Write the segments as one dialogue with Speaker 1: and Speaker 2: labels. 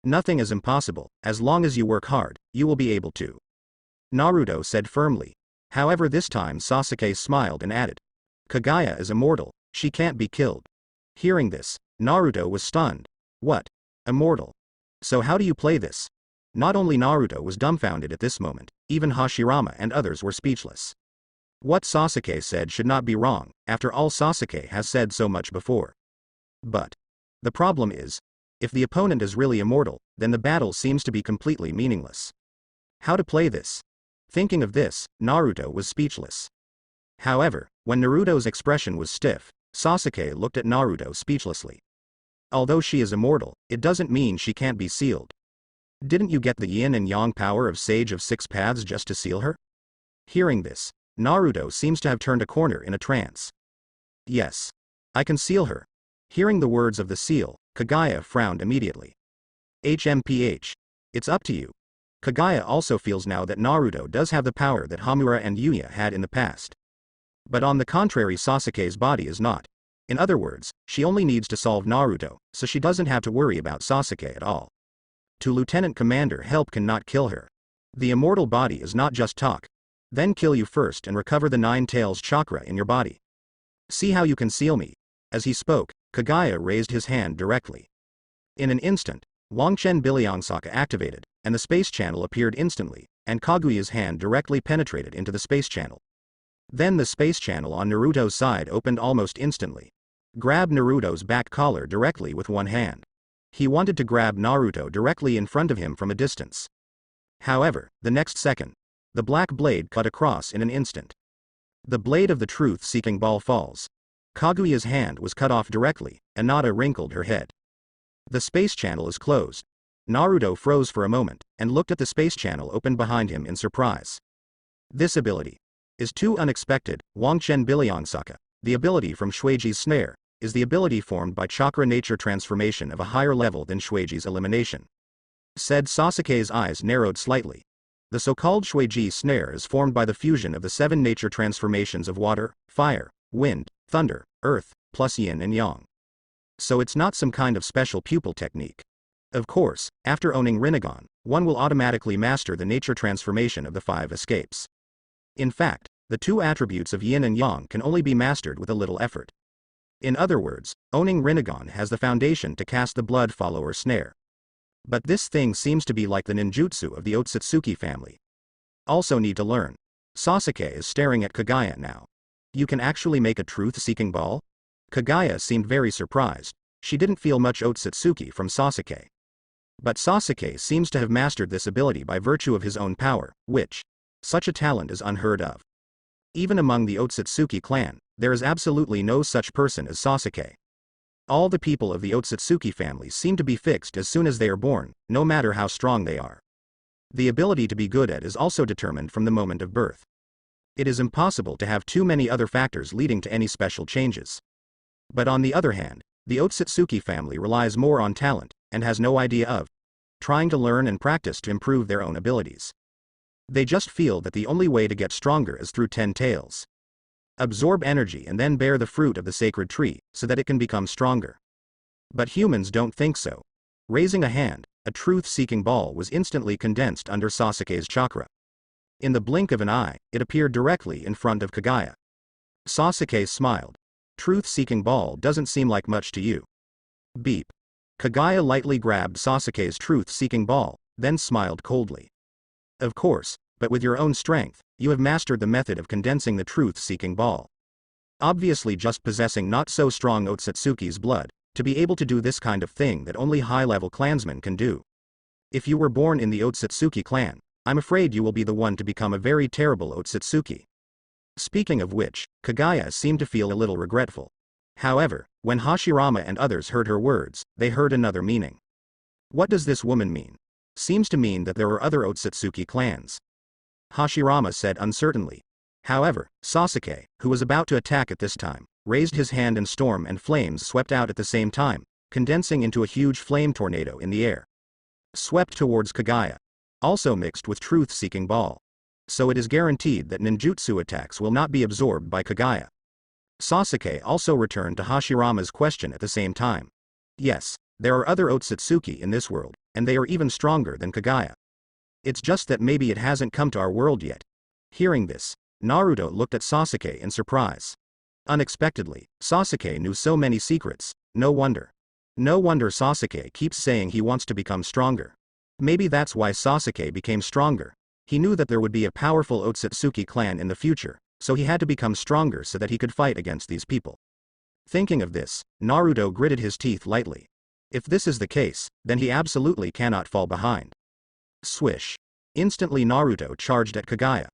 Speaker 1: Nothing is impossible. As long as you work hard, you will be able to. Naruto said firmly. However, this time Sasuke smiled and added, Kagaya is immortal, she can't be killed. Hearing this, Naruto was stunned. What? Immortal? So how do you play this? Not only Naruto was dumbfounded at this moment, even Hashirama and others were speechless. What Sasuke said should not be wrong, after all Sasuke has said so much before. But the problem is, if the opponent is really immortal, then the battle seems to be completely meaningless. How to play this? Thinking of this, Naruto was speechless. However, when Naruto's expression was stiff, Sasuke looked at Naruto speechlessly. Although she is immortal, it doesn't mean she can't be sealed. Didn't you get the yin and yang power of Sage of Six Paths just to seal her? Hearing this, Naruto seems to have turned a corner in a trance. Yes. I can seal her. Hearing the words of the seal, Kagaya frowned immediately. HMPH. It's up to you. Kagaya also feels now that Naruto does have the power that Hamura and Yuya had in the past. But on the contrary, Sasuke's body is not. In other words, she only needs to solve Naruto, so she doesn't have to worry about Sasuke at all. To Lieutenant Commander, help cannot kill her. The immortal body is not just talk. Then kill you first and recover the Nine Tails chakra in your body. See how you can seal me. As he spoke, Kagaya raised his hand directly. In an instant, Wangchen Bilyangsaka activated, and the space channel appeared instantly, and Kaguya's hand directly penetrated into the space channel. Then the space channel on Naruto's side opened almost instantly. Grab Naruto's back collar directly with one hand. He wanted to grab Naruto directly in front of him from a distance. However, the next second, the black blade cut across in an instant. The blade of the truth-seeking ball falls. Kaguya's hand was cut off directly, and Nada wrinkled her head. The space channel is closed. Naruto froze for a moment, and looked at the space channel opened behind him in surprise. This ability is too unexpected. Wangchen Bilyangsaka, the ability from Shuiji's snare, is the ability formed by chakra nature transformation of a higher level than Shuiji's elimination. Said Sasuke's eyes narrowed slightly. The so-called Shuiji snare is formed by the fusion of the 7 nature transformations of water, fire, wind, thunder, earth, plus yin and yang. So it's not some kind of special pupil technique. Of course, after owning Rinnegan, one will automatically master the nature transformation of the 5 escapes. In fact, the 2 attributes of yin and yang can only be mastered with a little effort. In other words, owning Rinnegan has the foundation to cast the blood follower snare. But this thing seems to be like the ninjutsu of the Otsutsuki family. Also need to learn. Sasuke is staring at Kagaya now. You can actually make a truth-seeking ball? Kagaya seemed very surprised. She didn't feel much Otsutsuki from Sasuke. But Sasuke seems to have mastered this ability by virtue of his own power, which, such a talent is unheard of. Even among the Otsutsuki clan, there is absolutely no such person as Sasuke. All the people of the Otsutsuki family seem to be fixed as soon as they are born, no matter how strong they are. The ability to be good at is also determined from the moment of birth. It is impossible to have too many other factors leading to any special changes. But on the other hand, the Otsutsuki family relies more on talent, and has no idea of trying to learn and practice to improve their own abilities. They just feel that the only way to get stronger is through 10 tails. Absorb energy and then bear the fruit of the sacred tree, so that it can become stronger. But humans don't think so. Raising a hand, a truth-seeking ball was instantly condensed under Sasuke's chakra. In the blink of an eye, it appeared directly in front of Kagaya. Sasuke smiled. Truth-seeking ball doesn't seem like much to you. Beep. Kagaya lightly grabbed Sasuke's truth-seeking ball, then smiled coldly. Of course, but with your own strength, you have mastered the method of condensing the truth-seeking ball. Obviously just possessing not so strong Otsutsuki's blood, to be able to do this kind of thing that only high-level clansmen can do. If you were born in the Otsutsuki clan, I'm afraid you will be the one to become a very terrible Otsutsuki. Speaking of which, Kagaya seemed to feel a little regretful. However, when Hashirama and others heard her words, they heard another meaning. What does this woman mean? Seems to mean that there are other Otsutsuki clans. Hashirama said uncertainly. However, Sasuke, who was about to attack at this time, raised his hand and storm and flames swept out at the same time, condensing into a huge flame tornado in the air. Swept towards Kagaya. Also mixed with truth-seeking ball. So it is guaranteed that ninjutsu attacks will not be absorbed by Kagaya. Sasuke also returned to Hashirama's question at the same time. Yes, There are other Otsutsuki in this world, and they are even stronger than Kagaya. It's just that maybe it hasn't come to our world yet. Hearing this, Naruto looked at Sasuke in surprise. Unexpectedly, Sasuke knew so many secrets, no wonder. No wonder Sasuke keeps saying he wants to become stronger. Maybe that's why Sasuke became stronger. He knew that there would be a powerful Otsutsuki clan in the future, so he had to become stronger so that he could fight against these people. Thinking of this, Naruto gritted his teeth lightly. If this is the case, then he absolutely cannot fall behind. Swish. Instantly Naruto charged at Kagaya.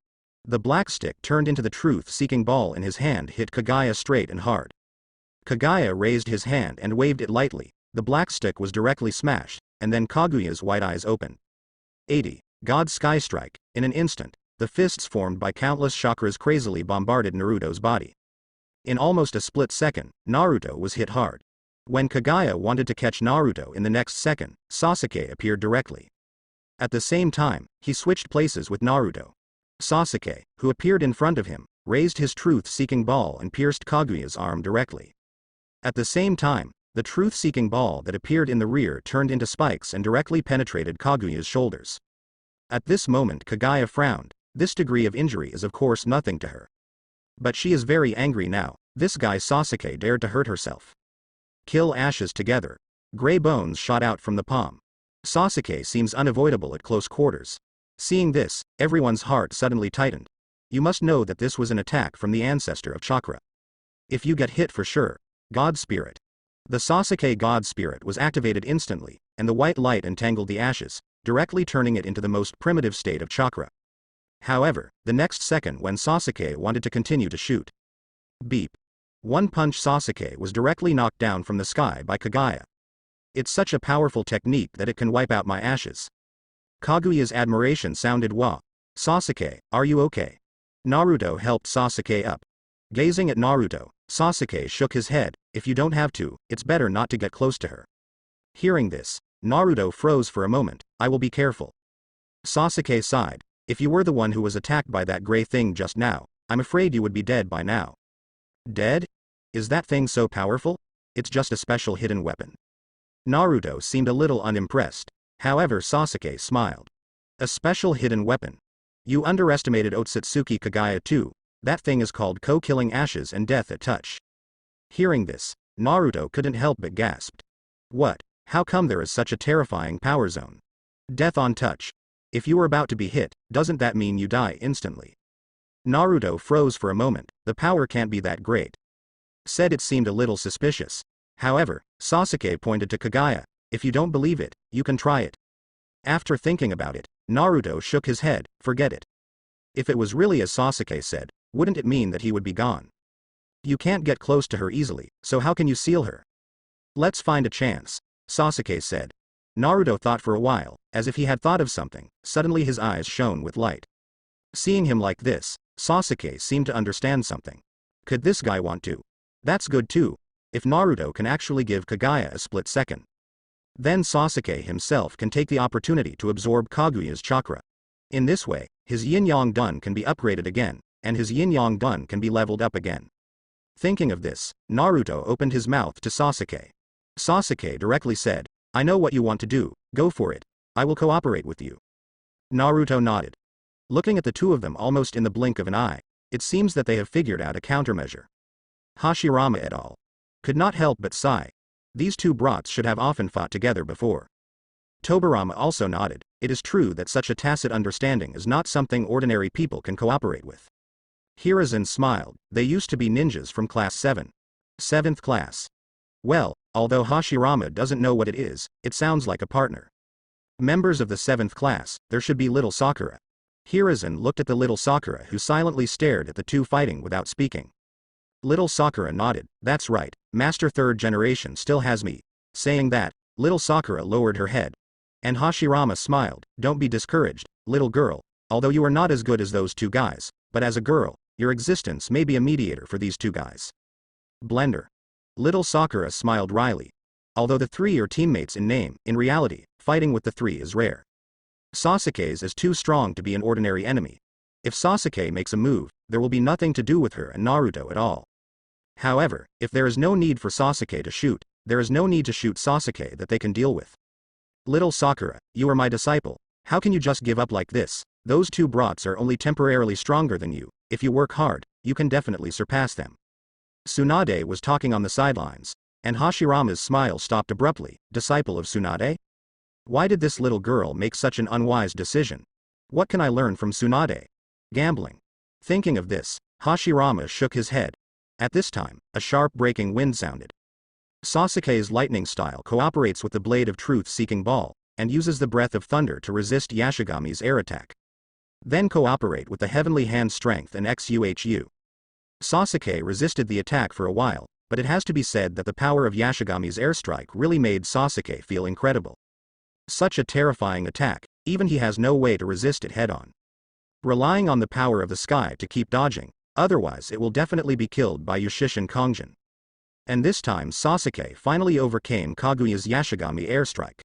Speaker 1: The black stick turned into the truth-seeking ball in his hand hit Kagaya straight and hard. Kagaya raised his hand and waved it lightly, the black stick was directly smashed, and then Kaguya's white eyes opened. 80. God Sky Strike. In an instant, the fists formed by countless chakras crazily bombarded Naruto's body. In almost a split second, Naruto was hit hard. When Kagaya wanted to catch Naruto in the next second, Sasuke appeared directly. At the same time, he switched places with Naruto. Sasuke, who appeared in front of him, raised his truth-seeking ball and pierced Kaguya's arm directly. At the same time, the truth-seeking ball that appeared in the rear turned into spikes and directly penetrated Kaguya's shoulders. At this moment Kagaya frowned. This degree of injury is of course nothing to her. But she is very angry now. This guy Sasuke dared to hurt herself. Kill ashes together. Gray bones shot out from the palm. Sasuke seems unavoidable at close quarters. Seeing this, everyone's heart suddenly tightened. You must know that this was an attack from the ancestor of chakra. If you get hit for sure. God Spirit. The Sasuke God Spirit was activated instantly, and the white light entangled the ashes, directly turning it into the most primitive state of chakra. However, the next second when Sasuke wanted to continue to shoot. Beep. One punch Sasuke was directly knocked down from the sky by Kagaya. It's such a powerful technique that it can wipe out my ashes. Kaguya's admiration sounded wow. Sasuke, are you okay? Naruto helped Sasuke up. Gazing at Naruto, Sasuke shook his head. If you don't have to, it's better not to get close to her. Hearing this, Naruto froze for a moment. I will be careful. Sasuke sighed. If you were the one who was attacked by that gray thing just now, I'm afraid you would be dead by now. Dead? Is that thing so powerful? It's just a special hidden weapon. Naruto seemed a little unimpressed. However, Sasuke smiled. A special hidden weapon. You underestimated Otsutsuki Kagaya too. That thing is called Ko-Killing Ashes and Death at Touch. Hearing this, Naruto couldn't help but gasped. What? How come there is such a terrifying power zone? Death on touch. If you were about to be hit, doesn't that mean you die instantly? Naruto froze for a moment. The power can't be that great. Said it seemed a little suspicious. However, Sasuke pointed to Kagaya. If you don't believe it, you can try it. After thinking about it, Naruto shook his head. Forget it. If it was really as Sasuke said, wouldn't it mean that he would be gone? You can't get close to her easily, so how can you seal her? Let's find a chance, Sasuke said. Naruto thought for a while, as if he had thought of something. Suddenly his eyes shone with light. Seeing him like this, Sasuke seemed to understand something. Could this guy want to? That's good too. If Naruto can actually give Kagaya a split second, then Sasuke himself can take the opportunity to absorb Kaguya's chakra. In this way, his yin-yang gun can be upgraded again, and his yin-yang gun can be leveled up again. Thinking of this, Naruto opened his mouth to Sasuke. Sasuke directly said, I know what you want to do, go for it. I will cooperate with you. Naruto nodded. Looking at the two of them almost in the blink of an eye, it seems that they have figured out a countermeasure. Hashirama et al. Could not help but sigh. These two brats should have often fought together before. Tobirama also nodded. It is true that such a tacit understanding is not something ordinary people can cooperate with. Hiruzen smiled. They used to be ninjas from class 7. 7th class. Well, although Hashirama doesn't know what it is, it sounds like a partner. Members of the 7th class, there should be little Sakura. Hiruzen looked at the little Sakura who silently stared at the two fighting without speaking. Little Sakura nodded. That's right, Master 3rd Generation still has me. Saying that, little Sakura lowered her head. And Hashirama smiled. Don't be discouraged, little girl, although you are not as good as those two guys, but as a girl, your existence may be a mediator for these two guys. Blender. Little Sakura smiled wryly. Although the three are teammates in name, in reality, fighting with the three is rare. Sasuke's is too strong to be an ordinary enemy. If Sasuke makes a move, there will be nothing to do with her and Naruto at all. However, if there is no need for Sasuke to shoot, There is no need to shoot Sasuke that they can deal with. Little Sakura, you are my disciple. How can you just give up like this? Those two brats are only temporarily stronger than you. If you work hard, you can definitely surpass them. Tsunade was talking on the sidelines, and Hashirama's smile stopped abruptly. Disciple of Tsunade? Why did this little girl make such an unwise decision? What can I learn from Tsunade? Gambling. Thinking of this, Hashirama shook his head. At this time, a sharp breaking wind sounded. Sasuke's lightning style cooperates with the blade of truth-seeking ball, and uses the breath of thunder to resist Yashigami's air attack. Then cooperate with the heavenly hand strength and XUHU. Sasuke resisted the attack for a while, but it has to be said that the power of Yashigami's airstrike really made Sasuke feel incredible. Such a terrifying attack, even he has no way to resist it head-on. Relying on the power of the sky to keep dodging, otherwise it will definitely be killed by Yushishin Kongjin. And this time Sasuke finally overcame Kaguya's Yashigami airstrike.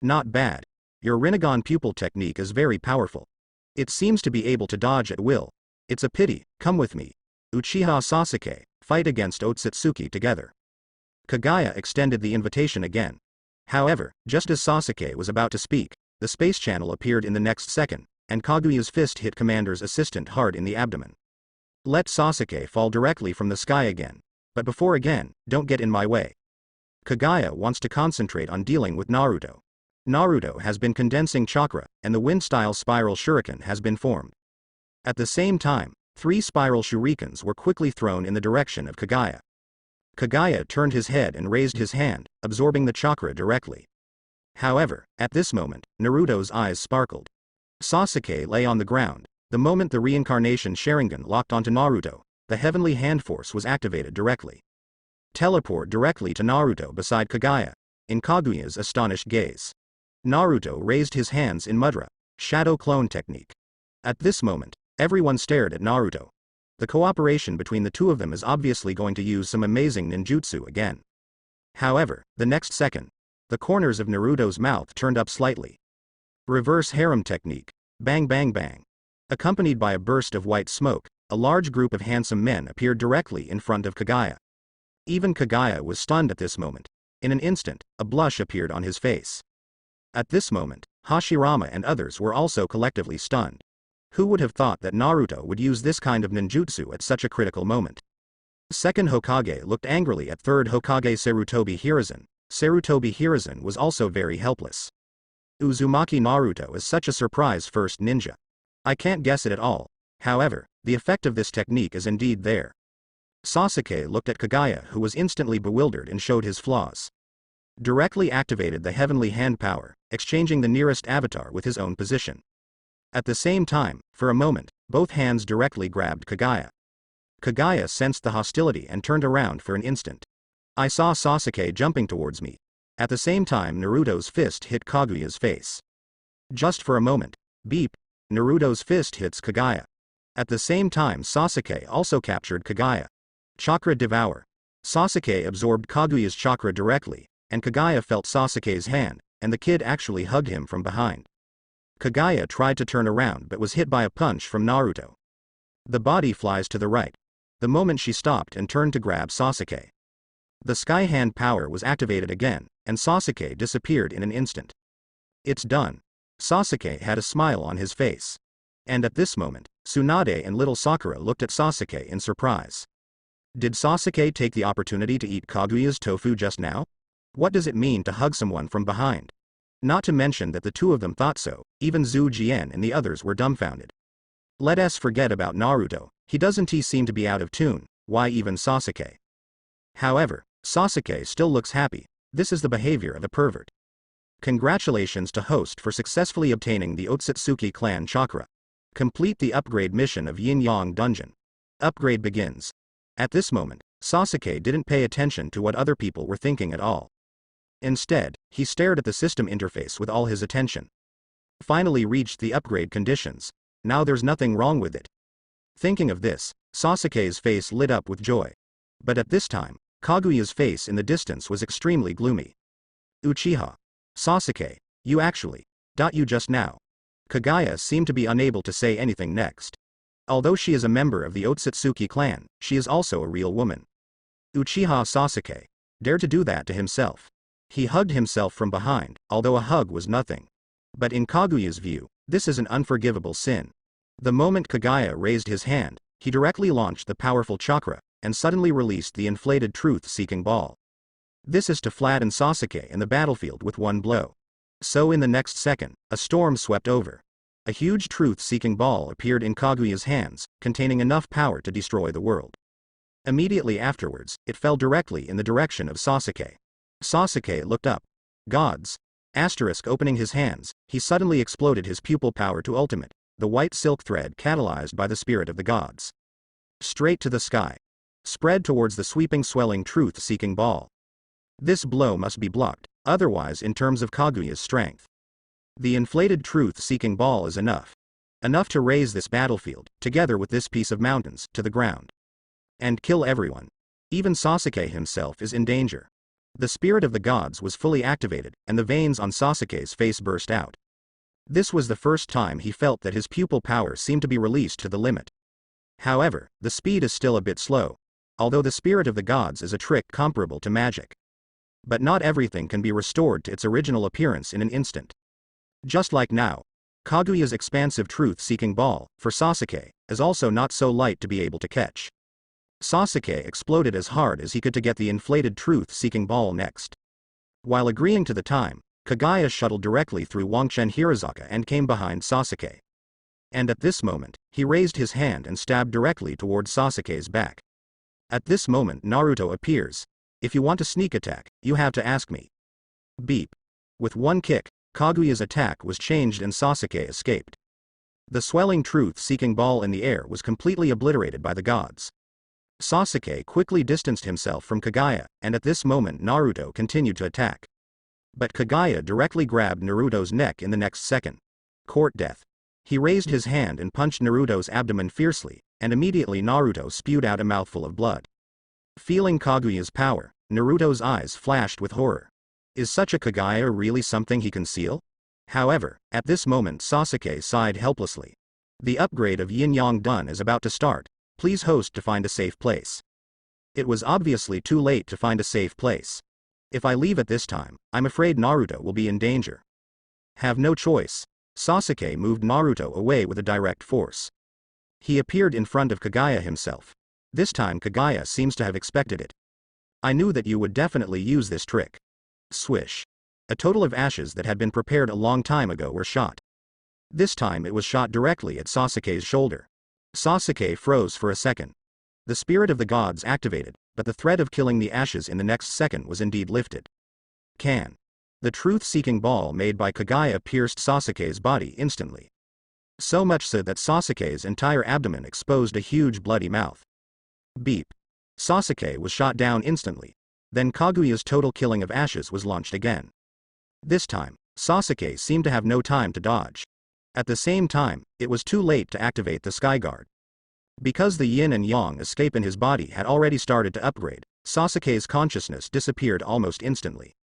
Speaker 1: Not bad. Your Rinnegan pupil technique is very powerful. It seems to be able to dodge at will. It's a pity, come with me. Uchiha Sasuke, fight against Otsutsuki together. Kaguya extended the invitation again. However, just as Sasuke was about to speak, the space channel appeared in the next second, and Kaguya's fist hit Commander's assistant hard in the abdomen. Let Sasuke fall directly from the sky again. But before again, don't get in my way. Kaguya wants to concentrate on dealing with Naruto. Naruto has been condensing chakra, and the wind-style spiral shuriken has been formed. At the same time, 3 spiral shurikens were quickly thrown in the direction of Kaguya. Kaguya turned his head and raised his hand, absorbing the chakra directly. However, at this moment, Naruto's eyes sparkled. Sasuke lay on the ground. The moment the reincarnation Sharingan locked onto Naruto, the heavenly hand force was activated directly. Teleport directly to Naruto beside Kaguya, in Kaguya's astonished gaze. Naruto raised his hands in mudra, shadow clone technique. At this moment, everyone stared at Naruto. The cooperation between the two of them is obviously going to use some amazing ninjutsu again. However, the next second, the corners of Naruto's mouth turned up slightly. Reverse harem technique, bang bang bang. Accompanied by a burst of white smoke, a large group of handsome men appeared directly in front of Kaguya. Even Kaguya was stunned at this moment. In an instant, a blush appeared on his face. At this moment, Hashirama and others were also collectively stunned. Who would have thought that Naruto would use this kind of ninjutsu at such a critical moment? Second Hokage looked angrily at third Hokage Sarutobi Hiruzen. Sarutobi Hiruzen was also very helpless. Uzumaki Naruto is such a surprise first ninja. I can't guess it at all. However, the effect of this technique is indeed there. Sasuke looked at Kaguya, who was instantly bewildered and showed his flaws. Directly activated the heavenly hand power, exchanging the nearest avatar with his own position. At the same time, for a moment, both hands directly grabbed Kaguya. Kaguya sensed the hostility and turned around for an instant. I saw Sasuke jumping towards me. At the same time Naruto's fist hit Kaguya's face. Just for a moment. Beep. Naruto's fist hits Kaguya. At the same time Sasuke also captured Kaguya. Chakra devour. Sasuke absorbed Kaguya's chakra directly, and Kaguya felt Sasuke's hand, and the kid actually hugged him from behind. Kaguya tried to turn around but was hit by a punch from Naruto. The body flies to the right. The moment she stopped and turned to grab Sasuke. The sky hand power was activated again, and Sasuke disappeared in an instant. It's done. Sasuke had a smile on his face. And at this moment, Tsunade and little Sakura looked at Sasuke in surprise. Did Sasuke take the opportunity to eat Kaguya's tofu just now? What does it mean to hug someone from behind? Not to mention that the two of them thought so, even Zhu Jian and the others were dumbfounded. Let us forget about Naruto, he doesn't seem to be out of tune, why even Sasuke? However, Sasuke still looks happy. This is the behavior of a pervert. Congratulations to host for successfully obtaining the Otsutsuki clan chakra. Complete the upgrade mission of Yin Yang Dungeon. Upgrade begins. At this moment, Sasuke didn't pay attention to what other people were thinking at all. Instead, he stared at the system interface with all his attention. Finally reached the upgrade conditions. Now there's nothing wrong with it. Thinking of this, Sasuke's face lit up with joy. But at this time, Kaguya's face in the distance was extremely gloomy. Uchiha. Sasuke, you actually. You just now. Kaguya seemed to be unable to say anything next. Although she is a member of the Otsutsuki clan, she is also a real woman. Uchiha Sasuke. Dare to do that to himself. He hugged himself from behind, although a hug was nothing. But in Kaguya's view, this is an unforgivable sin. The moment Kaguya raised his hand, he directly launched the powerful chakra, and suddenly released the inflated truth-seeking ball. This is to flatten Sasuke in the battlefield with one blow. So in the next second, a storm swept over. A huge truth-seeking ball appeared in Kaguya's hands, containing enough power to destroy the world. Immediately afterwards, it fell directly in the direction of Sasuke. Sasuke looked up. Gods! Opening his hands, he suddenly exploded his pupil power to ultimate, the white silk thread catalyzed by the spirit of the gods. Straight to the sky. Spread towards the sweeping swelling truth-seeking ball. This blow must be blocked, otherwise in terms of Kaguya's strength. The inflated truth-seeking ball is enough. Enough to raise this battlefield, together with this piece of mountains, to the ground. And kill everyone. Even Sasuke himself is in danger. The spirit of the gods was fully activated, and the veins on Sasuke's face burst out. This was the first time he felt that his pupil power seemed to be released to the limit. However, the speed is still a bit slow, although the spirit of the gods is a trick comparable to magic. But not everything can be restored to its original appearance in an instant. Just like now, Kaguya's expansive truth-seeking ball, for Sasuke, is also not so light to be able to catch. Sasuke exploded as hard as he could to get the inflated truth-seeking ball next. While agreeing to the time, Kaguya shuttled directly through Wangchen Hirazaka and came behind Sasuke. And at this moment, he raised his hand and stabbed directly towards Sasuke's back. At this moment Naruto appears. If you want to sneak attack, you have to ask me. Beep. With one kick, Kaguya's attack was changed and Sasuke escaped. The swelling truth-seeking ball in the air was completely obliterated by the gods. Sasuke quickly distanced himself from Kaguya, and at this moment Naruto continued to attack. But Kaguya directly grabbed Naruto's neck in the next second. Court death. He raised his hand and punched Naruto's abdomen fiercely, and immediately Naruto spewed out a mouthful of blood. Feeling Kaguya's power, Naruto's eyes flashed with horror. Is such a Kaguya really something he can seal? However, at this moment Sasuke sighed helplessly. The upgrade of Yin-Yang done is about to start. Please host to find a safe place. It was obviously too late to find a safe place. If I leave at this time, I'm afraid Naruto will be in danger. Have no choice. Sasuke moved Naruto away with a direct force. He appeared in front of Kaguya himself. This time Kaguya seems to have expected it. I knew that you would definitely use this trick. Swish. A total of ashes that had been prepared a long time ago were shot. This time it was shot directly at Sasuke's shoulder. Sasuke froze for a second. The spirit of the gods activated, but the threat of killing the ashes in the next second was indeed lifted. Can. The truth-seeking ball made by Kaguya pierced Sasuke's body instantly. So much so that Sasuke's entire abdomen exposed a huge bloody mouth. Beep. Sasuke was shot down instantly. Then Kaguya's total killing of ashes was launched again. This time, Sasuke seemed to have no time to dodge. At the same time, it was too late to activate the Sky Guard. Because the yin and yang escape in his body had already started to upgrade, Sasuke's consciousness disappeared almost instantly.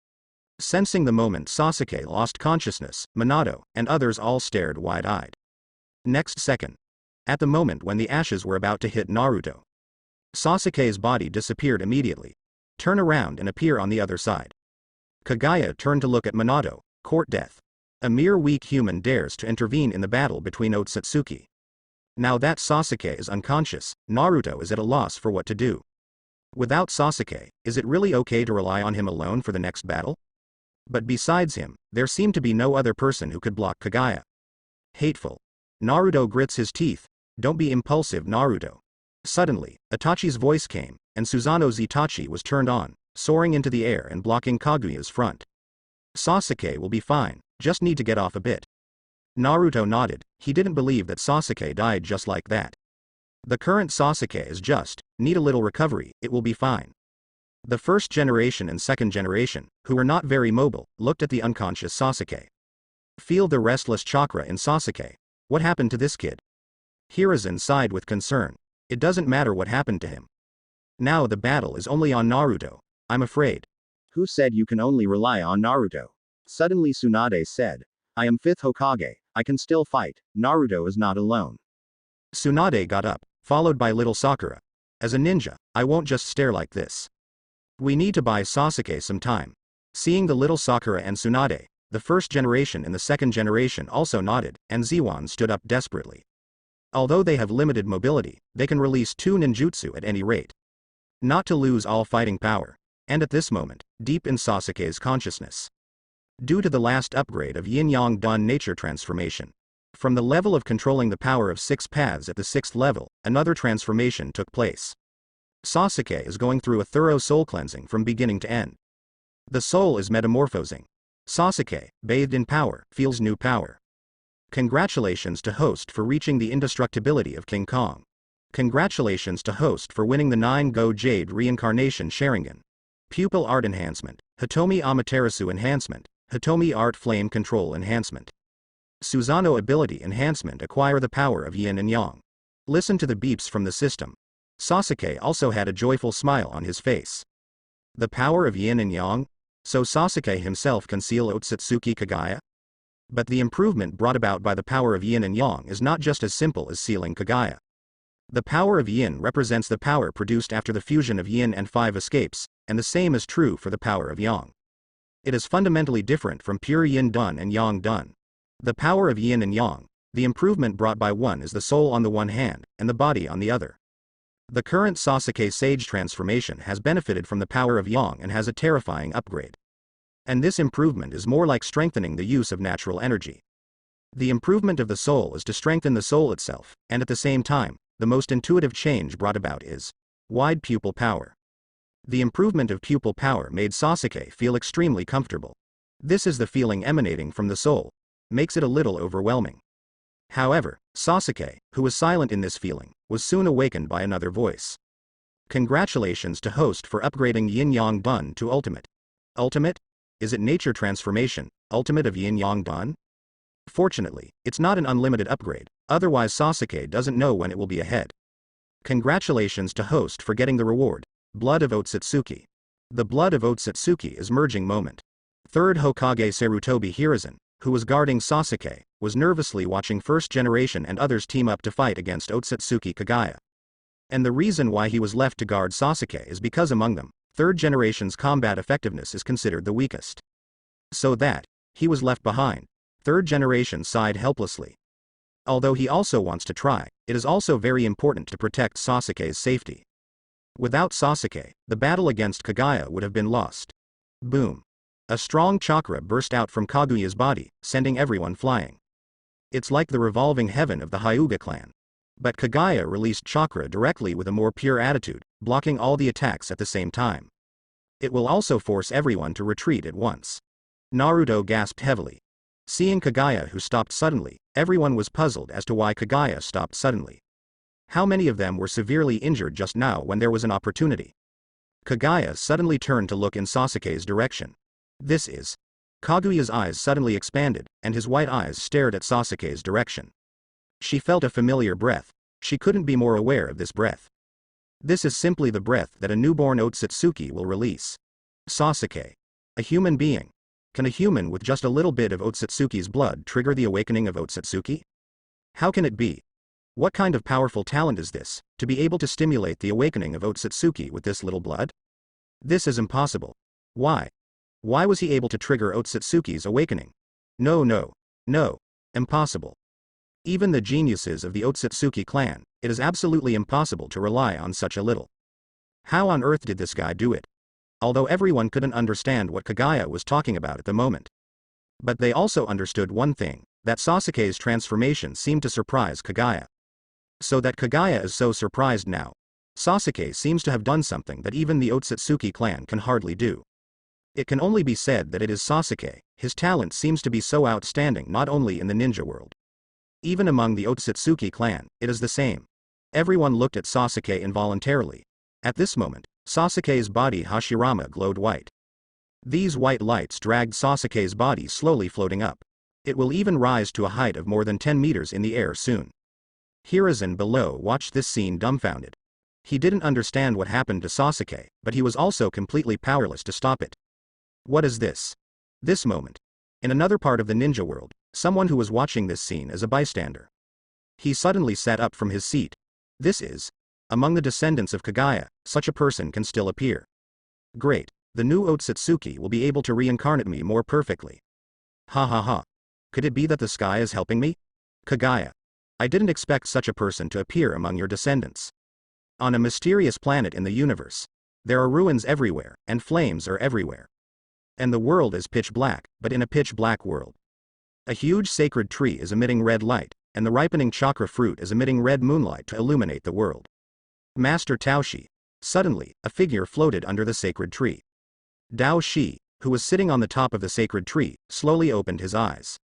Speaker 1: Sensing the moment Sasuke lost consciousness, Minato and others all stared wide-eyed. Next second. At the moment when the ashes were about to hit Naruto, Sasuke's body disappeared immediately. Turn around and appear on the other side. Kaguya turned to look at Minato. Court death. A mere weak human dares to intervene in the battle between Otsutsuki. Now that Sasuke is unconscious, Naruto is at a loss for what to do. Without Sasuke, is it really okay to rely on him alone for the next battle? But besides him, there seemed to be no other person who could block Kaguya. Hateful. Naruto grits his teeth. Don't be impulsive, Naruto. Suddenly, Itachi's voice came, and Susanoo's Itachi was turned on, soaring into the air and blocking Kaguya's front. Sasuke will be fine, just need to get off a bit. Naruto nodded. He didn't believe that Sasuke died just like that. The current Sasuke is just, need a little recovery, it will be fine. The first generation and second generation, who were not very mobile, looked at the unconscious Sasuke. Feel the restless chakra in Sasuke. What happened to this kid? Hiruzen sighed with concern. It doesn't matter what happened to him. Now the battle is only on Naruto, I'm afraid. Who said you can only rely on Naruto? Suddenly Tsunade said. I am 5th Hokage, I can still fight, Naruto is not alone. Tsunade got up, followed by little Sakura. As a ninja, I won't just stare like this. We need to buy Sasuke some time. Seeing the little Sakura and Tsunade, the first generation and the second generation also nodded, and Zewan stood up desperately. Although they have limited mobility, they can release 2 ninjutsu at any rate. Not to lose all fighting power. And at this moment, deep in Sasuke's consciousness. Due to the last upgrade of Yin-Yang Dun nature transformation. From the level of controlling the power of 6 paths at the 6th level, another transformation took place. Sasuke is going through a thorough soul cleansing from beginning to end. The soul is metamorphosing. Sasuke, bathed in power, feels new power. Congratulations to host for reaching the indestructibility of King Kong. Congratulations to host for winning the 9-Go Jade Reincarnation Sharingan. Pupil Art Enhancement, Hitomi Amaterasu Enhancement, Hitomi Art Flame Control Enhancement. Susanoo Ability Enhancement. Acquire the power of Yin and Yang. Listen to the beeps from the system. Sasuke also had a joyful smile on his face. The power of Yin and Yang? So Sasuke himself can seal Otsutsuki Kagaya? But the improvement brought about by the power of Yin and Yang is not just as simple as sealing Kagaya. The power of Yin represents the power produced after the fusion of Yin and 5 escapes, and the same is true for the power of Yang. It is fundamentally different from pure Yin Dun and Yang Dun. The power of Yin and Yang, the improvement brought by one is the soul on the one hand, and the body on the other. The current Sasuke Sage transformation has benefited from the power of Yang and has a terrifying upgrade. And this improvement is more like strengthening the use of natural energy. The improvement of the soul is to strengthen the soul itself, and at the same time, the most intuitive change brought about is wide pupil power. The improvement of pupil power made Sasuke feel extremely comfortable. This is the feeling emanating from the soul, makes it a little overwhelming. However, Sasuke, who was silent in this feeling, was soon awakened by another voice. Congratulations to host for upgrading Yin-Yang Dun to Ultimate. Ultimate? Is it nature transformation, Ultimate of Yin-Yang Dun? Fortunately, it's not an unlimited upgrade, otherwise Sasuke doesn't know when it will be ahead. Congratulations to host for getting the reward, Blood of Otsutsuki. The Blood of Otsutsuki is merging moment. Third Hokage Sarutobi Hiruzen, who was guarding Sasuke, was nervously watching first generation and others team up to fight against Otsutsuki Kagaya. And the reason why he was left to guard Sasuke is because among them, third generation's combat effectiveness is considered the weakest. So that, he was left behind. Third generation sighed helplessly. Although he also wants to try, it is also very important to protect Sasuke's safety. Without Sasuke, the battle against Kagaya would have been lost. Boom. A strong chakra burst out from Kaguya's body, sending everyone flying. It's like the revolving heaven of the Hyuga clan. But Kagaya released chakra directly with a more pure attitude, blocking all the attacks at the same time. It will also force everyone to retreat at once. Naruto gasped heavily. Seeing Kagaya who stopped suddenly, everyone was puzzled as to why Kagaya stopped suddenly. How many of them were severely injured just now when there was an opportunity? Kagaya suddenly turned to look in Sasuke's direction. This is. Kaguya's eyes suddenly expanded, and his white eyes stared at Sasuke's direction. She felt a familiar breath. She couldn't be more aware of this breath. This is simply the breath that a newborn Otsutsuki will release. Sasuke. A human being. Can a human with just a little bit of Otsutsuki's blood trigger the awakening of Otsutsuki? How can it be? What kind of powerful talent is this, to be able to stimulate the awakening of Otsutsuki with this little blood? This is impossible. Why? Why was he able to trigger Otsutsuki's awakening? No. Impossible. Even the geniuses of the Otsutsuki clan, it is absolutely impossible to rely on such a little. How on earth did this guy do it? Although everyone couldn't understand what Kagaya was talking about at the moment. But they also understood one thing, that Sasuke's transformation seemed to surprise Kagaya. So that Kagaya is so surprised now. Sasuke seems to have done something that even the Otsutsuki clan can hardly do. It can only be said that it is Sasuke. His talent seems to be so outstanding not only in the ninja world. Even among the Otsutsuki clan, it is the same. Everyone looked at Sasuke involuntarily. At this moment, Sasuke's body Hashirama glowed white. These white lights dragged Sasuke's body slowly floating up. It will even rise to a height of more than 10 meters in the air soon. Hiruzen below watched this scene dumbfounded. He didn't understand what happened to Sasuke, but he was also completely powerless to stop it. What is this? This moment. In another part of the ninja world, someone who was watching this scene as a bystander. He suddenly sat up from his seat. This is. Among the descendants of Kagaya, such a person can still appear. Great. The new Otsutsuki will be able to reincarnate me more perfectly. Ha ha ha. Could it be that the sky is helping me? Kagaya. I didn't expect such a person to appear among your descendants. On a mysterious planet in the universe. There are ruins everywhere, and flames are everywhere. And the world is pitch black, but in a pitch black world. A huge sacred tree is emitting red light, and the ripening chakra fruit is emitting red moonlight to illuminate the world. Master Taoshi. Suddenly, a figure floated under the sacred tree. Dao Shi, who was sitting on the top of the sacred tree, slowly opened his eyes.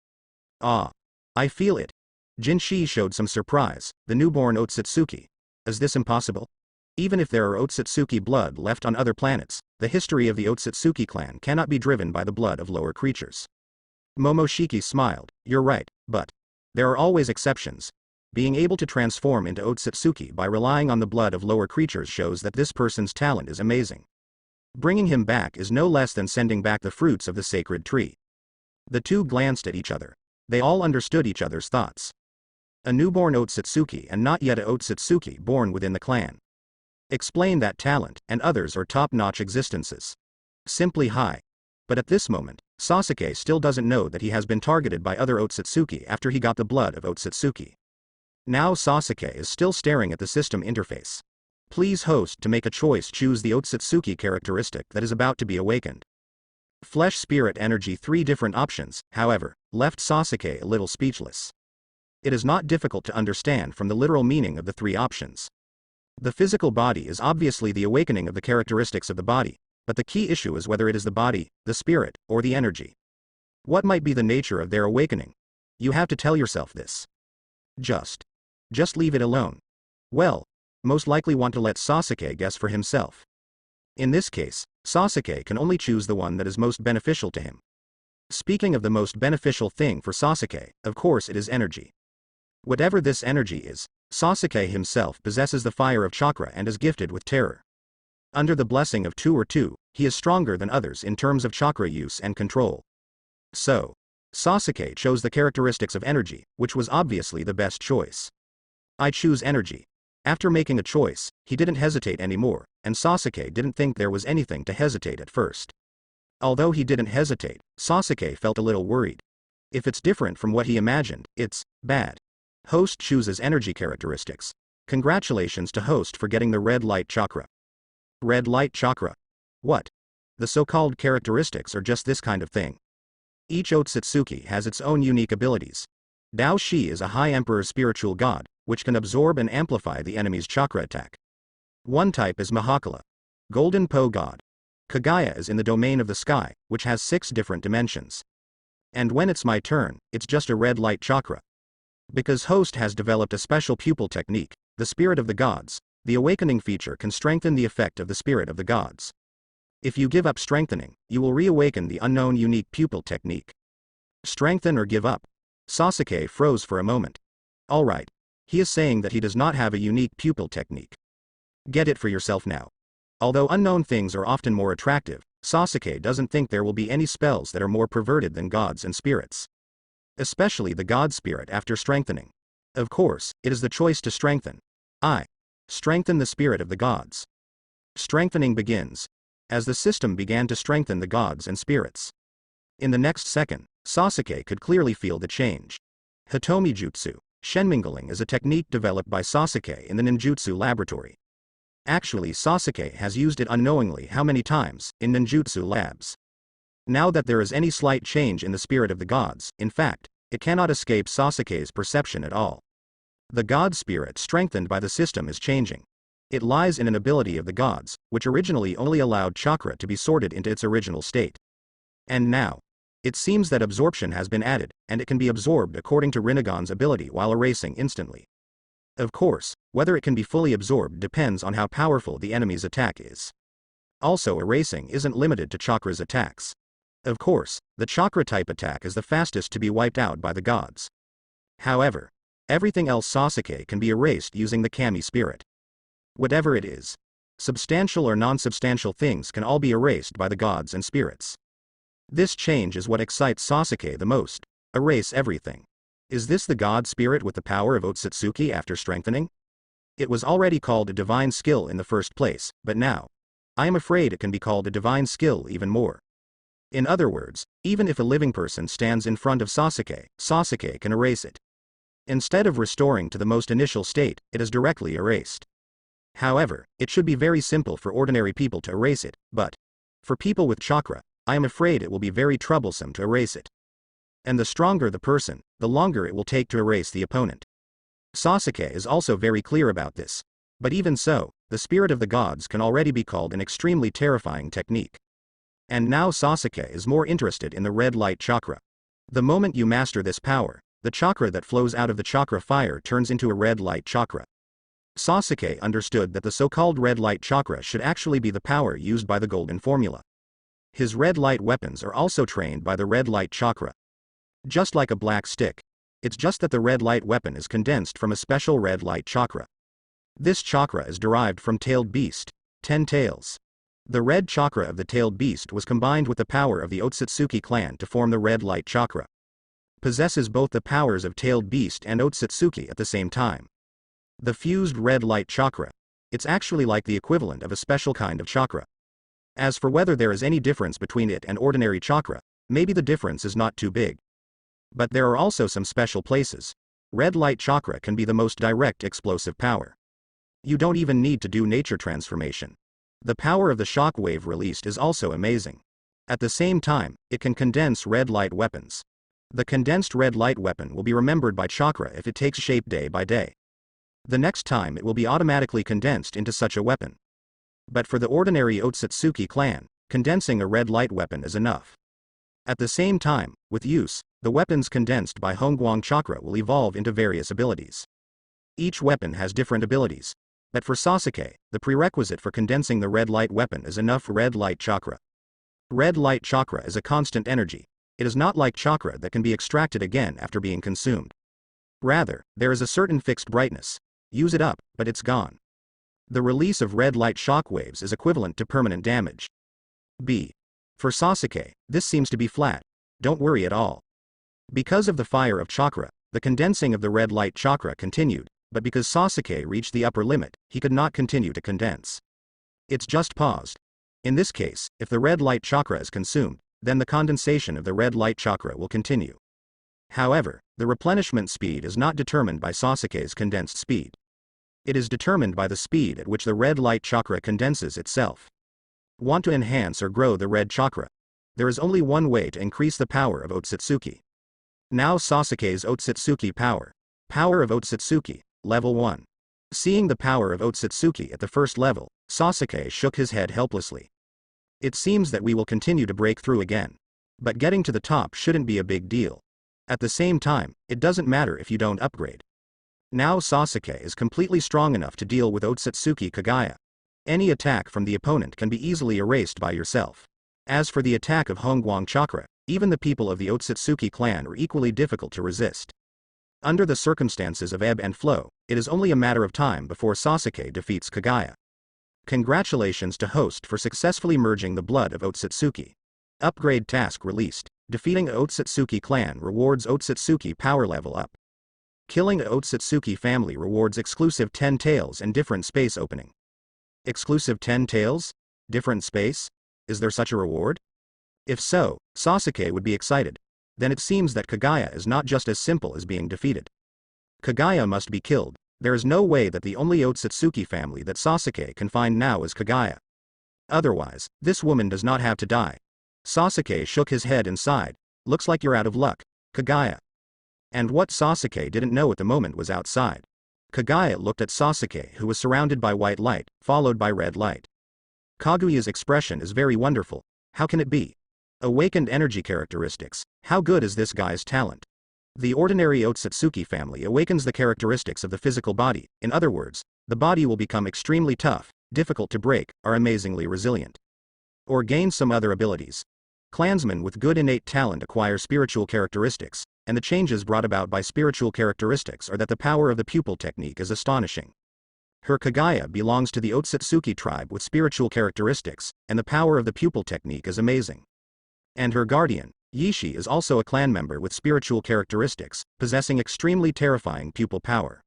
Speaker 1: Ah. I feel it. Jin Shi showed some surprise. The newborn Otsutsuki. Is this impossible? Even if there are Otsutsuki blood left on other planets, the history of the Otsutsuki clan cannot be driven by the blood of lower creatures. Momoshiki smiled. You're right, but there are always exceptions. Being able to transform into Otsutsuki by relying on the blood of lower creatures shows that this person's talent is amazing. Bringing him back is no less than sending back the fruits of the sacred tree. The two glanced at each other. They all understood each other's thoughts. A newborn Otsutsuki and not yet a Otsutsuki born within the clan. Explain that talent, and others are top-notch existences. Simply high. But at this moment, Sasuke still doesn't know that he has been targeted by other Otsutsuki after he got the blood of Otsutsuki. Now Sasuke is still staring at the system interface. Please host to make a choice, choose the Otsutsuki characteristic that is about to be awakened. Flesh, spirit, energy. 3 different options, however, left Sasuke a little speechless. It is not difficult to understand from the literal meaning of the 3 options. The physical body is obviously the awakening of the characteristics of the body, but the key issue is whether it is the body, the spirit, or the energy. What might be the nature of their awakening? You have to tell yourself this. Just leave it alone. Well, most likely want to let Sasuke guess for himself. In this case, Sasuke can only choose the one that is most beneficial to him. Speaking of the most beneficial thing for Sasuke, of course it is energy. Whatever this energy is, Sasuke himself possesses the fire of chakra and is gifted with terror. Under the blessing of two, he is stronger than others in terms of chakra use and control. So, Sasuke chose the characteristics of energy, which was obviously the best choice. I choose energy. After making a choice, he didn't hesitate anymore, and Sasuke didn't think there was anything to hesitate at first. Although he didn't hesitate, Sasuke felt a little worried. If it's different from what he imagined, it's bad. Host chooses energy characteristics. Congratulations to Host for getting the red light chakra. Red light chakra? What? The so-called characteristics are just this kind of thing. Each Otsutsuki has its own unique abilities. Dao Shi is a high emperor spiritual god, which can absorb and amplify the enemy's chakra attack. One type is Mahakala. Golden Po god. Kagaya is in the domain of the sky, which has 6 different dimensions. And when it's my turn, it's just a red light chakra. Because Host has developed a special pupil technique, the spirit of the gods, the awakening feature can strengthen the effect of the spirit of the gods. If you give up strengthening, you will reawaken the unknown unique pupil technique. Strengthen or give up? Sasuke froze for a moment. Alright. He is saying that he does not have a unique pupil technique. Get it for yourself now. Although unknown things are often more attractive, Sasuke doesn't think there will be any spells that are more perverted than gods and spirits. Especially the god spirit after strengthening. Of course, it is the choice to strengthen. Strengthen the spirit of the gods. Strengthening begins. As the system began to strengthen the gods and spirits. In the next second, Sasuke could clearly feel the change. Hitomi Jutsu, Shenmingling is a technique developed by Sasuke in the ninjutsu laboratory. Actually, Sasuke has used it unknowingly how many times, in ninjutsu labs. Now that there is any slight change in the spirit of the gods, in fact, it cannot escape Sasuke's perception at all. The god spirit strengthened by the system is changing. It lies in an ability of the gods, which originally only allowed chakra to be sorted into its original state. And now, it seems that absorption has been added, and it can be absorbed according to Rinnegan's ability while erasing instantly. Of course, whether it can be fully absorbed depends on how powerful the enemy's attack is. Also, erasing isn't limited to chakra's attacks. Of course, the chakra type attack is the fastest to be wiped out by the gods. However, everything else Sasuke can be erased using the kami spirit. Whatever it is, substantial or non-substantial things can all be erased by the gods and spirits. This change is what excites Sasuke the most. Erase everything. Is this the god spirit with the power of Otsutsuki after strengthening? It was already called a divine skill in the first place, but now, I am afraid it can be called a divine skill even more. In other words, even if a living person stands in front of Sasuke, Sasuke can erase it. Instead of restoring to the most initial state, it is directly erased. However, it should be very simple for ordinary people to erase it, but for people with chakra, I am afraid it will be very troublesome to erase it. And the stronger the person, the longer it will take to erase the opponent. Sasuke is also very clear about this. But even so, the spirit of the gods can already be called an extremely terrifying technique. And now Sasuke is more interested in the red light chakra. The moment you master this power, the chakra that flows out of the chakra fire turns into a red light chakra. Sasuke understood that the so-called red light chakra should actually be the power used by the golden formula. His red light weapons are also trained by the red light chakra. Just like a black stick. It's just that the red light weapon is condensed from a special red light chakra. This chakra is derived from tailed beast, 10 tails. The red chakra of the tailed beast was combined with the power of the Otsutsuki clan to form the red light chakra. Possesses both the powers of tailed beast and Otsutsuki at the same time. The fused red light chakra. It's actually like the equivalent of a special kind of chakra. As for whether there is any difference between it and ordinary chakra, maybe the difference is not too big. But there are also some special places. Red light chakra can be the most direct explosive power. You don't even need to do nature transformation. The power of the shock wave released is also amazing. At the same time, it can condense red light weapons. The condensed red light weapon will be remembered by chakra if it takes shape day by day. The next time it will be automatically condensed into such a weapon. But for the ordinary Otsutsuki clan, condensing a red light weapon is enough. At the same time, with use, the weapons condensed by Hongguang chakra will evolve into various abilities. Each weapon has different abilities. But for Sasuke, the prerequisite for condensing the red light weapon is enough red light chakra. Red light chakra is a constant energy. It is not like chakra that can be extracted again after being consumed. Rather, there is a certain fixed brightness. Use it up, but it's gone. The release of red light shock waves is equivalent to permanent damage. B. For Sasuke, this seems to be flat. Don't worry at all. Because of the fire of chakra, the condensing of the red light chakra continued. But because Sasuke reached the upper limit, he could not continue to condense. It's just paused. In this case, if the red light chakra is consumed, then the condensation of the red light chakra will continue. However, the replenishment speed is not determined by Sasuke's condensed speed. It is determined by the speed at which the red light chakra condenses itself. Want to enhance or grow the red chakra? There is only one way to increase the power of Otsutsuki. Now Sasuke's Otsutsuki power. Power of Otsutsuki. Level 1. Seeing the power of Otsutsuki at the first level, Sasuke shook his head helplessly. It seems that we will continue to break through again. But getting to the top shouldn't be a big deal. At the same time, it doesn't matter if you don't upgrade. Now Sasuke is completely strong enough to deal with Otsutsuki Kagaya. Any attack from the opponent can be easily erased by yourself. As for the attack of Hongguang chakra, even the people of the Otsutsuki clan are equally difficult to resist. Under the circumstances of ebb and flow, it is only a matter of time before Sasuke defeats Kagaya. Congratulations to host for successfully merging the blood of Otsutsuki. Upgrade task released. Defeating a Otsutsuki clan rewards Otsutsuki power level up. Killing a Otsutsuki family rewards exclusive 10 tails and different space opening. Exclusive 10 tails? Different space? Is there such a reward? If so, Sasuke would be excited. Then it seems that Kagaya is not just as simple as being defeated. Kagaya must be killed. There is no way that the only Otsutsuki family that Sasuke can find now is Kagaya. Otherwise, this woman does not have to die. Sasuke shook his head and sighed. Looks like you're out of luck, Kagaya. And what Sasuke didn't know at the moment was outside. Kagaya looked at Sasuke, who was surrounded by white light, followed by red light. Kaguya's expression is very wonderful. How can it be? Awakened energy characteristics. How good is this guy's talent? The ordinary Otsutsuki family awakens the characteristics of the physical body. In other words, the body will become extremely tough, difficult to break, are amazingly resilient. Or gain some other abilities. Clansmen with good innate talent acquire spiritual characteristics, and the changes brought about by spiritual characteristics are that the power of the pupil technique is astonishing. Her Kagaya belongs to the Otsutsuki tribe with spiritual characteristics, and the power of the pupil technique is amazing. And her guardian, Yishi, is also a clan member with spiritual characteristics, possessing extremely terrifying pupil power.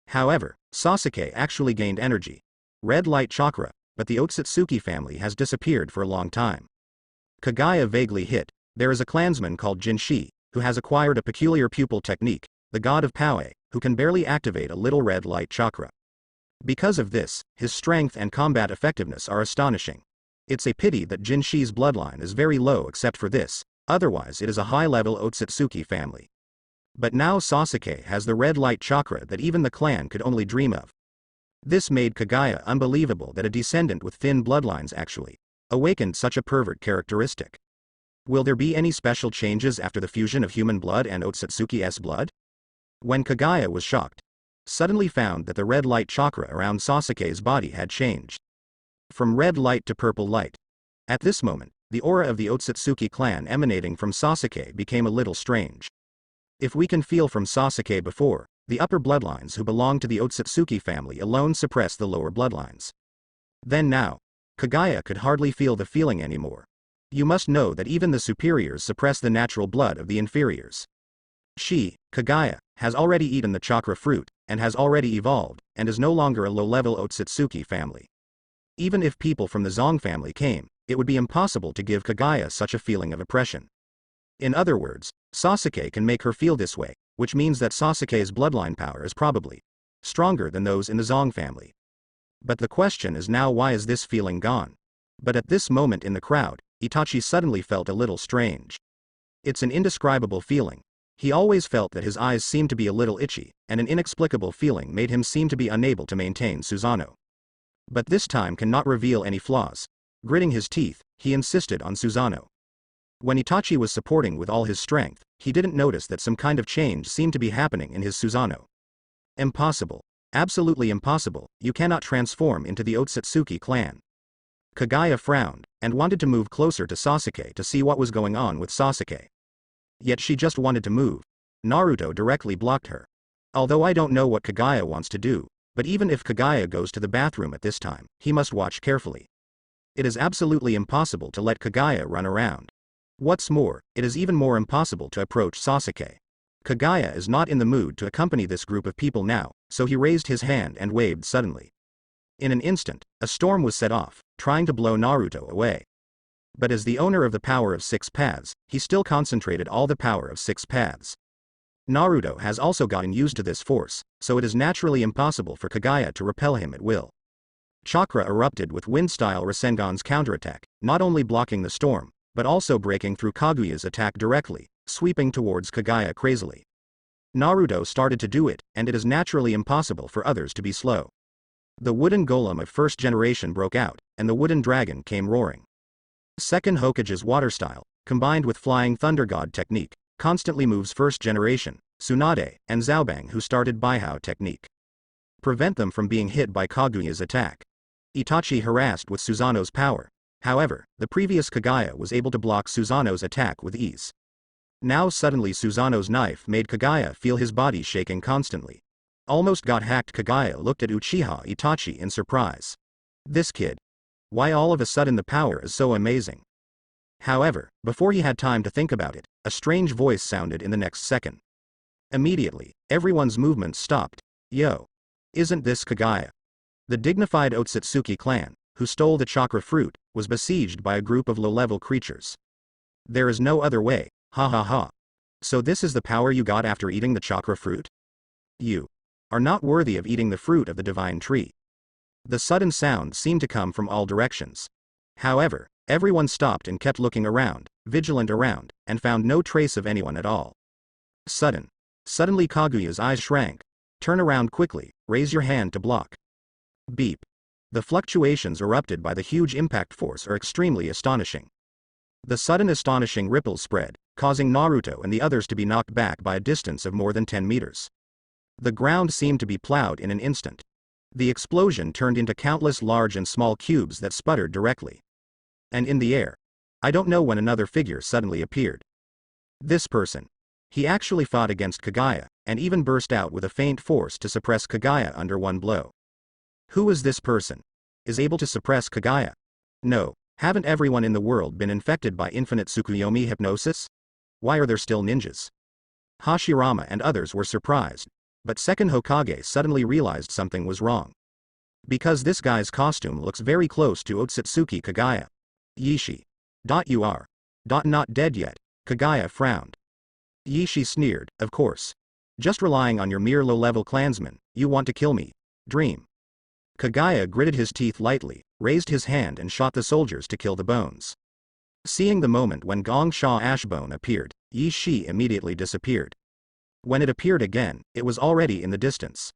Speaker 1: However, Sasuke actually gained energy. Red light chakra, but the Otsutsuki family has disappeared for a long time. Kagaya vaguely hit. There is a clansman called Jinshi, who has acquired a peculiar pupil technique, the god of Poe, who can barely activate a little red light chakra. Because of this, his strength and combat effectiveness are astonishing. It's a pity that Jinshi's bloodline is very low except for this, otherwise it is a high-level Otsutsuki family. But now Sasuke has the red light chakra that even the clan could only dream of. This made Kagaya unbelievable that a descendant with thin bloodlines actually awakened such a pervert characteristic. Will there be any special changes after the fusion of human blood and Otsutsuki's blood? When Kagaya was shocked, suddenly found that the red light chakra around Sasuke's body had changed from red light to purple light. At this moment, the aura of the Otsutsuki clan emanating from Sasuke became a little strange. If we can feel from Sasuke before, the upper bloodlines who belong to the Otsutsuki family alone suppress the lower bloodlines. Then now, Kagaya could hardly feel the feeling anymore. You must know that even the superiors suppress the natural blood of the inferiors. She, Kagaya, has already eaten the chakra fruit, and has already evolved, and is no longer a low-level Otsutsuki family. Even if people from the Zong family came, it would be impossible to give Kagaya such a feeling of oppression. In other words, Sasuke can make her feel this way, which means that Sasuke's bloodline power is probably stronger than those in the Zong family. But the question is now, why is this feeling gone? But at this moment in the crowd, Itachi suddenly felt a little strange. It's an indescribable feeling. He always felt that his eyes seemed to be a little itchy, and an inexplicable feeling made him seem to be unable to maintain Susanoo. But this time cannot reveal any flaws. Gritting his teeth, he insisted on Susanoo. When Itachi was supporting with all his strength, he didn't notice that some kind of change seemed to be happening in his Susanoo. Impossible. Absolutely impossible, you cannot transform into the Otsutsuki clan. Kagaya frowned, and wanted to move closer to Sasuke to see what was going on with Sasuke. Yet she just wanted to move. Naruto directly blocked her. Although I don't know what Kagaya wants to do, but even if Kagaya goes to the bathroom at this time, he must watch carefully. It is absolutely impossible to let Kagaya run around. What's more, it is even more impossible to approach Sasuke. Kagaya is not in the mood to accompany this group of people now, so he raised his hand and waved suddenly. In an instant, a storm was set off, trying to blow Naruto away. But as the owner of the power of 6 paths, he still concentrated all the power of 6 paths. Naruto has also gotten used to this force, so it is naturally impossible for Kagaya to repel him at will. Chakra erupted with wind-style Rasengan's counterattack, not only blocking the storm, but also breaking through Kaguya's attack directly, sweeping towards Kagaya crazily. Naruto started to do it, and it is naturally impossible for others to be slow. The wooden golem of first generation broke out, and the wooden dragon came roaring. Second Hokage's water style, combined with flying thunder god technique, constantly moves first generation, Tsunade, and Zaobang who started Baihao technique. Prevent them from being hit by Kaguya's attack. Itachi harassed with Susanoo's power. However, the previous Kagaya was able to block Susanoo's attack with ease. Now suddenly Susanoo's knife made Kagaya feel his body shaking constantly. Almost got hacked. Kagaya looked at Uchiha Itachi in surprise. This kid. Why all of a sudden the power is so amazing? However, before he had time to think about it, a strange voice sounded in the next second. Immediately, everyone's movements stopped. Yo! Isn't this Kagaya? The dignified Otsutsuki clan, who stole the chakra fruit, was besieged by a group of low-level creatures. There is no other way, ha ha ha. So this is the power you got after eating the chakra fruit? You are not worthy of eating the fruit of the divine tree. The sudden sound seemed to come from all directions. However, everyone stopped and kept looking around, vigilant around, and found no trace of anyone at all. Suddenly Kaguya's eyes shrank. Turn around quickly, raise your hand to block. Beep. The fluctuations erupted by the huge impact force are extremely astonishing. The sudden astonishing ripples spread, causing Naruto and the others to be knocked back by a distance of more than 10 meters. The ground seemed to be plowed in an instant. The explosion turned into countless large and small cubes that sputtered directly. And in the air. I don't know when another figure suddenly appeared. This person. He actually fought against Kagaya, and even burst out with a faint force to suppress Kagaya under one blow. Who is this person? Is able to suppress Kagaya? No, haven't everyone in the world been infected by infinite Tsukuyomi hypnosis? Why are there still ninjas? Hashirama and others were surprised, but second Hokage suddenly realized something was wrong. Because this guy's costume looks very close to Otsutsuki Kagaya. Yishi. You are. Not dead yet. Kagaya frowned. Yishi sneered, of course. Just relying on your mere low-level clansman, you want to kill me. Dream. Kagaya gritted his teeth lightly, raised his hand and shot the soldiers to kill the bones. Seeing the moment when Gong Sha Ashbone appeared, Yi Shi immediately disappeared. When it appeared again, it was already in the distance.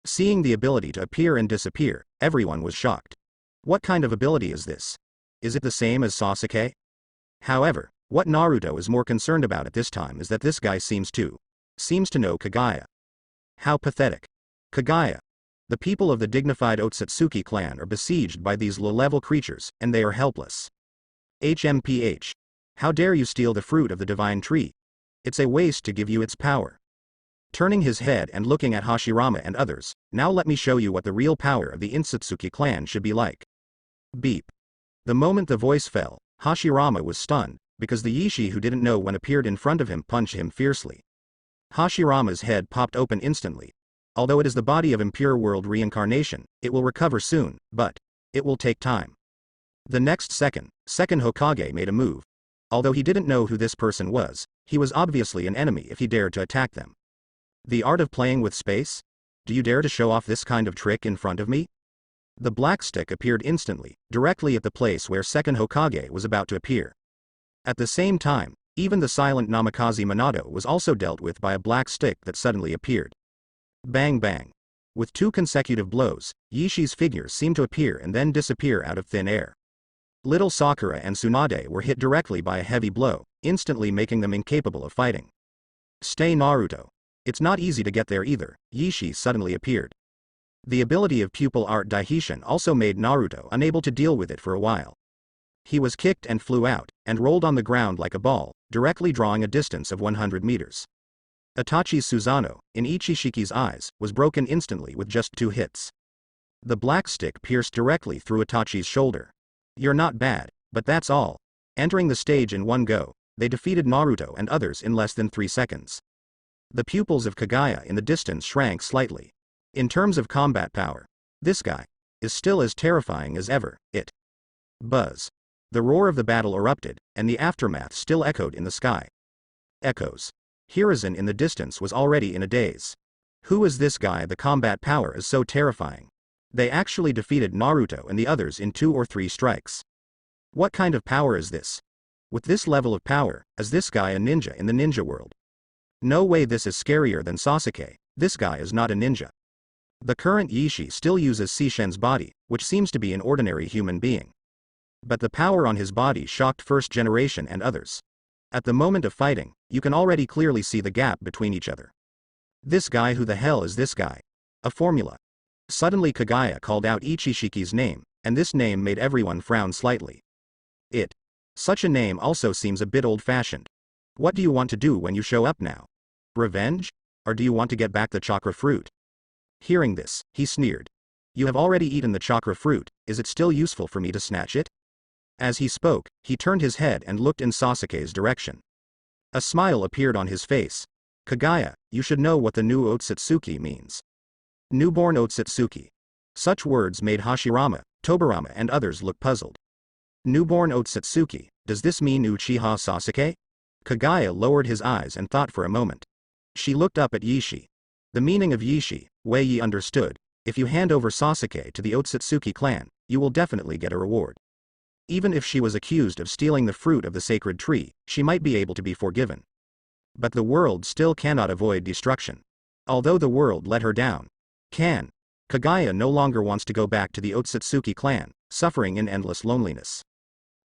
Speaker 1: Seeing the ability to appear and disappear, everyone was shocked. What kind of ability is this? Is it the same as Sasuke? However, what Naruto is more concerned about at this time is that this guy seems to know Kagaya. How pathetic. Kagaya. The people of the dignified Otsutsuki clan are besieged by these low-level creatures, and they are helpless. HMPH. How dare you steal the fruit of the divine tree? It's a waste to give you its power. Turning his head and looking at Hashirama and others, now let me show you what the real power of the Insutsuki clan should be like. Beep. The moment the voice fell, Hashirama was stunned, because the Yishi who didn't know when appeared in front of him punched him fiercely. Hashirama's head popped open instantly. Although it is the body of impure world reincarnation, it will recover soon, but it will take time. The next second Hokage made a move. Although he didn't know who this person was, he was obviously an enemy if he dared to attack them. The art of playing with space? Do you dare to show off this kind of trick in front of me? The black stick appeared instantly, directly at the place where second Hokage was about to appear. At the same time, even the silent Namikaze Minato was also dealt with by a black stick that suddenly appeared. Bang bang. With 2 consecutive blows, Yishi's figures seemed to appear and then disappear out of thin air. Little Sakura and Tsunade were hit directly by a heavy blow, instantly making them incapable of fighting. Stay Naruto. It's not easy to get there either, Yishi suddenly appeared. The ability of pupil art Daihishin also made Naruto unable to deal with it for a while. He was kicked and flew out, and rolled on the ground like a ball, directly drawing a distance of 100 meters. Itachi's Susanoo, in Ichishiki's eyes, was broken instantly with just 2 hits. The black stick pierced directly through Itachi's shoulder. You're not bad, but that's all. Entering the stage in one go, they defeated Naruto and others in less than 3 seconds. The pupils of Kagaya in the distance shrank slightly. In terms of combat power, this guy is still as terrifying as ever. Buzz. The roar of the battle erupted, and the aftermath still echoed in the sky. Echoes. Hiruzen in the distance was already in a daze. Who is this guy? The combat power is so terrifying. They actually defeated Naruto and the others in 2 or 3 strikes. What kind of power is this? With this level of power, is this guy a ninja in the ninja world? No way, this is scarier than Sasuke. This guy is not a ninja. The current Yishi still uses Sishen's body, which seems to be an ordinary human being. But the power on his body shocked first generation and others. At the moment of fighting, you can already clearly see the gap between each other. This guy, who the hell is this guy? A formula. Suddenly Kagaya called out Ichishiki's name, and this name made everyone frown slightly. Such a name also seems a bit old-fashioned. What do you want to do when you show up now? Revenge? Or do you want to get back the chakra fruit? Hearing this, he sneered. You have already eaten the chakra fruit, is it still useful for me to snatch it? As he spoke, he turned his head and looked in Sasuke's direction. A smile appeared on his face. Kagaya, you should know what the new Otsutsuki means. Newborn Otsutsuki. Such words made Hashirama, Tobirama and others look puzzled. Newborn Otsutsuki, does this mean Uchiha Sasuke? Kagaya lowered his eyes and thought for a moment. She looked up at Yishi. The meaning of Yishi, Wei Yi understood. If you hand over Sasuke to the Otsutsuki clan, you will definitely get a reward. Even if she was accused of stealing the fruit of the sacred tree, she might be able to be forgiven. But the world still cannot avoid destruction. Although the world let her down. Kagaya no longer wants to go back to the Otsutsuki clan, suffering in endless loneliness.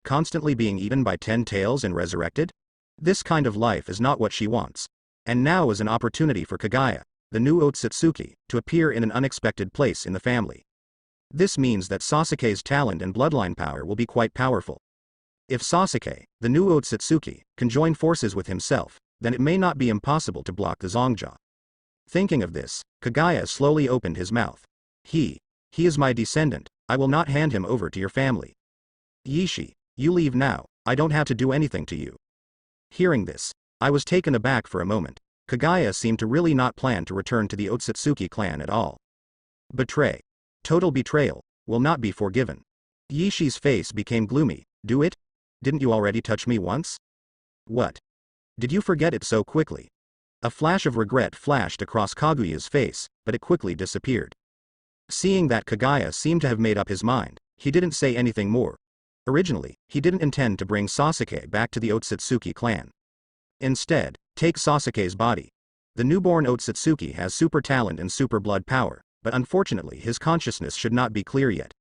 Speaker 1: Constantly being eaten by 10 tails and resurrected? This kind of life is not what she wants. And now is an opportunity for Kagaya, the new Otsutsuki, to appear in an unexpected place in the family. This means that Sasuke's talent and bloodline power will be quite powerful. If Sasuke, the new Otsutsuki, can join forces with himself, then it may not be impossible to block the Zongja. Thinking of this, Kagaya slowly opened his mouth. He is my descendant, I will not hand him over to your family. Yishi, you leave now, I don't have to do anything to you. Hearing this, I was taken aback for a moment. Kagaya seemed to really not plan to return to the Otsutsuki clan at all. Betray. Total betrayal will not be forgiven. Yishi's face became gloomy. Do it? Didn't you already touch me once? What? Did you forget it so quickly? A flash of regret flashed across Kaguya's face, but it quickly disappeared. Seeing that Kaguya seemed to have made up his mind, he didn't say anything more. Originally, he didn't intend to bring Sasuke back to the Otsutsuki clan. Instead, take Sasuke's body. The newborn Otsutsuki has super talent and super blood power, but unfortunately his consciousness should not be clear yet.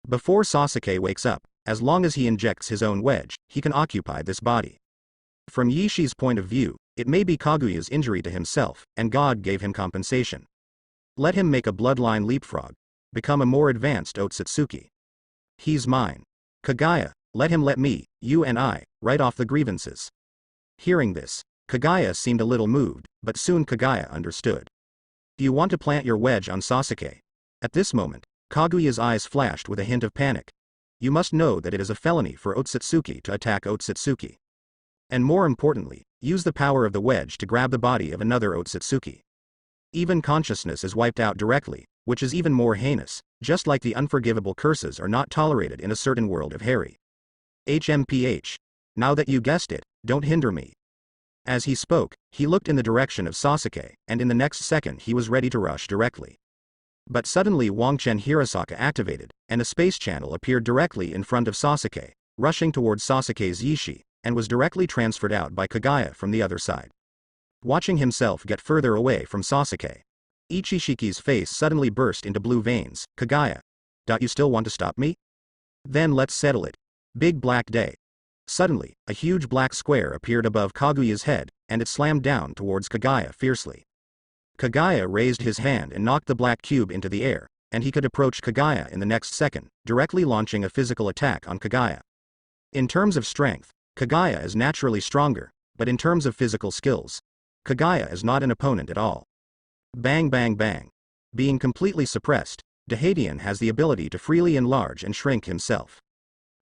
Speaker 1: Before Sasuke wakes up, as long as he injects his own wedge, he can occupy this body. From Yishi's point of view, it may be Kaguya's injury to himself, and God gave him compensation. Let him make a bloodline leapfrog. Become a more advanced Otsutsuki. He's mine. Kaguya, let me, you and I, write off the grievances. Hearing this, Kaguya seemed a little moved, but soon Kaguya understood. Do you want to plant your wedge on Sasuke? At this moment, Kaguya's eyes flashed with a hint of panic. You must know that it is a felony for Otsutsuki to attack Otsutsuki. And more importantly, use the power of the wedge to grab the body of another Otsutsuki. Even consciousness is wiped out directly, which is even more heinous, just like the unforgivable curses are not tolerated in a certain world of Harry. HMPH. Now that you guessed it, don't hinder me. As he spoke, he looked in the direction of Sasuke, and in the next second he was ready to rush directly. But suddenly Wangchen Hirasaka activated, and a space channel appeared directly in front of Sasuke, rushing towards Sasuke's Yishi, and was directly transferred out by Kaguya from the other side. Watching himself get further away from Sasuke, Ichishiki's face suddenly burst into blue veins. Kaguya. You still want to stop me? Then let's settle it. Big Black Day. Suddenly, a huge black square appeared above Kaguya's head, and it slammed down towards Kaguya fiercely. Kaguya raised his hand and knocked the black cube into the air, and he could approach Kaguya in the next second, directly launching a physical attack on Kaguya. In terms of strength, Kaguya is naturally stronger, but in terms of physical skills, Kaguya is not an opponent at all. Bang bang bang. Being completely suppressed, Dahadian has the ability to freely enlarge and shrink himself.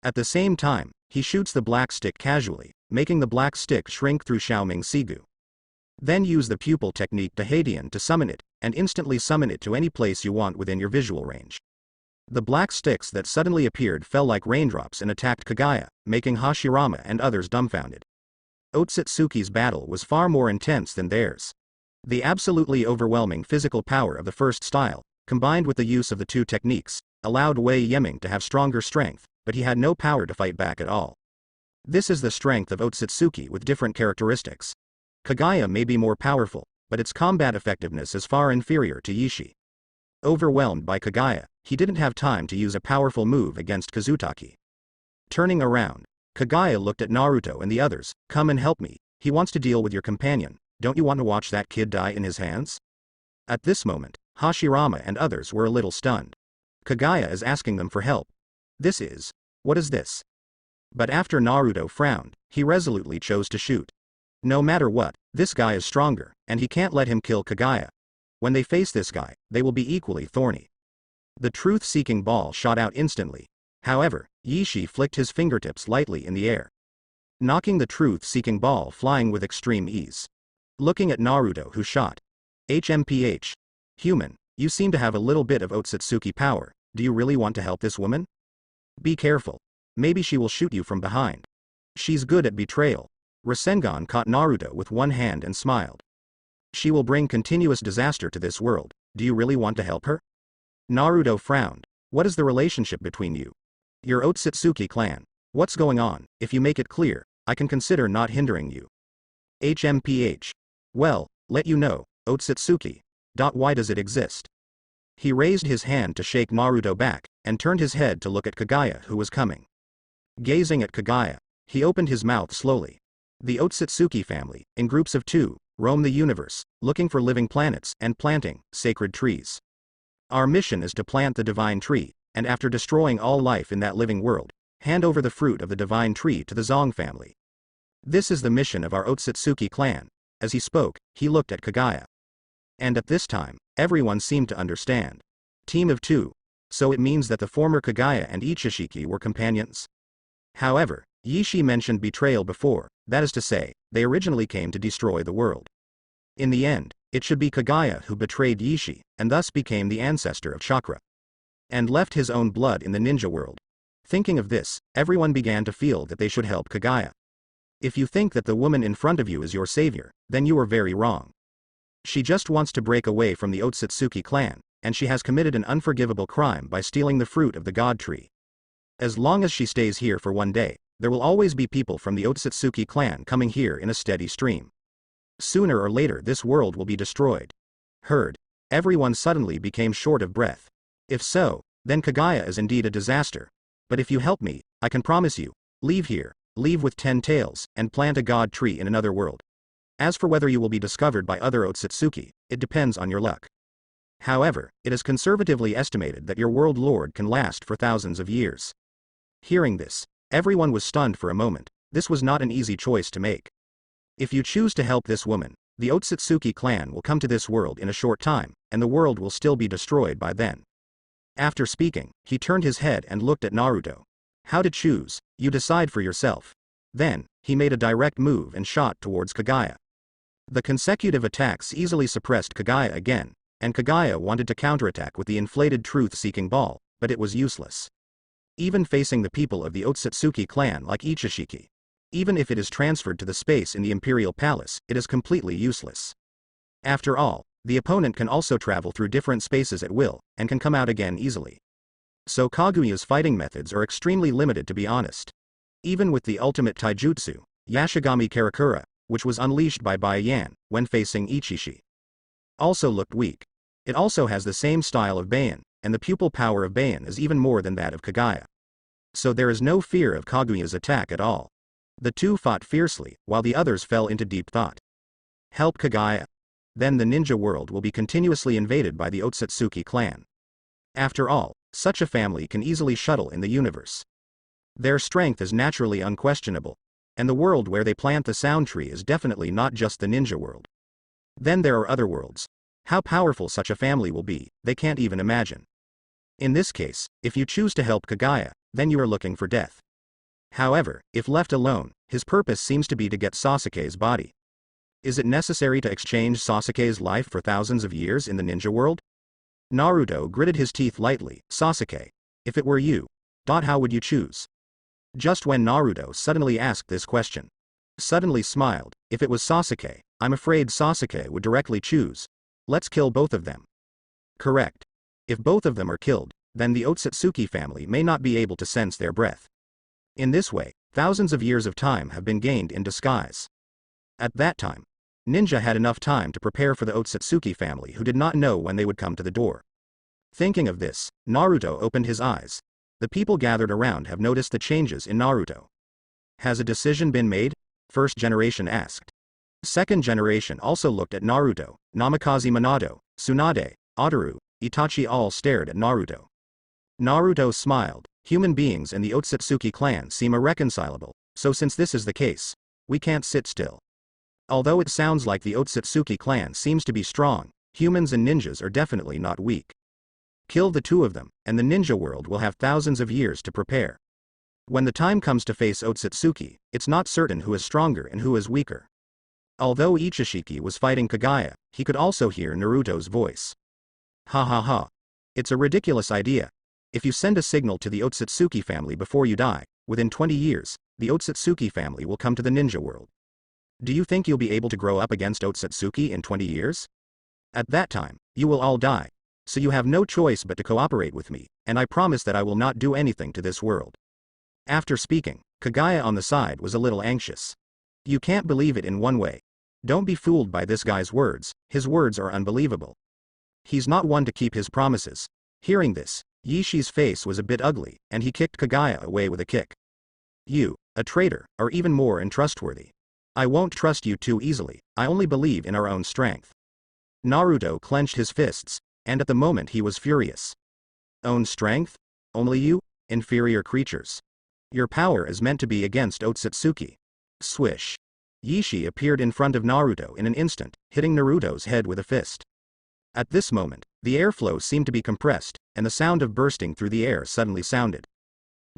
Speaker 1: At the same time, he shoots the black stick casually, making the black stick shrink through Xiaoming Sigu. Then use the pupil technique Dahadian to summon it, and instantly summon it to any place you want within your visual range. The black sticks that suddenly appeared fell like raindrops and attacked Kaguya, making Hashirama and others dumbfounded. Otsutsuki's battle was far more intense than theirs. The absolutely overwhelming physical power of the first style, combined with the use of the two techniques, allowed Wei Yeming to have stronger strength, but he had no power to fight back at all. This is the strength of Otsutsuki with different characteristics. Kaguya may be more powerful, but its combat effectiveness is far inferior to Yishi. Overwhelmed by Kaguya, he didn't have time to use a powerful move against Kazutaki. Turning around, Kaguya looked at Naruto and the others. Come and help me, he wants to deal with your companion, don't you want to watch that kid die in his hands? At this moment, Hashirama and others were a little stunned. Kaguya is asking them for help. What is this? But after Naruto frowned, he resolutely chose to shoot. No matter what, this guy is stronger, and he can't let him kill Kaguya. When they face this guy, they will be equally thorny. The truth-seeking ball shot out instantly. However, Yishi flicked his fingertips lightly in the air, knocking the truth-seeking ball flying with extreme ease. Looking at Naruto who shot. HMPH. Human, you seem to have a little bit of Otsutsuki power, do you really want to help this woman? Be careful. Maybe she will shoot you from behind. She's good at betrayal. Rasengan caught Naruto with one hand and smiled. She will bring continuous disaster to this world, do you really want to help her? Naruto frowned. What is the relationship between you? Your Otsutsuki clan. What's going on? If you make it clear, I can consider not hindering you. HMPH. Well, let you know, Otsutsuki. Why does it exist? He raised his hand to shake Naruto back, and turned his head to look at Kaguya who was coming. Gazing at Kaguya, he opened his mouth slowly. The Otsutsuki family, in groups of 2, roam the universe, looking for living planets and planting sacred trees. Our mission is to plant the divine tree, and after destroying all life in that living world, hand over the fruit of the divine tree to the Zong family. This is the mission of our Otsutsuki clan. As he spoke, he looked at Kaguya. And at this time, everyone seemed to understand. Team of 2. So it means that the former Kaguya and Ichishiki were companions? However, Yishi mentioned betrayal before, that is to say, they originally came to destroy the world. In the end, it should be Kaguya who betrayed Yishi, and thus became the ancestor of chakra. and left his own blood in the ninja world. Thinking of this, everyone began to feel that they should help Kagaya. If you think that the woman in front of you is your savior, then you are very wrong. She just wants to break away from the Otsutsuki clan, and she has committed an unforgivable crime by stealing the fruit of the god tree. As long as she stays here for one day, there will always be people from the Otsutsuki clan coming here in a steady stream. Sooner or later this world will be destroyed. Heard. Everyone suddenly became short of breath. If so, then Kagaya is indeed a disaster. But if you help me, I can promise you, leave here, leave with 10 tails, and plant a god tree in another world. As for whether you will be discovered by other Otsutsuki, it depends on your luck. However, it is conservatively estimated that your world lord can last for thousands of years. Hearing this, everyone was stunned for a moment. This was not an easy choice to make. If you choose to help this woman, the Otsutsuki clan will come to this world in a short time, and the world will still be destroyed by then. After speaking, he turned his head and looked at Naruto. How to choose, you decide for yourself. Then, he made a direct move and shot towards Kagaya. The consecutive attacks easily suppressed Kagaya again, and Kagaya wanted to counterattack with the inflated truth-seeking ball, but it was useless. Even facing the people of the Otsutsuki clan like Ichishiki, even if it is transferred to the space in the Imperial Palace, it is completely useless. After all, the opponent can also travel through different spaces at will, and can come out again easily. So Kaguya's fighting methods are extremely limited, to be honest. Even with the ultimate taijutsu, Yashigami Karakura, which was unleashed by Bai Yan, when facing Ichishi, also looked weak. It also has the same style of Baian, and the pupil power of Baian is even more than that of Kagaya. So there is no fear of Kaguya's attack at all. The two fought fiercely, while the others fell into deep thought. Help Kagaya? Then the ninja world will be continuously invaded by the Otsutsuki clan. After all, such a family can easily shuttle in the universe. Their strength is naturally unquestionable, and the world where they plant the sound tree is definitely not just the ninja world. Then there are other worlds. How powerful such a family will be, they can't even imagine. In this case, if you choose to help Kagaya, then you are looking for death. However, if left alone, his purpose seems to be to get Sasuke's body. Is it necessary to exchange Sasuke's life for thousands of years in the ninja world? Naruto gritted his teeth lightly. Sasuke, if it were you, how would you choose? Just when Naruto suddenly asked this question, suddenly smiled. If it was Sasuke, I'm afraid Sasuke would directly choose, let's kill both of them. Correct. If both of them are killed, then the Otsutsuki family may not be able to sense their breath. In this way, thousands of years of time have been gained in disguise. At that time, Ninja had enough time to prepare for the Otsutsuki family, who did not know when they would come to the door. Thinking of this, Naruto opened his eyes. The people gathered around have noticed the changes in Naruto. Has a decision been made? First generation asked. Second generation also looked at Naruto. Namikaze Minato, Tsunade, Otaru, Itachi all stared at Naruto. Naruto smiled. Human beings and the Otsutsuki clan seem irreconcilable, so since this is the case, we can't sit still. Although it sounds like the Otsutsuki clan seems to be strong, humans and ninjas are definitely not weak. Kill the two of them, and the ninja world will have thousands of years to prepare. When the time comes to face Otsutsuki, it's not certain who is stronger and who is weaker. Although Ichishiki was fighting Kagaya, he could also hear Naruto's voice. Ha ha ha. It's a ridiculous idea. If you send a signal to the Otsutsuki family before you die, within 20 years, the Otsutsuki family will come to the ninja world. Do you think you'll be able to grow up against Otsutsuki in 20 years? At that time, you will all die. So you have no choice but to cooperate with me, and I promise that I will not do anything to this world. After speaking, Kagaya on the side was a little anxious. You can't believe it in one way. Don't be fooled by this guy's words, his words are unbelievable. He's not one to keep his promises. Hearing this, Yishi's face was a bit ugly, and he kicked Kagaya away with a kick. You, a traitor, are even more untrustworthy. I won't trust you too easily, I only believe in our own strength. Naruto clenched his fists, and at the moment he was furious. Own strength? Only you? Inferior creatures. Your power is meant to be against Otsutsuki. Swish. Yishi appeared in front of Naruto in an instant, hitting Naruto's head with a fist. At this moment, the airflow seemed to be compressed, and the sound of bursting through the air suddenly sounded.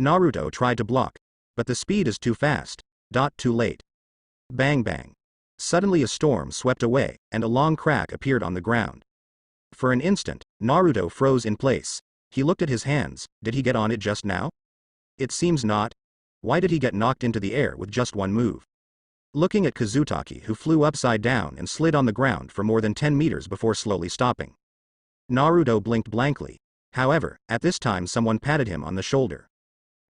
Speaker 1: Naruto tried to block, but the speed is too fast. Too late. Bang bang. Suddenly a storm swept away, and a long crack appeared on the ground. For an instant, Naruto froze in place. He looked at his hands. Did he get on it just now? It seems not. Why did he get knocked into the air with just one move? Looking at Kazutaki, who flew upside down and slid on the ground for more than 10 meters before slowly stopping. Naruto blinked blankly. However, at this time someone patted him on the shoulder.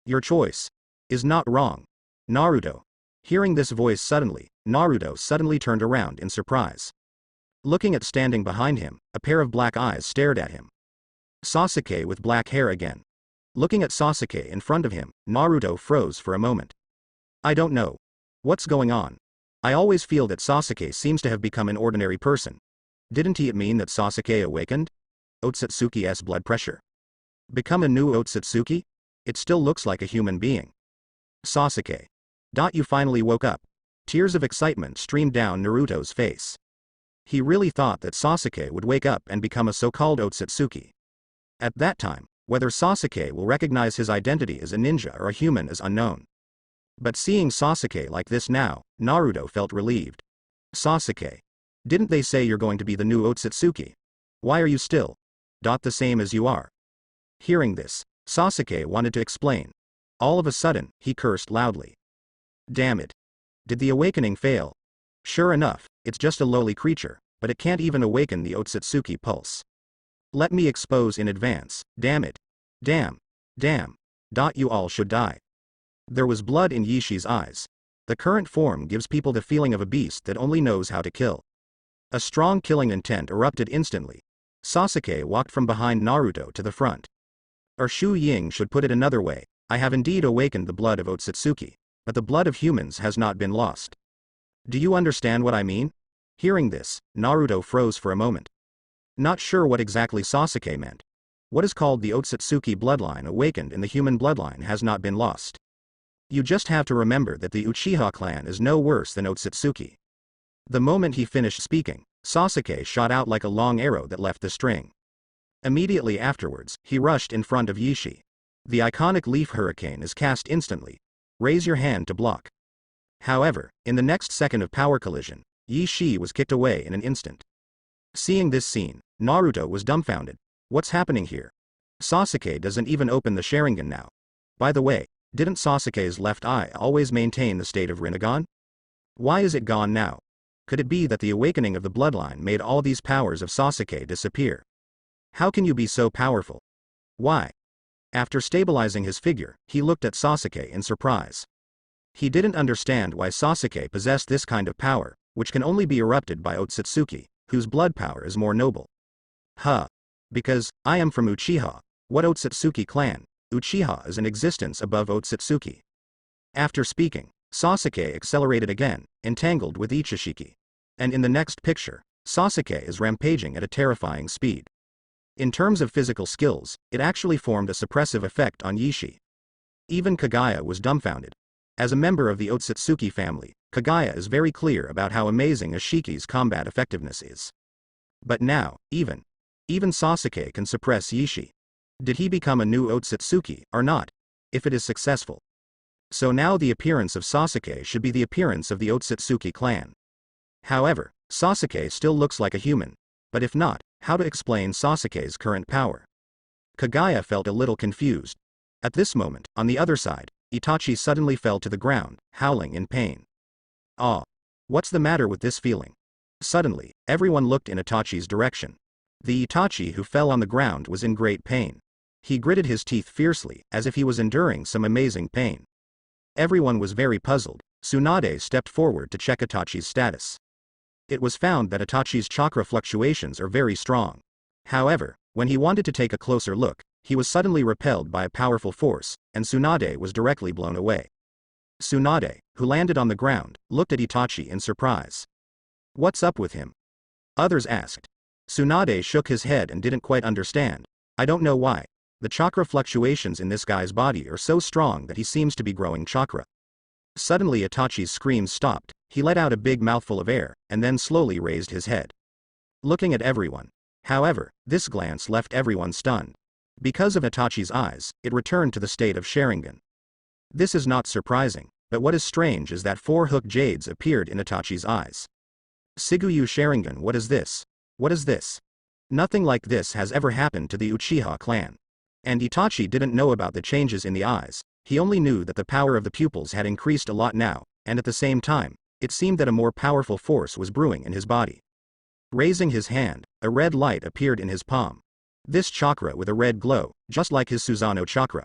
Speaker 1: Your choice is not wrong, Naruto. Hearing this voice suddenly, Naruto suddenly turned around in surprise. Looking at standing behind him, a pair of black eyes stared at him. Sasuke with black hair again. Looking at Sasuke in front of him, Naruto froze for a moment. I don't know what's going on. I always feel that Sasuke seems to have become an ordinary person. Didn't it mean that Sasuke awakened? Otsutsuki's blood pressure. Become a new Otsutsuki? It still looks like a human being. Sasuke. You finally woke up. Tears of excitement streamed down Naruto's face. He really thought that Sasuke would wake up and become a so-called Otsutsuki. At that time, whether Sasuke will recognize his identity as a ninja or a human is unknown. But seeing Sasuke like this now, Naruto felt relieved. Sasuke. Didn't they say you're going to be the new Otsutsuki? Why are you still the same as you are? Hearing this, Sasuke wanted to explain. All of a sudden, he cursed loudly. Damn it. Did the awakening fail? Sure enough, it's just a lowly creature, but it can't even awaken the Otsutsuki pulse. Let me expose in advance. Damn it. Damn. Damn. You all should die. There was blood in Yishi's eyes. The current form gives people the feeling of a beast that only knows how to kill. A strong killing intent erupted instantly. Sasuke walked from behind Naruto to the front. Or Shu Ying should put it another way, I have indeed awakened the blood of Otsutsuki, but the blood of humans has not been lost. Do you understand what I mean? Hearing this, Naruto froze for a moment. Not sure what exactly Sasuke meant. What is called the Otsutsuki bloodline awakened in the human bloodline has not been lost. You just have to remember that the Uchiha clan is no worse than Otsutsuki. The moment he finished speaking, Sasuke shot out like a long arrow that left the string. Immediately afterwards, he rushed in front of Yishi. The iconic leaf hurricane is cast instantly. Raise your hand to block. However, in the next second of power collision, Yishi was kicked away in an instant. Seeing this scene, Naruto was dumbfounded. What's happening here? Sasuke doesn't even open the Sharingan now. By the way, didn't Sasuke's left eye always maintain the state of Rinnegan? Why is it gone now? Could it be that the awakening of the bloodline made all these powers of Sasuke disappear? How can you be so powerful? Why? After stabilizing his figure, he looked at Sasuke in surprise. He didn't understand why Sasuke possessed this kind of power, which can only be erupted by Otsutsuki, whose blood power is more noble. Because, I am from Uchiha. What Otsutsuki clan? Uchiha is an existence above Otsutsuki. After speaking, Sasuke accelerated again, entangled with Ichishiki. And in the next picture, Sasuke is rampaging at a terrifying speed. In terms of physical skills, it actually formed a suppressive effect on Yishi. Even Kagaya was dumbfounded. As a member of the Otsutsuki family, Kagaya is very clear about how amazing Ashiki's combat effectiveness is. But now, even Sasuke can suppress Yishi. Did he become a new Otsutsuki, or not? If it is successful. So now the appearance of Sasuke should be the appearance of the Otsutsuki clan. However, Sasuke still looks like a human. But if not, how to explain Sasuke's current power? Kagaya felt a little confused. At this moment, on the other side, Itachi suddenly fell to the ground, howling in pain. What's the matter with this feeling? Suddenly, everyone looked in Itachi's direction. The Itachi who fell on the ground was in great pain. He gritted his teeth fiercely, as if he was enduring some amazing pain. Everyone was very puzzled. Tsunade stepped forward to check Itachi's status. It was found that Itachi's chakra fluctuations are very strong. However, when he wanted to take a closer look, he was suddenly repelled by a powerful force, and Tsunade was directly blown away. Tsunade, who landed on the ground, looked at Itachi in surprise. What's up with him? Others asked. Tsunade shook his head and didn't quite understand. I don't know why. The chakra fluctuations in this guy's body are so strong that he seems to be growing chakra. Suddenly Itachi's screams stopped. He let out a big mouthful of air, and then slowly raised his head. Looking at everyone. However, this glance left everyone stunned. Because of Itachi's eyes, it returned to the state of Sharingan. This is not surprising, but what is strange is that 4 hook jades appeared in Itachi's eyes. Siguyu Sharingan, what is this? What is this? Nothing like this has ever happened to the Uchiha clan. And Itachi didn't know about the changes in the eyes, he only knew that the power of the pupils had increased a lot now, and at the same time, it seemed that a more powerful force was brewing in his body. Raising his hand, a red light appeared in his palm. This chakra with a red glow, just like his Susanoo chakra.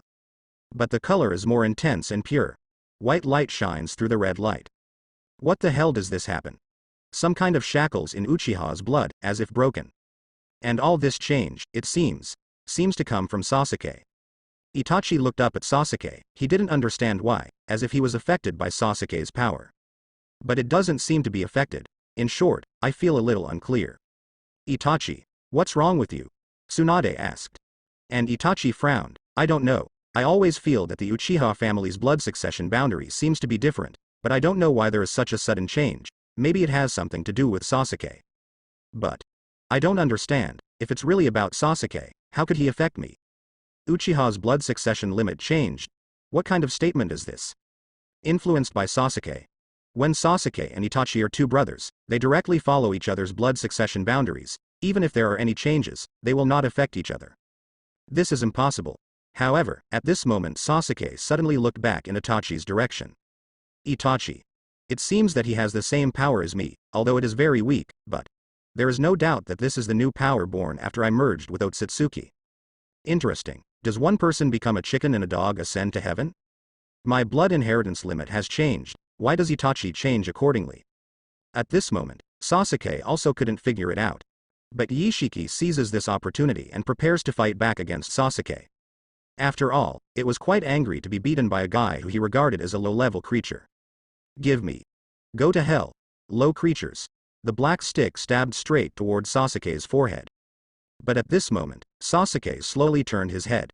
Speaker 1: But the color is more intense and pure. White light shines through the red light. What the hell does this happen? Some kind of shackles in Uchiha's blood, as if broken. And all this change, it seems to come from Sasuke. Itachi looked up at Sasuke, he didn't understand why, as if he was affected by Sasuke's power. But it doesn't seem to be affected. In short, I feel a little unclear. Itachi, what's wrong with you? Tsunade asked. And Itachi frowned, I don't know, I always feel that the Uchiha family's blood succession boundary seems to be different, but I don't know why there is such a sudden change, maybe it has something to do with Sasuke. But I don't understand, if it's really about Sasuke, how could he affect me? Uchiha's blood succession limit changed. What kind of statement is this? Influenced by Sasuke. When Sasuke and Itachi are two brothers, they directly follow each other's blood succession boundaries, even if there are any changes, they will not affect each other. This is impossible. However, at this moment Sasuke suddenly looked back in Itachi's direction. Itachi. It seems that he has the same power as me, although it is very weak, but there is no doubt that this is the new power born after I merged with Otsutsuki. Interesting. Does one person become a chicken and a dog ascend to heaven? My blood inheritance limit has changed, why does Itachi change accordingly? At this moment, Sasuke also couldn't figure it out. But Yishiki seizes this opportunity and prepares to fight back against Sasuke. After all, it was quite angry to be beaten by a guy who he regarded as a low-level creature. Give me. Go to hell. Low creatures. The black stick stabbed straight toward Sasuke's forehead. But at this moment, Sasuke slowly turned his head.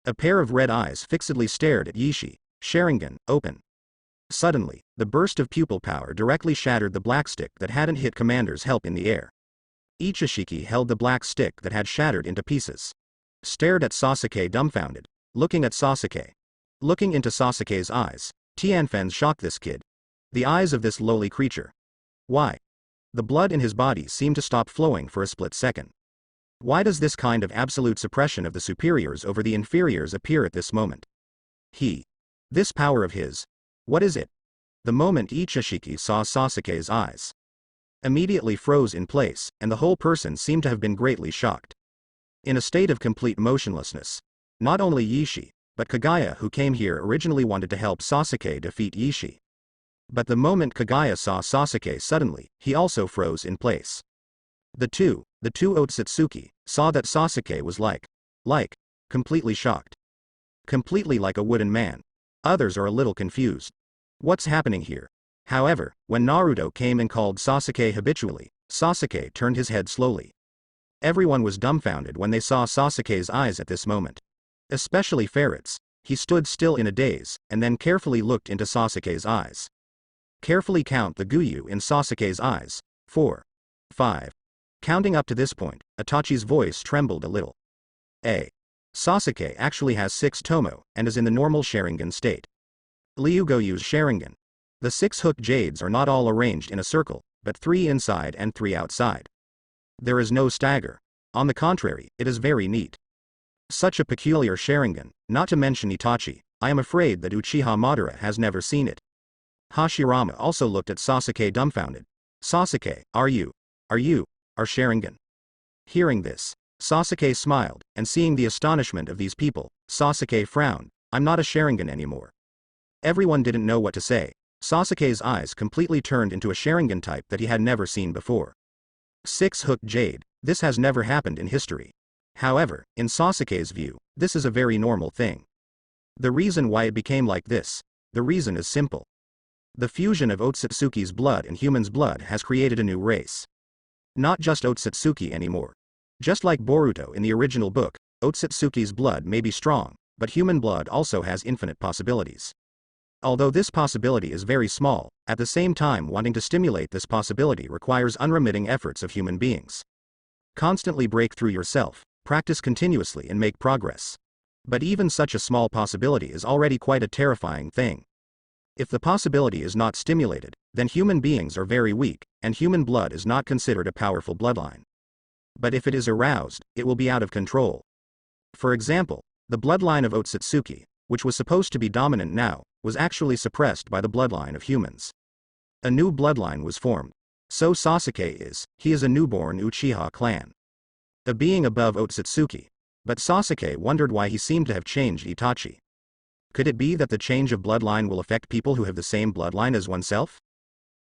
Speaker 1: A pair of red eyes fixedly stared at Yishi, Sharingan, open. Suddenly, the burst of pupil power directly shattered the black stick that hadn't hit Commander's help in the air. Ichishiki held the black stick that had shattered into pieces. Stared at Sasuke dumbfounded, looking at Sasuke. Looking into Sasuke's eyes, Tianfen's shocked this kid. The eyes of this lowly creature. Why? The blood in his body seemed to stop flowing for a split second. Why does this kind of absolute suppression of the superiors over the inferiors appear at this moment? This power of his. What is it? The moment Ichishiki saw Sasuke's eyes immediately froze in place, and the whole person seemed to have been greatly shocked. In a state of complete motionlessness. Not only Yishi, but Kagaya, who came here originally, wanted to help Sasuke defeat Yishi. But the moment Kagaya saw Sasuke suddenly, he also froze in place. The two Otsutsuki, saw that Sasuke was like, completely shocked. Completely like a wooden man. Others are a little confused. What's happening here? However, when Naruto came and called Sasuke habitually, Sasuke turned his head slowly. Everyone was dumbfounded when they saw Sasuke's eyes at this moment. Especially ferrets. He stood still in a daze, and then carefully looked into Sasuke's eyes. Carefully count the Guyu in Sasuke's eyes. 4. 5. Counting up to this point, Itachi's voice trembled a little. Sasuke actually has 6 Tomo, and is in the normal Sharingan state. Ryugoyu's Sharingan. The 6 hook jades are not all arranged in a circle, but 3 inside and 3 outside. There is no stagger. On the contrary, it is very neat. Such a peculiar Sharingan, not to mention Itachi, I am afraid that Uchiha Madara has never seen it. Hashirama also looked at Sasuke dumbfounded. Sasuke, are Sharingan? Hearing this, Sasuke smiled, and seeing the astonishment of these people, Sasuke frowned. I'm not a Sharingan anymore. Everyone didn't know what to say. Sasuke's eyes completely turned into a Sharingan type that he had never seen before. 6-hook jade, this has never happened in history. However, in Sasuke's view, this is a very normal thing. The reason why it became like this, the reason is simple. The fusion of Otsutsuki's blood and human's blood has created a new race. Not just Otsutsuki anymore. Just like Boruto in the original book, Otsutsuki's blood may be strong, but human blood also has infinite possibilities. Although this possibility is very small, at the same time wanting to stimulate this possibility requires unremitting efforts of human beings. Constantly break through yourself, practice continuously and make progress. But even such a small possibility is already quite a terrifying thing. If the possibility is not stimulated, then human beings are very weak, and human blood is not considered a powerful bloodline. But if it is aroused, it will be out of control. For example, The bloodline of Otsutsuki, which was supposed to be dominant now, was actually suppressed by the bloodline of humans. A new bloodline was formed. So Sasuke he is a newborn Uchiha clan. A being above Otsutsuki. But Sasuke wondered why he seemed to have changed Itachi. Could it be that the change of bloodline will affect people who have the same bloodline as oneself?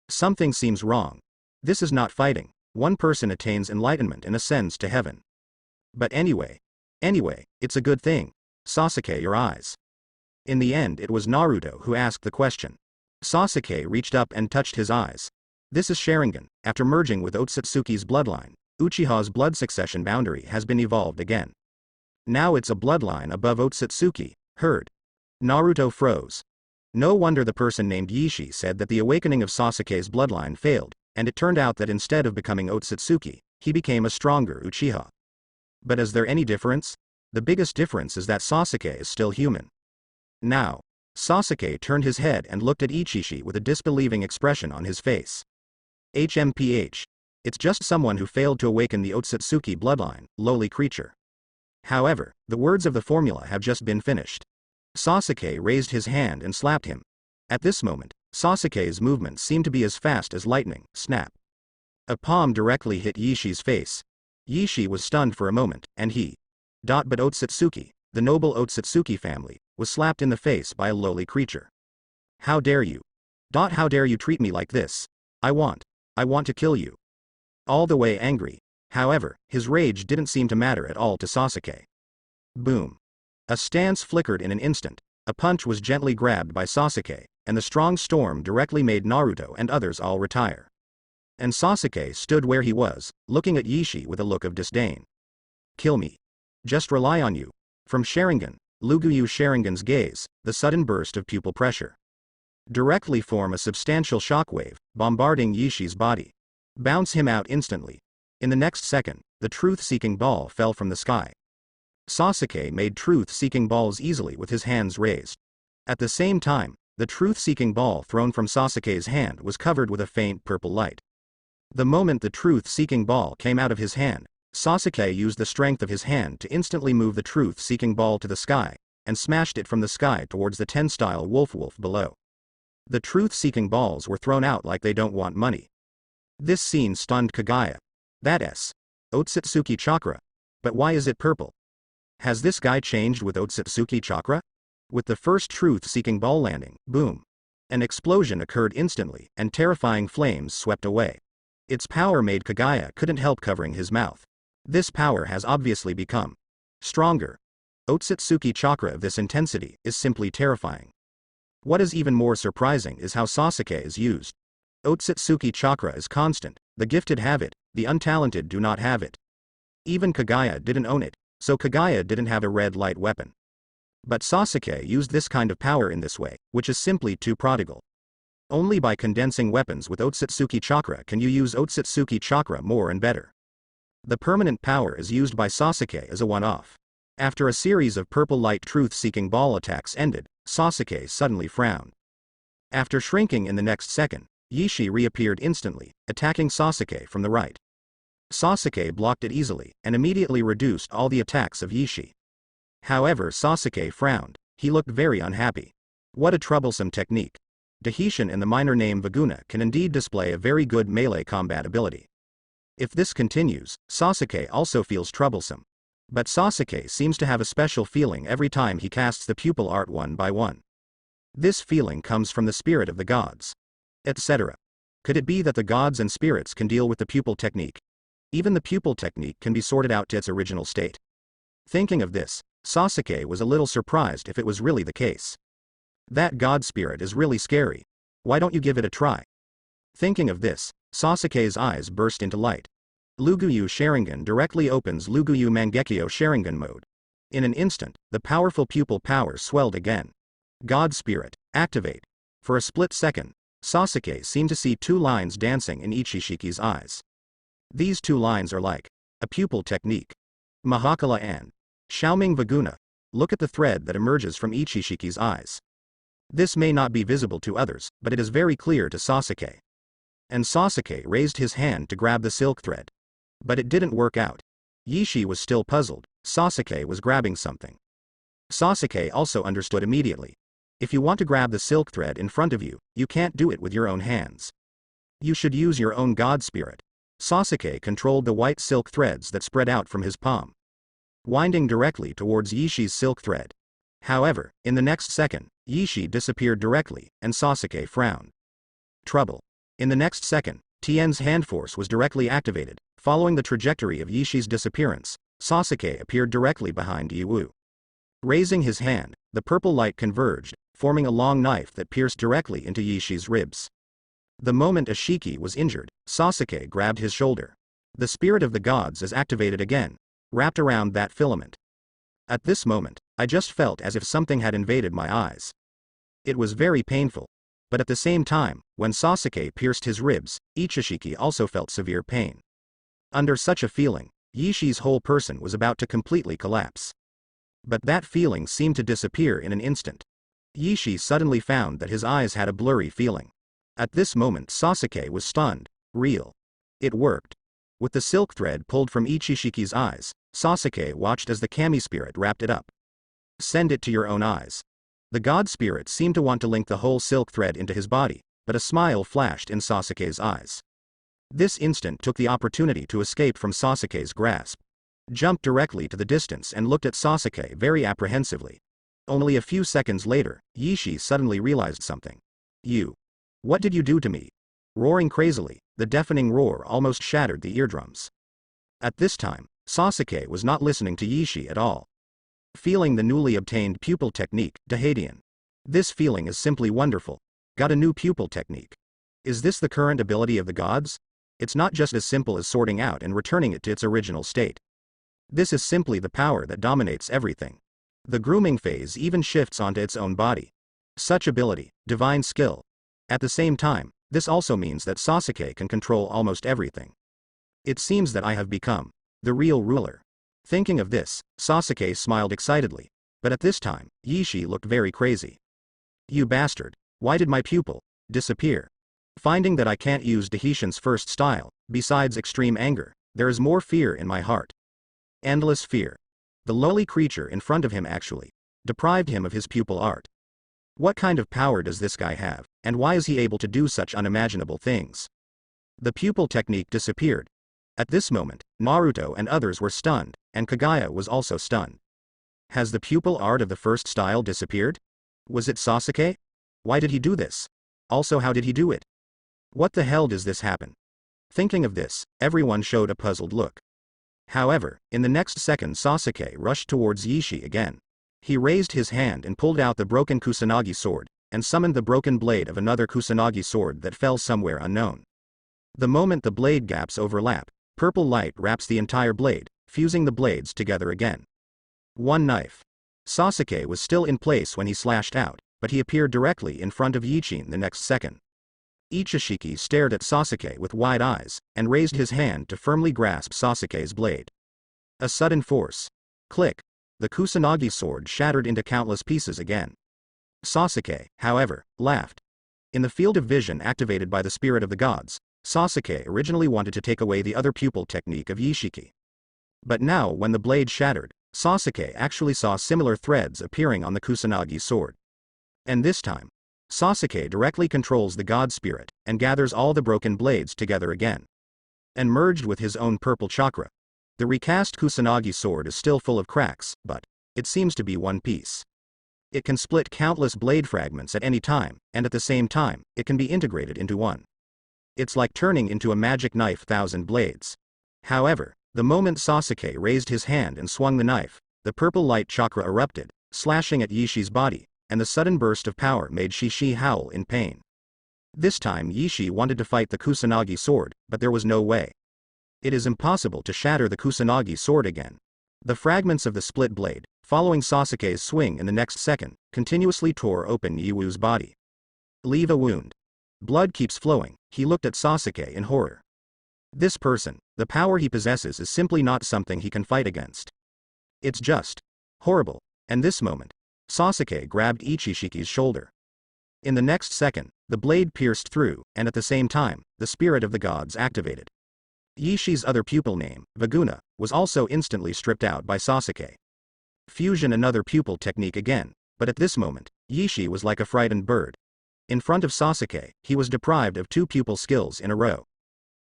Speaker 1: Something seems wrong. This is not fighting. One person attains enlightenment and ascends to heaven. But anyway, it's a good thing. Sasuke, your eyes. In the end, it was Naruto who asked the question. Sasuke reached up and touched his eyes. This is Sharingan. After merging with Otsutsuki's bloodline, Uchiha's blood succession boundary has been evolved again. Now it's a bloodline above Otsutsuki. Heard. Naruto froze. No wonder the person named Yishi said that the awakening of Sasuke's bloodline failed, and it turned out that instead of becoming Otsutsuki, he became a stronger Uchiha. But is there any difference? The biggest difference is that Sasuke is still human. Now, Sasuke turned his head and looked at Ichishi with a disbelieving expression on his face. HMPH. It's just someone who failed to awaken the Otsutsuki bloodline, lowly creature. However, the words of the formula have just been finished. Sasuke raised his hand and slapped him. At this moment, Sasuke's movements seemed to be as fast as lightning. Snap. A palm directly hit Yishi's face. Yishi was stunned for a moment, and but Otsutsuki, the noble Otsutsuki family, was slapped in the face by a lowly creature. How dare you? How dare you treat me like this? I want to kill you. All the way angry. However, his rage didn't seem to matter at all to Sasuke. Boom. A stance flickered in an instant, a punch was gently grabbed by Sasuke, and the strong storm directly made Naruto and others all retire. And Sasuke stood where he was, looking at Yishi with a look of disdain. Kill me. Just rely on you. From Sharingan, Luguyu Sharingan's gaze, the sudden burst of pupil pressure. Directly form a substantial shockwave, bombarding Yishi's body. Bounce him out instantly. In the next second, the truth-seeking ball fell from the sky. Sasuke made truth-seeking balls easily with his hands raised. At the same time, the truth-seeking ball thrown from Sasuke's hand was covered with a faint purple light. The moment the truth-seeking ball came out of his hand, Sasuke used the strength of his hand to instantly move the truth-seeking ball to the sky, and smashed it from the sky towards the 10-style wolf below. The truth-seeking balls were thrown out like they don't want money. This scene stunned Kagaya. That's Otsutsuki chakra. But why is it purple? Has this guy changed with Otsutsuki chakra? With the first truth-seeking ball landing, boom. An explosion occurred instantly, and terrifying flames swept away. Its power made Kagaya couldn't help covering his mouth. This power has obviously become stronger. Otsutsuki chakra of this intensity is simply terrifying. What is even more surprising is how Sasuke is used. Otsutsuki chakra is constant, the gifted have it, the untalented do not have it. Even Kagaya didn't own it, so Kagaya didn't have a red light weapon. But Sasuke used this kind of power in this way, which is simply too prodigal. Only by condensing weapons with Otsutsuki chakra can you use Otsutsuki chakra more and better. The permanent power is used by Sasuke as a one-off. After a series of purple light truth-seeking ball attacks ended, Sasuke suddenly frowned. After shrinking in the next second, Yishi reappeared instantly, attacking Sasuke from the right. Sasuke blocked it easily, and immediately reduced all the attacks of Yishi. However, Sasuke frowned. He looked very unhappy. What a troublesome technique. Dahishin and the minor name Vaguna can indeed display a very good melee combat ability. If this continues, Sasuke also feels troublesome. But Sasuke seems to have a special feeling every time he casts the pupil art one by one. This feeling comes from the spirit of the gods. Etc. Could it be that the gods and spirits can deal with the pupil technique? Even the pupil technique can be sorted out to its original state. Thinking of this, Sasuke was a little surprised if it was really the case. That god spirit is really scary. Why don't you give it a try? Thinking of this, Sasuke's eyes burst into light. Luguyu Sharingan directly opens Luguyu Mangekyo Sharingan mode. In an instant, the powerful pupil power swelled again. God spirit, activate. For a split second, Sasuke seemed to see two lines dancing in Ichishiki's eyes. These two lines are like a pupil technique. Mahakala and Xiaoming Vaguna. Look at the thread that emerges from Ichishiki's eyes. This may not be visible to others, but it is very clear to Sasuke. And Sasuke raised his hand to grab the silk thread. But it didn't work out. Yishi was still puzzled. Sasuke was grabbing something. Sasuke also understood immediately. If you want to grab the silk thread in front of you, you can't do it with your own hands. You should use your own god spirit. Sasuke controlled the white silk threads that spread out from his palm, winding directly towards Yishi's silk thread. However, in the next second, Yishi disappeared directly, and Sasuke frowned. Trouble. In the next second, Tien's hand force was directly activated. Following the trajectory of Yishi's disappearance, Sasuke appeared directly behind Yiwu. Raising his hand, the purple light converged, forming a long knife that pierced directly into Yishi's ribs. The moment Ashiki was injured, Sasuke grabbed his shoulder. The spirit of the gods is activated again, wrapped around that filament. At this moment, I just felt as if something had invaded my eyes. It was very painful. But at the same time, when Sasuke pierced his ribs, Ichishiki also felt severe pain. Under such a feeling, Yishi's whole person was about to completely collapse. But that feeling seemed to disappear in an instant. Yishi suddenly found that his eyes had a blurry feeling. At this moment Sasuke was stunned. Real. It worked. With the silk thread pulled from Ichishiki's eyes, Sasuke watched as the kami spirit wrapped it up. Send it to your own eyes. The god spirit seemed to want to link the whole silk thread into his body, but a smile flashed in Sasuke's eyes. This instant took the opportunity to escape from Sasuke's grasp. Jumped directly to the distance and looked at Sasuke very apprehensively. Only a few seconds later, Yishi suddenly realized something. You. What did you do to me? Roaring crazily, the deafening roar almost shattered the eardrums. At this time, Sasuke was not listening to Yishi at all. Feeling the newly obtained pupil technique, Dahadian. This feeling is simply wonderful. Got a new pupil technique. Is this the current ability of the gods? It's not just as simple as sorting out and returning it to its original state. This is simply the power that dominates everything. The grooming phase even shifts onto its own body. Such ability, divine skill. At the same time, this also means that Sasuke can control almost everything. It seems that I have become the real ruler. Thinking of this, Sasuke smiled excitedly, but at this time, Yishi looked very crazy. You bastard, why did my pupil disappear? Finding that I can't use Dahitian's first style, besides extreme anger, there is more fear in my heart. Endless fear. The lowly creature in front of him actually deprived him of his pupil art. What kind of power does this guy have, and why is he able to do such unimaginable things? The pupil technique disappeared. At this moment, Naruto and others were stunned, and Kaguya was also stunned. Has the pupil art of the first style disappeared? Was it Sasuke? Why did he do this? Also, how did he do it? What the hell does this happen? Thinking of this, everyone showed a puzzled look. However, in the next second Sasuke rushed towards Yishi again. He raised his hand and pulled out the broken Kusanagi sword, and summoned the broken blade of another Kusanagi sword that fell somewhere unknown. The moment the blade gaps overlap, purple light wraps the entire blade, fusing the blades together again. One knife. Sasuke was still in place when he slashed out, but he appeared directly in front of Yichin the next second. Ichishiki stared at Sasuke with wide eyes, and raised his hand to firmly grasp Sasuke's blade. A sudden force. Click. The Kusanagi sword shattered into countless pieces again. Sasuke, however, laughed. In the field of vision activated by the spirit of the gods, Sasuke originally wanted to take away the other pupil technique of Yishiki. But now when the blade shattered, Sasuke actually saw similar threads appearing on the Kusanagi sword. And this time, Sasuke directly controls the god spirit, and gathers all the broken blades together again. And merged with his own purple chakra. The recast Kusanagi sword is still full of cracks, but it seems to be one piece. It can split countless blade fragments at any time, and at the same time, it can be integrated into one. It's like turning into a magic knife 1,000 blades. However, the moment Sasuke raised his hand and swung the knife, the purple light chakra erupted, slashing at Yishi's body, and the sudden burst of power made Shishi howl in pain. This time Yishi wanted to fight the Kusanagi sword, but there was no way. It is impossible to shatter the Kusanagi sword again. The fragments of the split blade, following Sasuke's swing in the next second, continuously tore open Yiwu's body. Leave a wound. Blood keeps flowing. He looked at Sasuke in horror. This person, the power he possesses is simply not something he can fight against. It's just horrible. And this moment, Sasuke grabbed Ichishiki's shoulder. In the next second, the blade pierced through, and at the same time, the spirit of the gods activated. Yishi's other pupil name, Vaguna, was also instantly stripped out by Sasuke. Fusion another pupil technique again, but at this moment, Yishi was like a frightened bird. In front of Sasuke, he was deprived of 2 pupil skills in a row.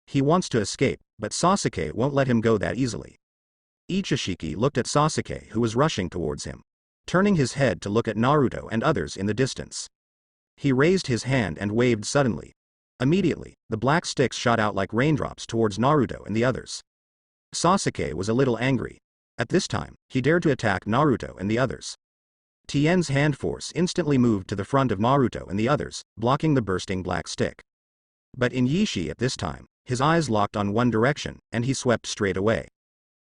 Speaker 1: He wants to escape, but Sasuke won't let him go that easily. Ichishiki looked at Sasuke who was rushing towards him, turning his head to look at Naruto and others in the distance. He raised his hand and waved suddenly. Immediately, the black sticks shot out like raindrops towards Naruto and the others. Sasuke was a little angry. At this time, he dared to attack Naruto and the others. Tien's hand force instantly moved to the front of Naruto and the others, blocking the bursting black stick. But in Yishi at this time, his eyes locked on one direction, and he swept straight away.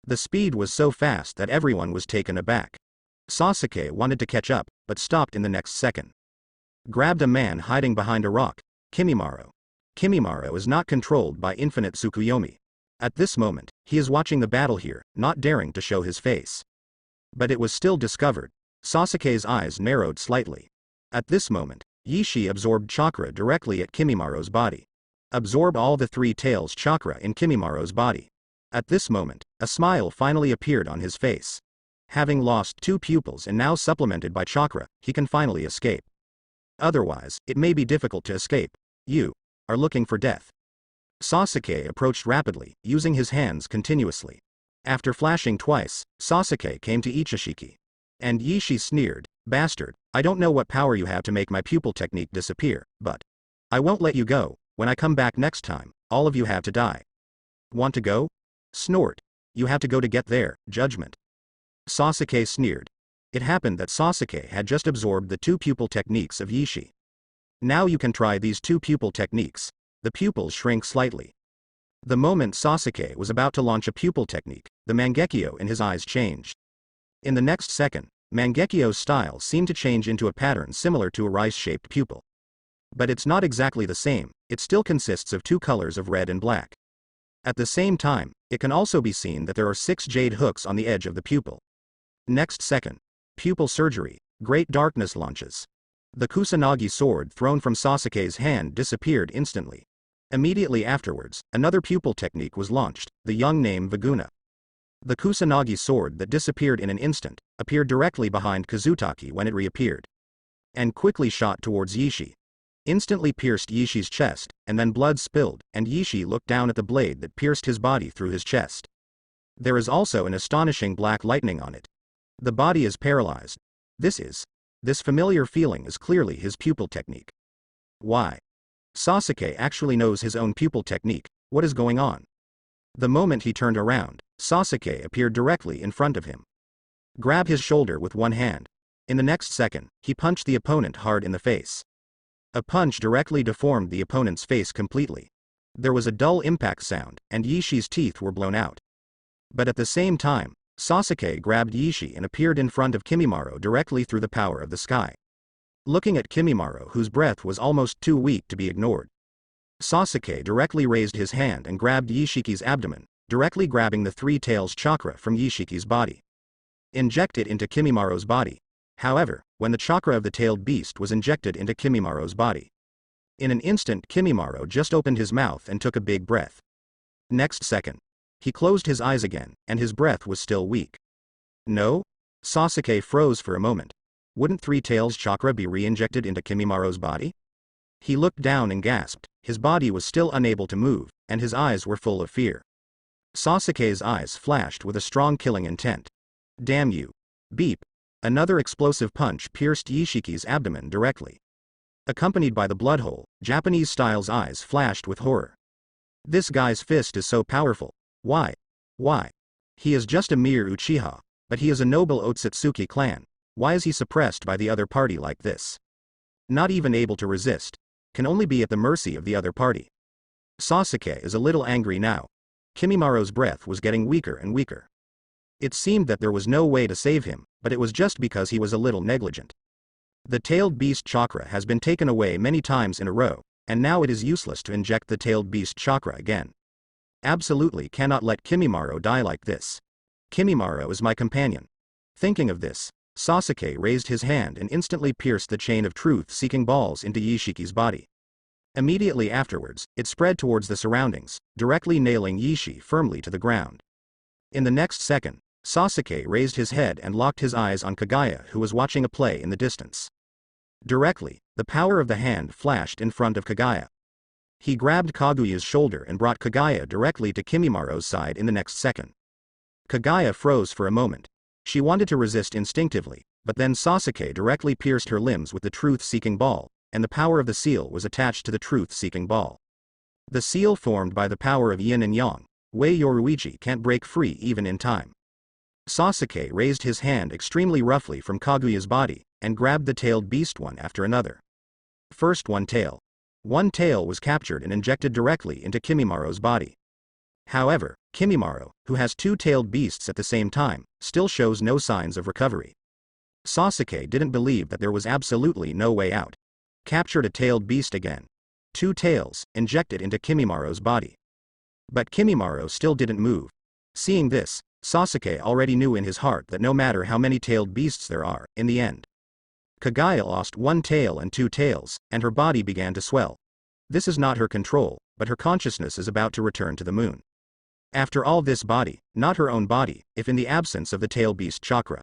Speaker 1: The speed was so fast that everyone was taken aback. Sasuke wanted to catch up, but stopped in the next second. Grabbed a man hiding behind a rock, Kimimaro. Kimimaro is not controlled by infinite Tsukuyomi. At this moment, he is watching the battle here, not daring to show his face. But it was still discovered. Sasuke's eyes narrowed slightly. At this moment, Yishi absorbed chakra directly at Kimimaro's body. Absorb all the 3 tails chakra in Kimimaro's body. At this moment, a smile finally appeared on his face. Having lost 2 pupils and now supplemented by chakra, he can finally escape. Otherwise, it may be difficult to escape. You are looking for death. Sasuke approached rapidly, using his hands continuously. After flashing twice, Sasuke came to Ichishiki. And Yishi sneered, "Bastard, I don't know what power you have to make my pupil technique disappear, but I won't let you go. When I come back next time, all of you have to die." "Want to go?" Snort. "You have to go to get there, judgment." Sasuke sneered. It happened that Sasuke had just absorbed the 2 pupil techniques of Yishi. Now you can try these 2 pupil techniques. The pupils shrink slightly. The moment Sasuke was about to launch a pupil technique, the Mangekyo in his eyes changed. In the next second, Mangekyo's style seemed to change into a pattern similar to a rice-shaped pupil. But it's not exactly the same, it still consists of 2 colors of red and black. At the same time, it can also be seen that there are 6 jade hooks on the edge of the pupil. Next second, pupil surgery, great darkness launches. The Kusanagi sword thrown from Sasuke's hand disappeared instantly. Immediately afterwards, another pupil technique was launched, the young name Viguna. The Kusanagi sword that disappeared in an instant, appeared directly behind Kazutaki when it reappeared. And quickly shot towards Yishi. Instantly pierced Yishi's chest, and then blood spilled, and Yishi looked down at the blade that pierced his body through his chest. There is also an astonishing black lightning on it. The body is paralyzed. This familiar feeling is clearly his pupil technique. Why? Sasuke actually knows his own pupil technique. What is going on? The moment he turned around, Sasuke appeared directly in front of him. Grab his shoulder with one hand. In the next second, he punched the opponent hard in the face. A punch directly deformed the opponent's face completely. There was a dull impact sound, and Yishi's teeth were blown out. But at the same time, Sasuke grabbed Yishi and appeared in front of Kimimaro directly through the power of the sky. Looking at Kimimaro, whose breath was almost too weak to be ignored, Sasuke directly raised his hand and grabbed Yishiki's abdomen, directly grabbing the 3 tails chakra from Yishiki's body. Inject it into Kimimaro's body. However, when the chakra of the tailed beast was injected into Kimimaro's body, in an instant Kimimaro just opened his mouth and took a big breath. Next second, he closed his eyes again, and his breath was still weak. No? Sasuke froze for a moment. Wouldn't 3 tails chakra be re-injected into Kimimaro's body? He looked down and gasped. His body was still unable to move, and his eyes were full of fear. Sasuke's eyes flashed with a strong killing intent. Damn you. Beep. Another explosive punch pierced Yishiki's abdomen directly. Accompanied by the blood hole, Japanese-style's eyes flashed with horror. This guy's fist is so powerful. Why? Why? He is just a mere Uchiha, but he is a noble Otsutsuki clan. Why is he suppressed by the other party like this? Not even able to resist. Can only be at the mercy of the other party. Sasuke is a little angry now. Kimimaro's breath was getting weaker and weaker. It seemed that there was no way to save him, but it was just because he was a little negligent. The tailed beast chakra has been taken away many times in a row, and now it is useless to inject the tailed beast chakra again. Absolutely cannot let Kimimaro die like this. Kimimaro is my companion. Thinking of this, Sasuke raised his hand and instantly pierced the chain of truth-seeking balls into Yishiki's body. Immediately afterwards, it spread towards the surroundings, directly nailing Yishi firmly to the ground. In the next second, Sasuke raised his head and locked his eyes on Kagaya, who was watching a play in the distance. Directly, the power of the hand flashed in front of Kagaya. He grabbed Kaguya's shoulder and brought Kagaya directly to Kimimoro's side in the next second. Kagaya froze for a moment. She wanted to resist instinctively, but then Sasuke directly pierced her limbs with the truth-seeking ball, and the power of the seal was attached to the truth-seeking ball. The seal formed by the power of yin and yang, Wei Yoruichi can't break free even in time. Sasuke raised his hand extremely roughly from Kaguya's body, and grabbed the tailed beast one after another. First one tail. One tail was captured and injected directly into Kimimoro's body. However, Kimimaro, who has two tailed beasts at the same time, still shows no signs of recovery. Sasuke didn't believe that there was absolutely no way out. Captured a tailed beast again. Two tails, injected into Kimimoro's body. But Kimimaro still didn't move. Seeing this, Sasuke already knew in his heart that no matter how many tailed beasts there are, in the end, Kagaya lost one tail and two tails, and her body began to swell. This is not her control, but her consciousness is about to return to the moon. After all, this body, not her own body, if in the absence of the tail beast chakra,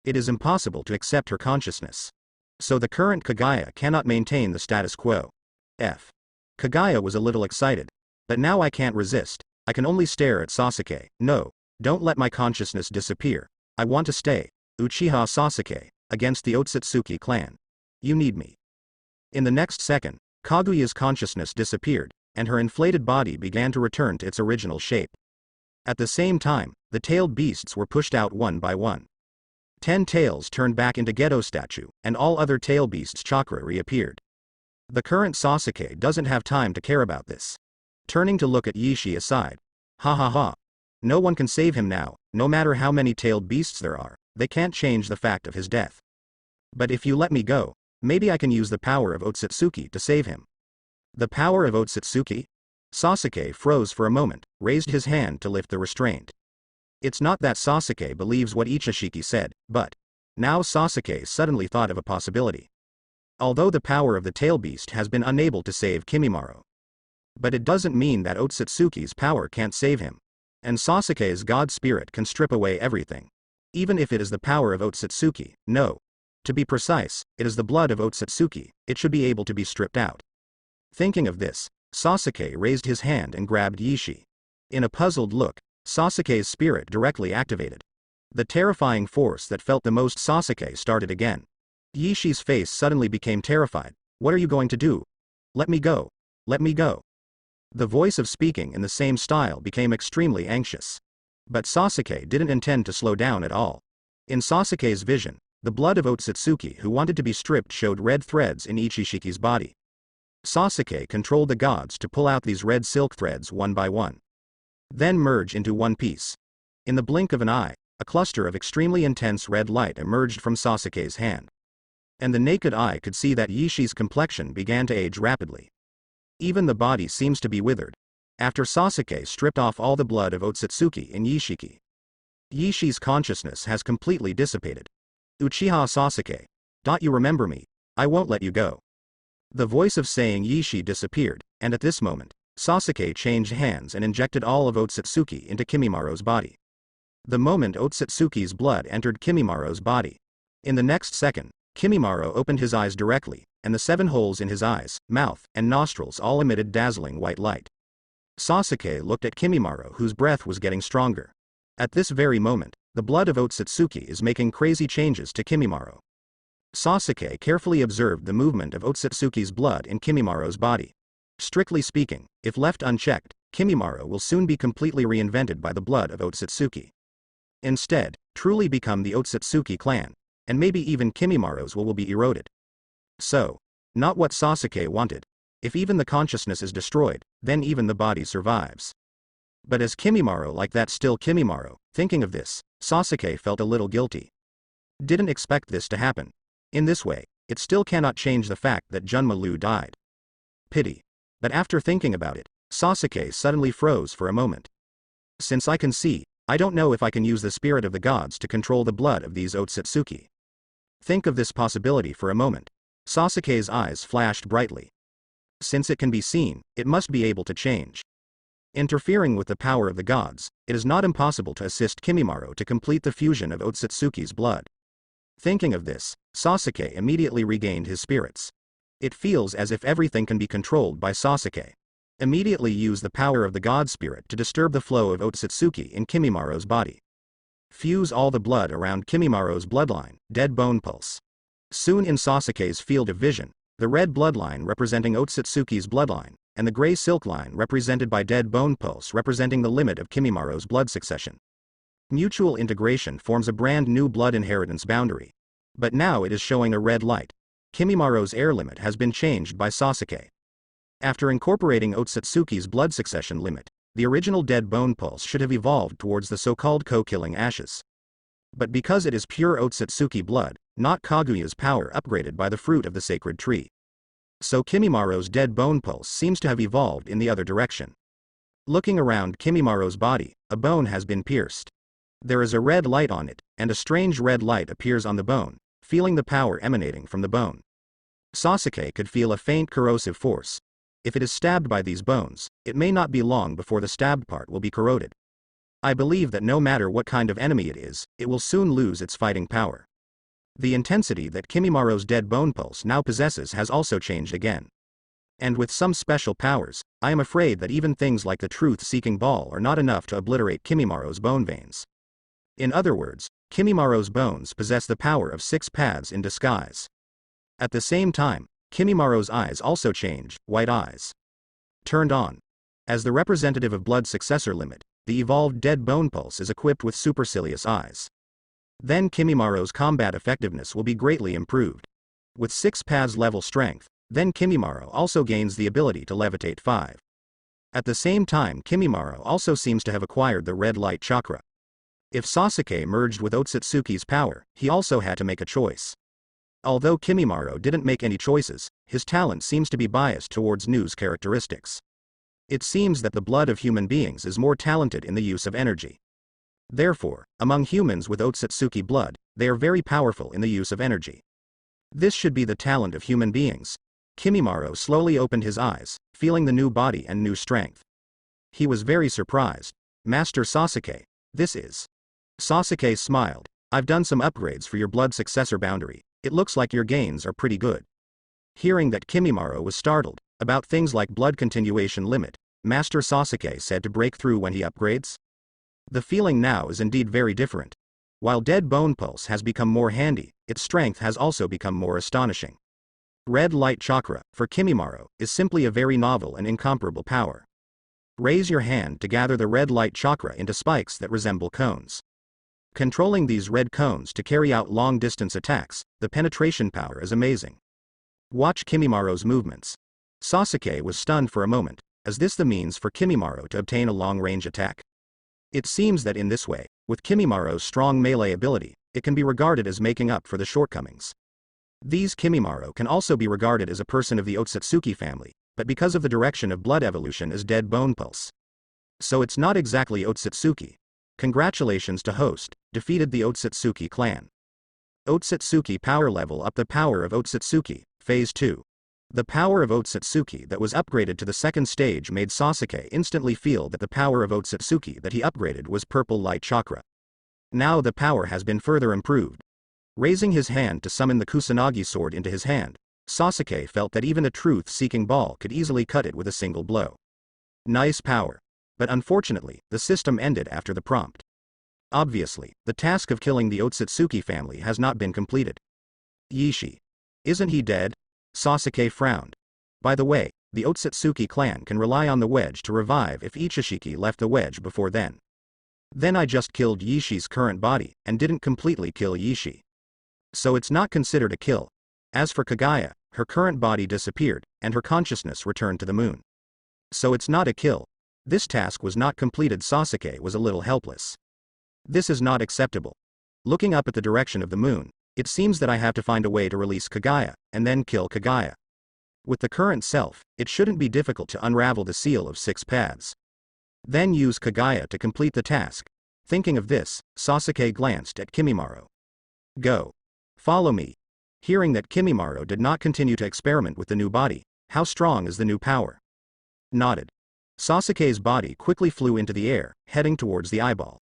Speaker 1: it is impossible to accept her consciousness. So the current Kagaya cannot maintain the status quo. Kagaya was a little excited. But now I can't resist. I can only stare at Sasuke. No, don't let my consciousness disappear. I want to stay. Uchiha Sasuke, against the Otsutsuki clan. You need me. In the next second, Kaguya's consciousness disappeared, and her inflated body began to return to its original shape. At the same time, the tailed beasts were pushed out one by one. 10 tails turned back into Geto statue, and all other tail beasts' chakra reappeared. The current Sasuke doesn't have time to care about this. Turning to look at Yishi aside. Ha ha ha. No one can save him now, no matter how many tailed beasts there are, they can't change the fact of his death. But if you let me go, maybe I can use the power of Otsutsuki to save him. The power of Otsutsuki? Sasuke froze for a moment, raised his hand to lift the restraint. It's not that Sasuke believes what Ichishiki said, but now Sasuke suddenly thought of a possibility. Although the power of the tail beast has been unable to save Kimimaro, but it doesn't mean that Otsutsuki's power can't save him. And Sasuke's god spirit can strip away everything. Even if it is the power of Otsutsuki, no. To be precise, it is the blood of Otsutsuki, it should be able to be stripped out. Thinking of this, Sasuke raised his hand and grabbed Yishi. In a puzzled look, Sasuke's spirit directly activated. The terrifying force that felt the most Sasuke started again. Yishi's face suddenly became terrified. What are you going to do? Let me go. Let me go. The voice of speaking in the same style became extremely anxious. But Sasuke didn't intend to slow down at all. In Sasuke's vision, the blood of Otsutsuki who wanted to be stripped showed red threads in Ichishiki's body. Sasuke controlled the gods to pull out these red silk threads one by one. Then merge into one piece. In the blink of an eye, a cluster of extremely intense red light emerged from Sasuke's hand. And the naked eye could see that Yishi's complexion began to age rapidly. Even the body seems to be withered. After Sasuke stripped off all the blood of Otsutsuki in Yishiki, Yishi's consciousness has completely dissipated. Uchiha Sasuke. You remember me? I won't let you go. The voice of saying Yishi disappeared, and at this moment, Sasuke changed hands and injected all of Otsutsuki into Kimimaro's body. The moment Otsutsuki's blood entered Kimimaro's body, in the next second, Kimimaro opened his eyes directly, and the 7 holes in his eyes, mouth, and nostrils all emitted dazzling white light. Sasuke looked at Kimimaro, whose breath was getting stronger. At this very moment, the blood of Otsutsuki is making crazy changes to Kimimaro. Sasuke carefully observed the movement of Otsutsuki's blood in Kimimaro's body. Strictly speaking, if left unchecked, Kimimaro will soon be completely reinvented by the blood of Otsutsuki. Instead, truly become the Otsutsuki clan, and maybe even Kimimaro's will be eroded. So, not what Sasuke wanted. If even the consciousness is destroyed, then even the body survives. But is Kimimaro like that still Kimimaro? Thinking of this, Sasuke felt a little guilty. Didn't expect this to happen. In this way, it still cannot change the fact that Junma died. Pity. But after thinking about it, Sasuke suddenly froze for a moment. Since I can see, I don't know if I can use the spirit of the gods to control the blood of these Otsutsuki. Think of this possibility for a moment. Sasuke's eyes flashed brightly. Since it can be seen, it must be able to change. Interfering with the power of the gods, it is not impossible to assist Kimimaro to complete the fusion of Otsutsuki's blood. Thinking of this, Sasuke immediately regained his spirits. It feels as if everything can be controlled by Sasuke. Immediately use the power of the god spirit to disturb the flow of Otsutsuki in Kimimaro's body. Fuse all the blood around Kimimaro's bloodline, dead bone pulse. Soon in Sasuke's field of vision, the red bloodline representing Otsutsuki's bloodline, and the gray silk line represented by dead bone pulse representing the limit of Kimimaro's blood succession. Mutual integration forms a brand new blood inheritance boundary. But now it is showing a red light. Kimimaro's air limit has been changed by Sasuke. After incorporating Otsutsuki's blood succession limit, the original dead bone pulse should have evolved towards the so-called ko-killing ashes. But because it is pure Otsutsuki blood, not Kaguya's power upgraded by the fruit of the sacred tree. So Kimimaro's dead bone pulse seems to have evolved in the other direction. Looking around Kimimaro's body, a bone has been pierced. There is a red light on it, and a strange red light appears on the bone, feeling the power emanating from the bone. Sasuke could feel a faint corrosive force. If it is stabbed by these bones, it may not be long before the stabbed part will be corroded. I believe that no matter what kind of enemy it is, it will soon lose its fighting power. The intensity that Kimimaro's dead bone pulse now possesses has also changed again. And with some special powers, I am afraid that even things like the truth-seeking ball are not enough to obliterate Kimimaro's bone veins. In other words, Kimimaro's bones possess the power of 6 paths in disguise. At the same time, Kimimaro's eyes also change, white eyes. Turned on. As the representative of blood successor limit, the evolved dead bone pulse is equipped with supercilious eyes. Then Kimimaro's combat effectiveness will be greatly improved. With 6 paths level strength, then Kimimaro also gains the ability to levitate 5. At the same time Kimimaro also seems to have acquired the red light chakra. If Sasuke merged with Otsutsuki's power, he also had to make a choice. Although Kimimaro didn't make any choices, his talent seems to be biased towards news characteristics. It seems that the blood of human beings is more talented in the use of energy. Therefore, among humans with Otsutsuki blood, they are very powerful in the use of energy. This should be the talent of human beings. Kimimaro slowly opened his eyes, feeling the new body and new strength. He was very surprised. Master Sasuke, this is. Sasuke smiled. I've done some upgrades for your blood successor boundary. It looks like your gains are pretty good. Hearing that Kimimaro was startled about things like blood continuation limit, Master Sasuke said to break through when he upgrades. The feeling now is indeed very different. While dead bone pulse has become more handy, its strength has also become more astonishing. Red light chakra, for Kimimaro, is simply a very novel and incomparable power. Raise your hand to gather the red light chakra into spikes that resemble cones. Controlling these red cones to carry out long-distance attacks, the penetration power is amazing. Watch Kimimaro's movements. Sasuke was stunned for a moment. Is this the means for Kimimaro to obtain a long-range attack? It seems that in this way, with Kimimaro's strong melee ability, it can be regarded as making up for the shortcomings. These Kimimaro can also be regarded as a person of the Otsutsuki family, but because of the direction of blood evolution as dead bone pulse. So it's not exactly Otsutsuki. Congratulations to host, defeated the Otsutsuki clan. Otsutsuki power level up. The power of Otsutsuki, phase 2. The power of Otsutsuki that was upgraded to the second stage made Sasuke instantly feel that the power of Otsutsuki that he upgraded was purple light chakra. Now the power has been further improved. Raising his hand to summon the Kusanagi sword into his hand, Sasuke felt that even a truth-seeking ball could easily cut it with a single blow. Nice power. But unfortunately, the system ended after the prompt. Obviously, the task of killing the Otsutsuki family has not been completed. Yishi. Isn't he dead? Sasuke frowned. By the way, the Otsutsuki clan can rely on the wedge to revive if Ichishiki left the wedge before then. Then I just killed Yishi's current body, and didn't completely kill Yishi. So it's not considered a kill. As for Kaguya, her current body disappeared, and her consciousness returned to the moon. So it's not a kill. This task was not completed. Sasuke was a little helpless. This is not acceptable. Looking up at the direction of the moon, it seems that I have to find a way to release Kaguya, and then kill Kaguya. With the current self, it shouldn't be difficult to unravel the seal of 6 paths. Then use Kaguya to complete the task. Thinking of this, Sasuke glanced at Kimimaro. Go. Follow me. Hearing that Kimimaro did not continue to experiment with the new body, how strong is the new power? Nodded. Sasuke's body quickly flew into the air, heading towards the eyeball.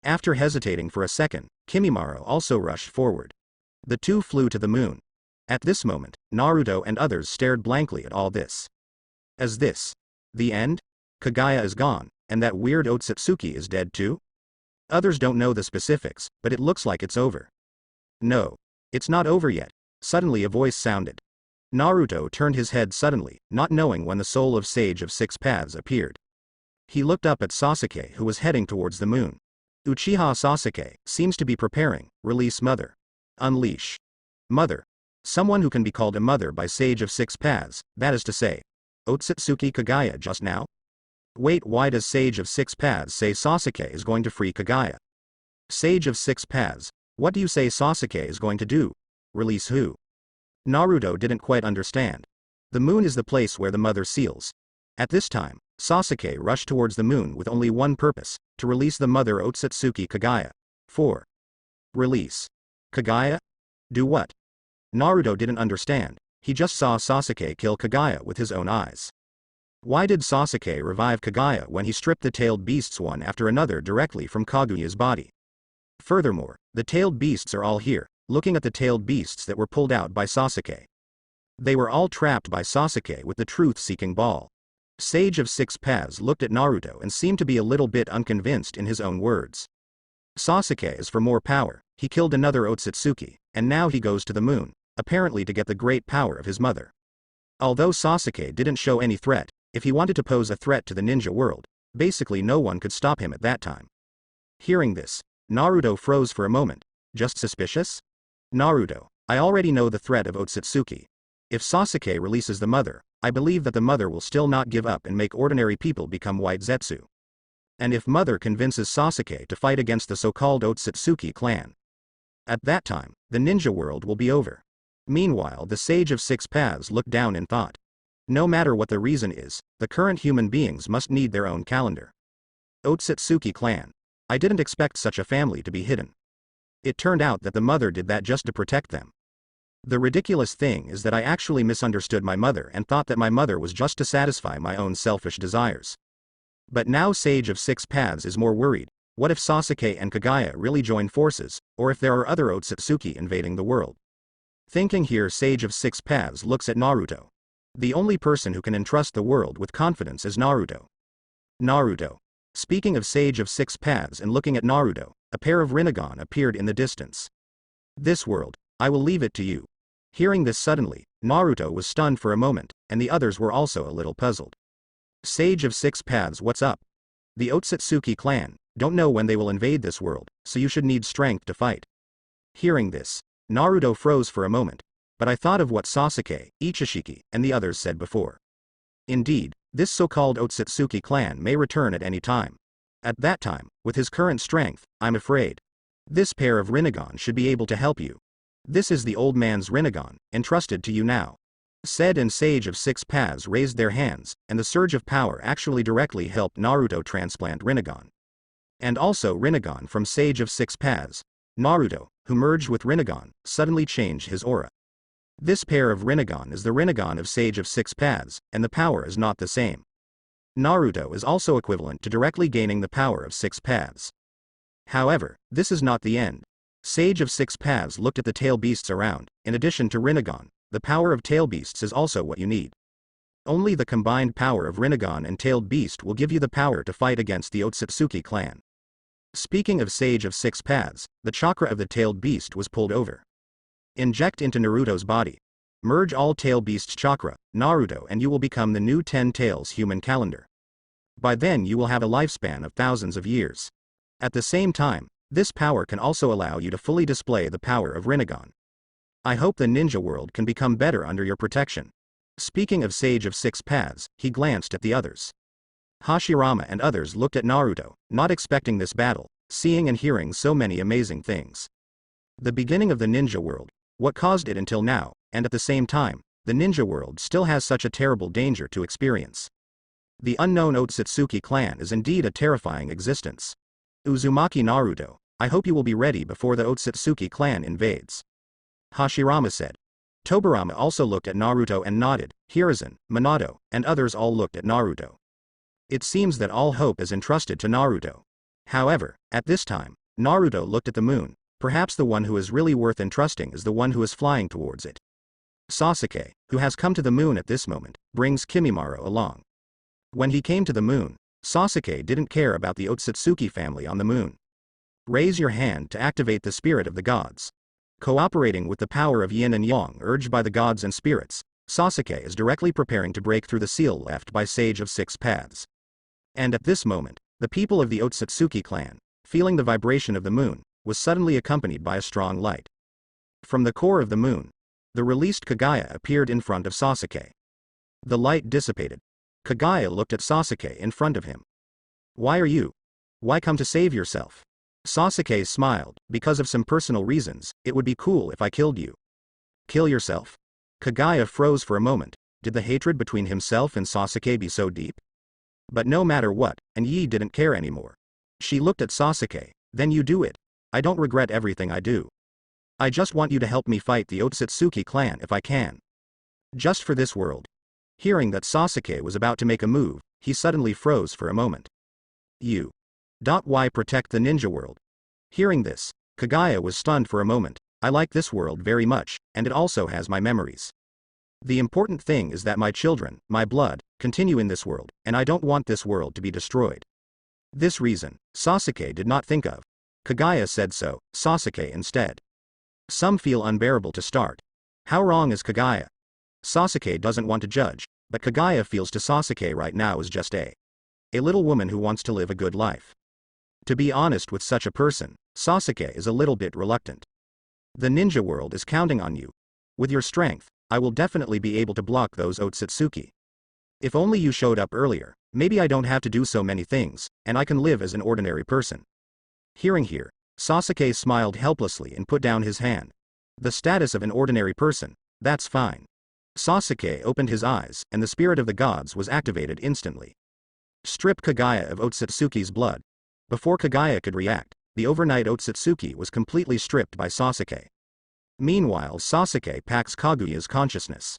Speaker 1: After hesitating for a second, Kimimaro also rushed forward. The two flew to the moon. At this moment, Naruto and others stared blankly at all this. Is this the end? Kaguya is gone, and that weird Otsutsuki is dead too? Others don't know the specifics, but it looks like it's over. No. It's not over yet. Suddenly a voice sounded. Naruto turned his head suddenly, not knowing when the soul of Sage of Six Paths appeared. He looked up at Sasuke, who was heading towards the moon. Uchiha Sasuke seems to be preparing. Release mother. Unleash. Mother. Someone who can be called a mother by Sage of Six Paths, that is to say, Otsutsuki Kaguya just now? Wait, why does Sage of Six Paths say Sasuke is going to free Kaguya? Sage of Six Paths, what do you say Sasuke is going to do? Release who? Naruto didn't quite understand. The moon is the place where the mother seals. At this time, Sasuke rushed towards the moon with only one purpose, to release the mother Otsutsuki Kaguya. 4. Release. Kaguya? Do what? Naruto didn't understand, he just saw Sasuke kill Kaguya with his own eyes. Why did Sasuke revive Kaguya when he stripped the tailed beasts one after another directly from Kaguya's body? Furthermore, the tailed beasts are all here, looking at the tailed beasts that were pulled out by Sasuke. They were all trapped by Sasuke with the truth-seeking ball. Sage of Six Paths looked at Naruto and seemed to be a little bit unconvinced in his own words. Sasuke is for more power, he killed another Otsutsuki, and now he goes to the moon, apparently to get the great power of his mother. Although Sasuke didn't show any threat, if he wanted to pose a threat to the ninja world, basically no one could stop him at that time. Hearing this, Naruto froze for a moment. Just suspicious? Naruto, I already know the threat of Otsutsuki. If Sasuke releases the mother, I believe that the mother will still not give up and make ordinary people become white Zetsu. And if mother convinces Sasuke to fight against the so-called Otsutsuki clan, at that time, the ninja world will be over. Meanwhile, the Sage of Six Paths looked down in thought. No matter what the reason is, the current human beings must need their own calendar. Otsutsuki clan. I didn't expect such a family to be hidden. It turned out that the mother did that just to protect them. The ridiculous thing is that I actually misunderstood my mother and thought that my mother was just to satisfy my own selfish desires. But now Sage of Six Paths is more worried. What if Sasuke and Kaguya really join forces, or if there are other Otsutsuki invading the world? Thinking here, Sage of Six Paths looks at Naruto. The only person who can entrust the world with confidence is Naruto. Naruto. Speaking of Sage of Six Paths and looking at Naruto, a pair of Rinnegan appeared in the distance. This world, I will leave it to you. Hearing this suddenly, Naruto was stunned for a moment, and the others were also a little puzzled. Sage of Six Paths, what's up? The Otsutsuki clan don't know when they will invade this world, so you should need strength to fight. Hearing this, Naruto froze for a moment, but I thought of what Sasuke, Ichishiki, and the others said before. Indeed, this so-called Otsutsuki clan may return at any time. At that time, with his current strength, I'm afraid. This pair of Rinnegan should be able to help you. This is the old man's Rinnegan, entrusted to you now. Said, and Sage of Six Paths raised their hands, and the surge of power actually directly helped Naruto transplant Rinnegan. And also Rinnegan from Sage of Six Paths. Naruto, who merged with Rinnegan, suddenly changed his aura. This pair of Rinnegan is the Rinnegan of Sage of Six Paths, and the power is not the same. Naruto is also equivalent to directly gaining the power of Six Paths. However, this is not the end. Sage of Six Paths looked at the tail beasts around. In addition to Rinnegan, the power of tail beasts is also what you need. Only the combined power of Rinnegan and tailed beast will give you the power to fight against the Otsutsuki clan. Speaking of Sage of Six Paths, the chakra of the tailed beast was pulled over. Inject into Naruto's body. Merge all tail beast chakra, Naruto, and you will become the new 10 tails human calendar. By then you will have a lifespan of thousands of years. At the same time, this power can also allow you to fully display the power of Rinnegan. I hope the ninja world can become better under your protection. Speaking of Sage of Six Paths, he glanced at the others. Hashirama and others looked at Naruto, not expecting this battle, seeing and hearing so many amazing things. The beginning of the ninja world, what caused it until now, and at the same time, the ninja world still has such a terrible danger to experience. The unknown Otsutsuki clan is indeed a terrifying existence. Uzumaki Naruto, I hope you will be ready before the Otsutsuki clan invades. Hashirama said. Tobirama also looked at Naruto and nodded. Hiruzen, Minato, and others all looked at Naruto. It seems that all hope is entrusted to Naruto. However, at this time, Naruto looked at the moon. Perhaps the one who is really worth entrusting is the one who is flying towards it. Sasuke, who has come to the moon at this moment, brings Kimimaro along. When he came to the moon, Sasuke didn't care about the Otsutsuki family on the moon. Raise your hand to activate the spirit of the gods. Cooperating with the power of yin and yang urged by the gods and spirits, Sasuke is directly preparing to break through the seal left by Sage of Six Paths. And at this moment, the people of the Otsutsuki clan, feeling the vibration of the moon, was suddenly accompanied by a strong light. From the core of the moon, the released Kagaya appeared in front of Sasuke. The light dissipated. Kagaya looked at Sasuke in front of him. Why are you? Why come to save yourself? Sasuke smiled. Because of some personal reasons, it would be cool if I killed you. Kill yourself? Kagaya froze for a moment. Did the hatred between himself and Sasuke be so deep? But no matter what, and Yi didn't care anymore. She looked at Sasuke. Then you do it. I don't regret everything I do. I just want you to help me fight the Otsutsuki clan if I can. Just for this world. Hearing that Sasuke was about to make a move, he suddenly froze for a moment. You. Why protect the ninja world? Hearing this, Kagaya was stunned for a moment. I like this world very much, and it also has my memories. The important thing is that my children, my blood, continue in this world, and I don't want this world to be destroyed. This reason, Sasuke did not think of. Kagaya said so, Sasuke instead. Some feel unbearable to start. How wrong is Kagaya? Sasuke doesn't want to judge, but Kagaya feels to Sasuke right now is just a little woman who wants to live a good life. To be honest with such a person, Sasuke is a little bit reluctant. The ninja world is counting on you. With your strength, I will definitely be able to block those Otsutsuki. If only you showed up earlier, maybe I don't have to do so many things, and I can live as an ordinary person. Hearing here, Sasuke smiled helplessly and put down his hand. The status of an ordinary person, that's fine. Sasuke opened his eyes, and the spirit of the gods was activated instantly. Strip Kagaya of Otsutsuki's blood. Before Kagaya could react, the overnight Otsutsuki was completely stripped by Sasuke. Meanwhile, Sasuke packs Kaguya's consciousness.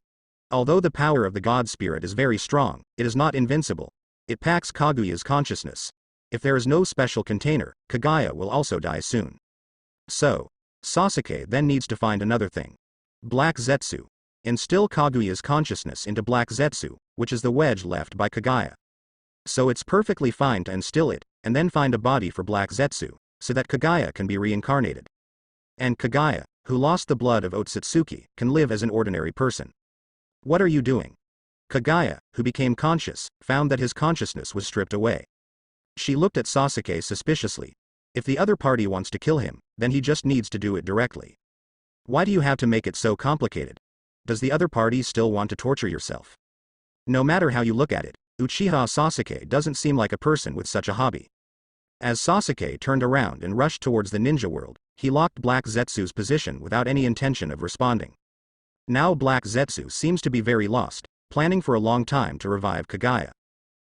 Speaker 1: Although the power of the god spirit is very strong, it is not invincible. It packs Kaguya's consciousness. If there is no special container, Kagaya will also die soon. So, Sasuke then needs to find another thing. Black Zetsu. Instill Kaguya's consciousness into Black Zetsu, which is the wedge left by Kagaya. So it's perfectly fine to instill it, and then find a body for Black Zetsu, so that Kagaya can be reincarnated. And Kagaya, who lost the blood of Otsutsuki, can live as an ordinary person. What are you doing? Kagaya, who became conscious, found that his consciousness was stripped away. She looked at Sasuke suspiciously. If the other party wants to kill him, then he just needs to do it directly. Why do you have to make it so complicated? Does the other party still want to torture yourself? No matter how you look at it, Uchiha Sasuke doesn't seem like a person with such a hobby. As Sasuke turned around and rushed towards the ninja world, he locked Black Zetsu's position without any intention of responding. Now Black Zetsu seems to be very lost, planning for a long time to revive Kagaya.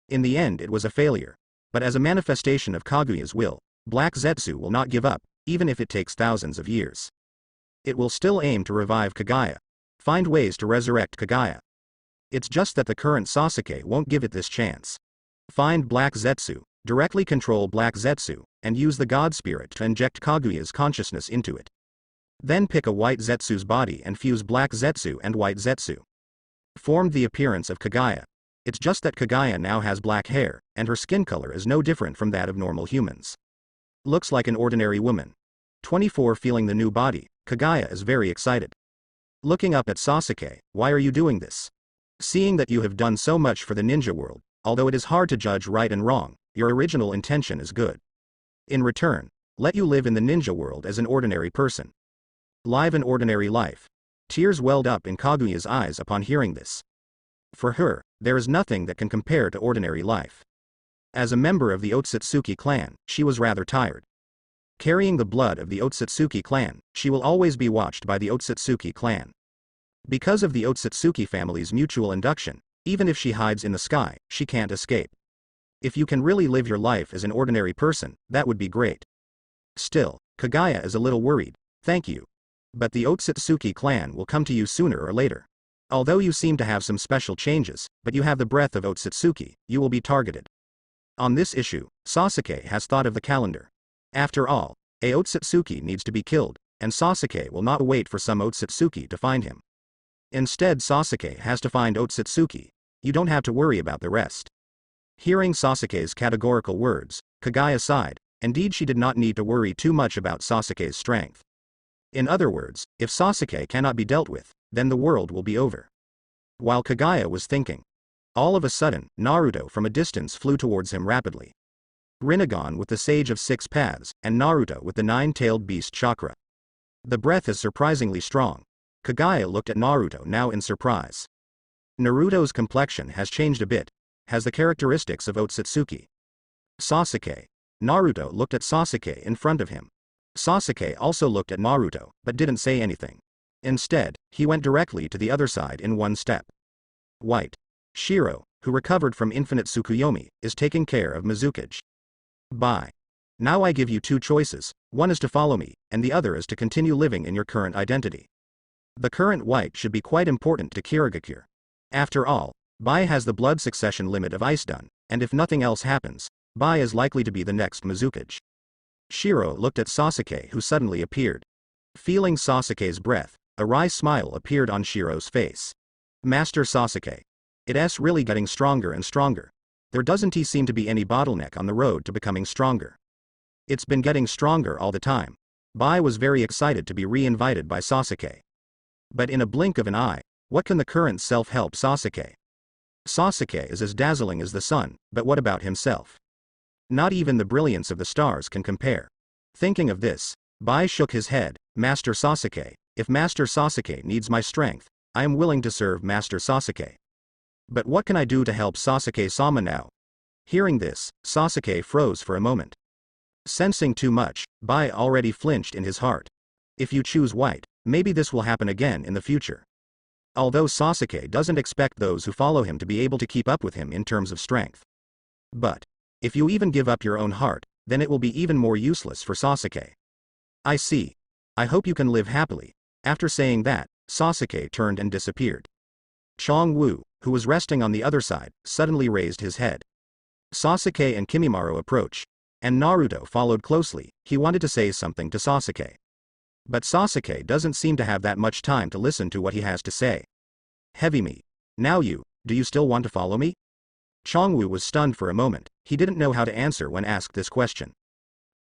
Speaker 1: In the end it was a failure. But as a manifestation of Kaguya's will, Black Zetsu will not give up, even if it takes thousands of years. It will still aim to revive Kagaya. Find ways to resurrect Kagaya. It's just that the current Sasuke won't give it this chance. Find Black Zetsu, directly control Black Zetsu, and use the God Spirit to inject Kaguya's consciousness into it. Then pick a White Zetsu's body and fuse Black Zetsu and White Zetsu. Formed the appearance of Kagaya. It's just that Kagaya now has black hair, and her skin color is no different from that of normal humans. Looks like an ordinary woman. 24 Feeling the new body, Kagaya is very excited. Looking up at Sasuke, why are you doing this? Seeing that you have done so much for the ninja world, although it is hard to judge right and wrong, your original intention is good. In return, let you live in the ninja world as an ordinary person. Live an ordinary life. Tears welled up in Kaguya's eyes upon hearing this. For her, there is nothing that can compare to ordinary life. As a member of the Otsutsuki clan, she was rather tired. Carrying the blood of the Otsutsuki clan, she will always be watched by the Otsutsuki clan. Because of the Otsutsuki family's mutual induction, even if she hides in the sky, she can't escape. If you can really live your life as an ordinary person, that would be great. Still, Kagaya is a little worried. Thank you. But the Otsutsuki clan will come to you sooner or later. Although you seem to have some special changes, but you have the breath of Otsutsuki, you will be targeted. On this issue, Sasuke has thought of the calendar. After all, a Otsutsuki needs to be killed, and Sasuke will not wait for some Otsutsuki to find him. Instead, Sasuke has to find Otsutsuki. You don't have to worry about the rest. Hearing Sasuke's categorical words, Kaguya sighed. Indeed, she did not need to worry too much about Sasuke's strength. In other words, if Sasuke cannot be dealt with, then the world will be over. While Kaguya was thinking, all of a sudden, Naruto from a distance flew towards him rapidly. Rinnegan with the Sage of Six Paths, and Naruto with the Nine-Tailed Beast Chakra. The breath is surprisingly strong. Kaguya looked at Naruto now in surprise. Naruto's complexion has changed a bit, has the characteristics of Otsutsuki. Sasuke. Naruto looked at Sasuke in front of him. Sasuke also looked at Naruto, but didn't say anything. Instead, he went directly to the other side in one step. White. Shiro, who recovered from infinite Tsukuyomi, is taking care of Mizukage. Bye. Now I give you two choices, one is to follow me, and the other is to continue living in your current identity. The current white should be quite important to Kirigakure. After all, Bai has the blood succession limit of Ice Dun, and if nothing else happens, Bai is likely to be the next Mizukage. Shiro looked at Sasuke, who suddenly appeared. Feeling Sasuke's breath, a wry smile appeared on Shiro's face. Master Sasuke. It's really getting stronger and stronger. There doesn't seem to be any bottleneck on the road to becoming stronger. It's been getting stronger all the time. Bai was very excited to be re-invited by Sasuke. But in a blink of an eye, what can the current self help Sasuke? Sasuke is as dazzling as the sun, but what about himself? Not even the brilliance of the stars can compare. Thinking of this, Bai shook his head. Master Sasuke, if Master Sasuke needs my strength, I am willing to serve Master Sasuke. But what can I do to help Sasuke-sama now? Hearing this, Sasuke froze for a moment. Sensing too much, Bai already flinched in his heart. If you choose white, maybe this will happen again in the future. Although Sasuke doesn't expect those who follow him to be able to keep up with him in terms of strength. But if you even give up your own heart, then it will be even more useless for Sasuke. I see. I hope you can live happily. After saying that, Sasuke turned and disappeared. Chong-Woo, who was resting on the other side, suddenly raised his head. Sasuke and Kimimaro approached, and Naruto followed closely. He wanted to say something to Sasuke. But Sasuke doesn't seem to have that much time to listen to what he has to say. Heavy me. Now do you still want to follow me? Chong-Woo was stunned for a moment. He didn't know how to answer when asked this question.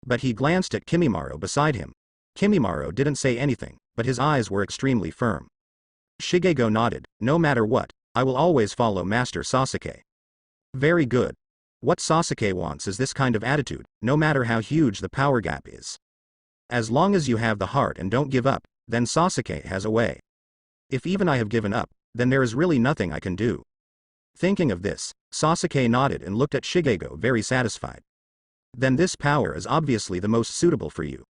Speaker 1: But he glanced at Kimimaro beside him. Kimimaro didn't say anything, but his eyes were extremely firm. Shigego nodded. No matter what, I will always follow Master Sasuke. Very good. What Sasuke wants is this kind of attitude, no matter how huge the power gap is. As long as you have the heart and don't give up, then Sasuke has a way. If even I have given up, then there is really nothing I can do. Thinking of this, Sasuke nodded and looked at Shigego very satisfied. Then this power is obviously the most suitable for you.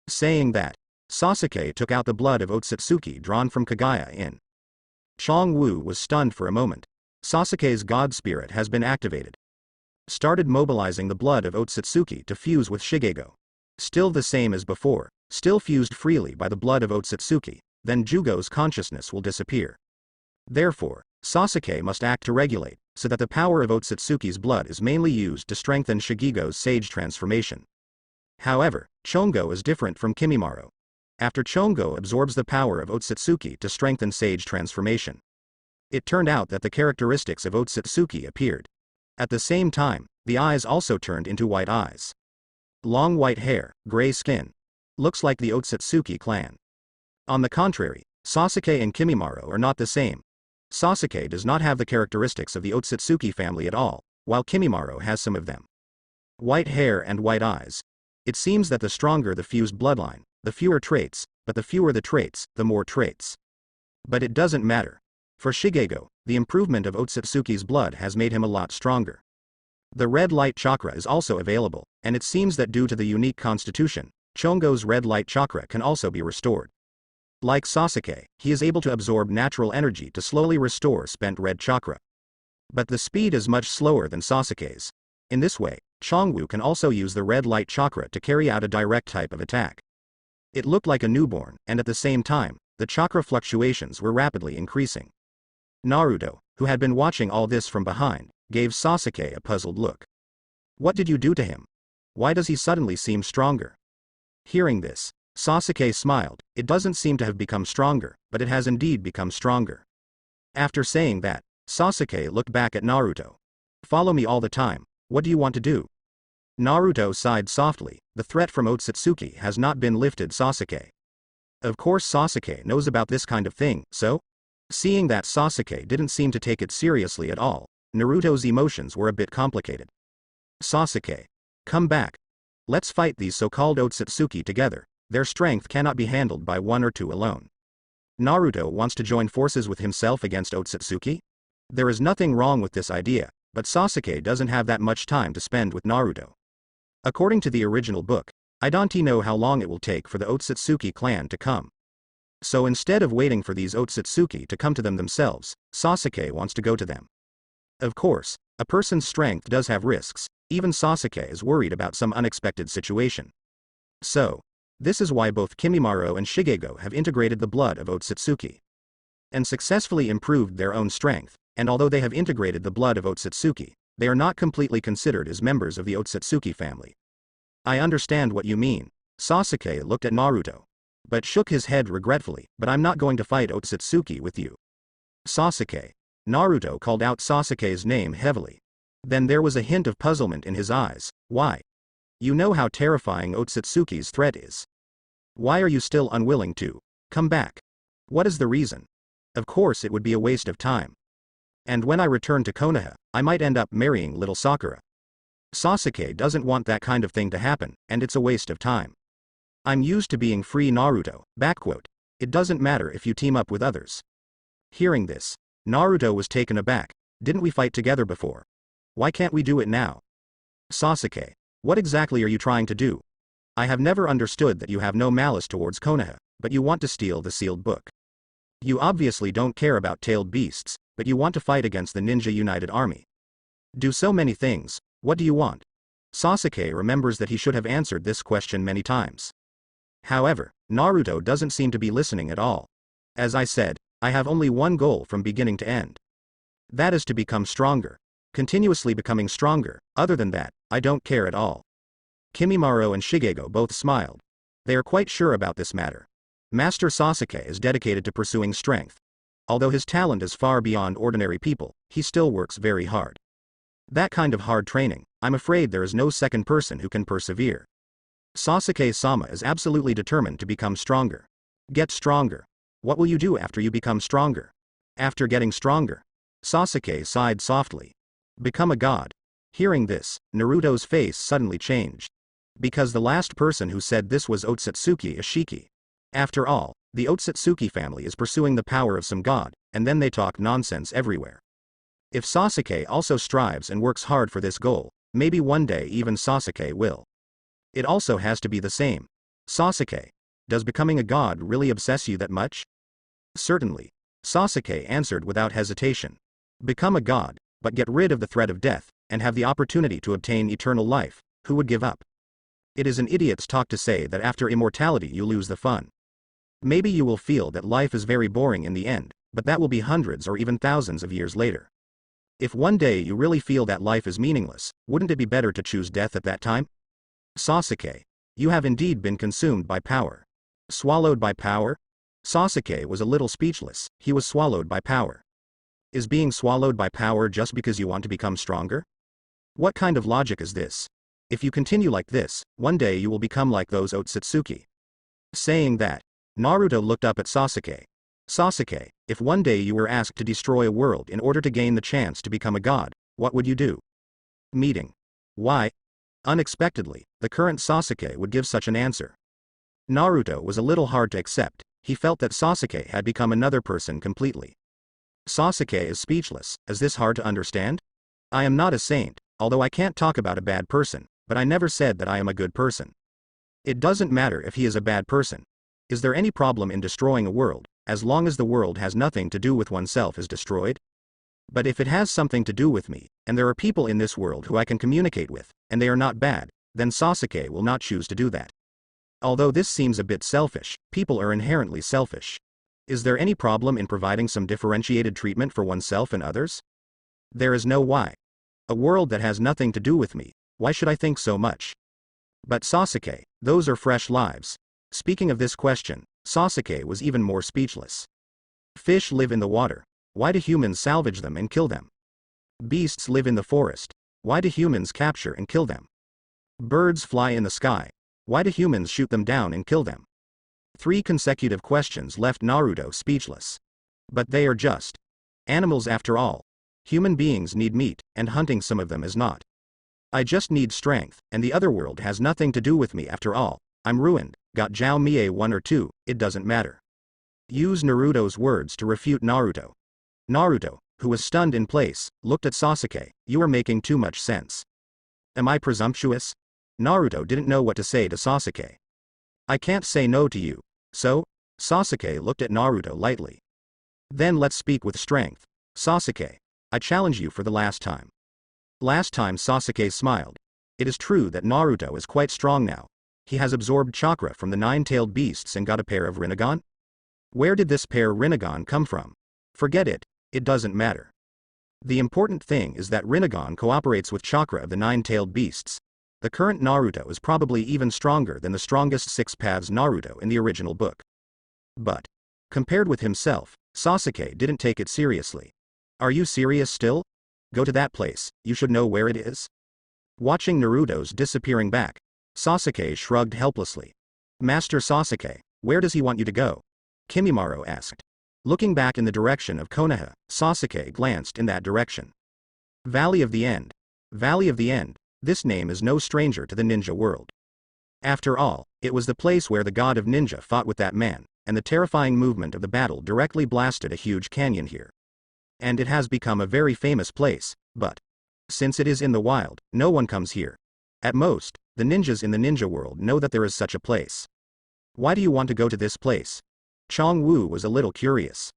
Speaker 1: Saying that, Sasuke took out the blood of Otsutsuki drawn from Kaguya in. Chong-Woo was stunned for a moment. Sasuke's god spirit has been activated. Started mobilizing the blood of Otsutsuki to fuse with Shigego. Still the same as before, still fused freely by the blood of Otsutsuki, then Jugo's consciousness will disappear. Therefore, Sasuke must act to regulate, so that the power of Otsutsuki's blood is mainly used to strengthen Shigego's sage transformation. However, Chongo is different from Kimimaro. After Chongo absorbs the power of Otsutsuki to strengthen sage transformation, it turned out that the characteristics of Otsutsuki appeared. At the same time, the eyes also turned into white eyes. Long white hair, gray skin. Looks like the Otsutsuki clan. On the contrary, Sasuke and Kimimaro are not the same. Sasuke does not have the characteristics of the Otsutsuki family at all, while Kimimaro has some of them. White hair and white eyes. It seems that the stronger the fused bloodline, the fewer traits, but the fewer the traits, the more traits. But it doesn't matter. For Shigego, the improvement of Otsutsuki's blood has made him a lot stronger. The red light chakra is also available, and it seems that due to the unique constitution, Chongo's red light chakra can also be restored. Like Sasuke, he is able to absorb natural energy to slowly restore spent red chakra. But the speed is much slower than Sasuke's. In this way, Chong-Woo can also use the red light chakra to carry out a direct type of attack. It looked like a newborn, and at the same time, the chakra fluctuations were rapidly increasing. Naruto, who had been watching all this from behind, gave Sasuke a puzzled look. What did you do to him? Why does he suddenly seem stronger? Hearing this, Sasuke smiled. It doesn't seem to have become stronger, but it has indeed become stronger. After saying that, Sasuke looked back at Naruto. Follow me all the time, what do you want to do? Naruto sighed softly. The threat from Otsutsuki has not been lifted, Sasuke. Of course Sasuke knows about this kind of thing, so? Seeing that Sasuke didn't seem to take it seriously at all, Naruto's emotions were a bit complicated. Sasuke. Come back. Let's fight these so-called Otsutsuki together. Their strength cannot be handled by one or two alone. Naruto wants to join forces with himself against Otsutsuki? There is nothing wrong with this idea, but Sasuke doesn't have that much time to spend with Naruto. According to the original book, I don't know how long it will take for the Otsutsuki clan to come. So instead of waiting for these Otsutsuki to come to them themselves, Sasuke wants to go to them. Of course, a person's strength does have risks, even Sasuke is worried about some unexpected situation. So, this is why both Kimimaro and Shigego have integrated the blood of Otsutsuki and successfully improved their own strength, and although they have integrated the blood of Otsutsuki, they are not completely considered as members of the Otsutsuki family. I understand what you mean. Sasuke looked at Naruto, but shook his head regretfully. But I'm not going to fight Otsutsuki with you. Sasuke. Naruto called out Sasuke's name heavily. Then there was a hint of puzzlement in his eyes. Why? You know how terrifying Otsutsuki's threat is. Why are you still unwilling to come back? What is the reason? Of course it would be a waste of time. And when I return to Konoha, I might end up marrying little Sakura. Sasuke doesn't want that kind of thing to happen, and it's a waste of time. I'm used to being free, Naruto. Backquote. It doesn't matter if you team up with others. Hearing this, Naruto was taken aback. Didn't we fight together before? Why can't we do it now? Sasuke. What exactly are you trying to do? I have never understood that you have no malice towards Konoha, but you want to steal the sealed book. You obviously don't care about tailed beasts, but you want to fight against the Ninja United Army. Do so many things, what do you want? Sasuke remembers that he should have answered this question many times. However, Naruto doesn't seem to be listening at all. As I said, I have only one goal from beginning to end. That is to become stronger. Continuously becoming stronger. Other than that, I don't care at all. Kimimaro and Shigego both smiled. They are quite sure about this matter. Master Sasuke is dedicated to pursuing strength. Although his talent is far beyond ordinary people, he still works very hard. That kind of hard training, I'm afraid there is no second person who can persevere. Sasuke-sama is absolutely determined to become stronger. Get stronger. What will you do after you become stronger? After getting stronger? Sasuke sighed softly. Become a god. Hearing this, Naruto's face suddenly changed. Because the last person who said this was Otsutsuki Ishiki. After all, the Otsutsuki family is pursuing the power of some god, and then they talk nonsense everywhere. If Sasuke also strives and works hard for this goal, maybe one day even Sasuke will. It also has to be the same. Sasuke, does becoming a god really obsess you that much? Certainly. Sasuke answered without hesitation. Become a god, but get rid of the threat of death, and have the opportunity to obtain eternal life. Who would give up? It is an idiot's talk to say that after immortality you lose the fun. Maybe you will feel that life is very boring in the end, but that will be hundreds or even thousands of years later. If one day you really feel that life is meaningless, wouldn't it be better to choose death at that time? Sasuke, you have indeed been consumed by power. Swallowed by power? Sasuke was a little speechless. He was swallowed by power. Is being swallowed by power just because you want to become stronger? What kind of logic is this? If you continue like this, one day you will become like those Otsutsuki. Saying that, Naruto looked up at Sasuke. Sasuke, if one day you were asked to destroy a world in order to gain the chance to become a god, what would you do? Meeting. Why? Unexpectedly, the current Sasuke would give such an answer. Naruto was a little hard to accept. He felt that Sasuke had become another person completely. Sasuke is speechless. Is this hard to understand? I am not a saint, although I can't talk about a bad person, but I never said that I am a good person. It doesn't matter if he is a bad person. Is there any problem in destroying a world, as long as the world has nothing to do with oneself is destroyed? But if it has something to do with me, and there are people in this world who I can communicate with, and they are not bad, then Sasuke will not choose to do that. Although this seems a bit selfish, people are inherently selfish. Is there any problem in providing some differentiated treatment for oneself and others? There is no why. A world that has nothing to do with me, Why should I think so much? But Sasuke, those are fresh lives. Speaking of this question, Sasuke was even more speechless. Fish live in the water. Why do humans salvage them and kill them? Beasts live in the forest. Why do humans capture and kill them? Birds fly in the sky. Why do humans shoot them down and kill them? 3 consecutive questions left Naruto speechless. But they are just animals after all. Human beings need meat, and hunting some of them is not. I just need strength, and the other world has nothing to do with me after all. I'm ruined. Got Jiao Mie 1 or 2, it doesn't matter. Use Naruto's words to refute Naruto. Naruto, who was stunned in place, looked at Sasuke. You are making too much sense. Am I presumptuous? Naruto didn't know what to say to Sasuke. I can't say no to you. So? Sasuke looked at Naruto lightly. Then let's speak with strength. Sasuke, I challenge you for the last time. Last time Sasuke smiled. It is true that Naruto is quite strong now. He has absorbed chakra from the 9-tailed beasts and got a pair of Rinnegan? Where did this pair Rinnegan come from? Forget it, it doesn't matter. The important thing is that Rinnegan cooperates with chakra of the 9-tailed beasts. The current Naruto is probably even stronger than the strongest 6 paths Naruto in the original book. But, compared with himself, Sasuke didn't take it seriously. Are you serious still? Go to that place, you should know where it is. Watching Naruto's disappearing back, Sasuke shrugged helplessly. Master Sasuke, where does he want you to go? Kimimaro asked. Looking back in the direction of Konoha, Sasuke glanced in that direction. Valley of the End. Valley of the End, this name is no stranger to the ninja world. After all, it was the place where the god of ninja fought with that man, and the terrifying movement of the battle directly blasted a huge canyon here. And it has become a very famous place, but since it is in the wild, no one comes here. At most, the ninjas in the ninja world know that there is such a place. Why do you want to go to this place? Chong Wu was a little curious.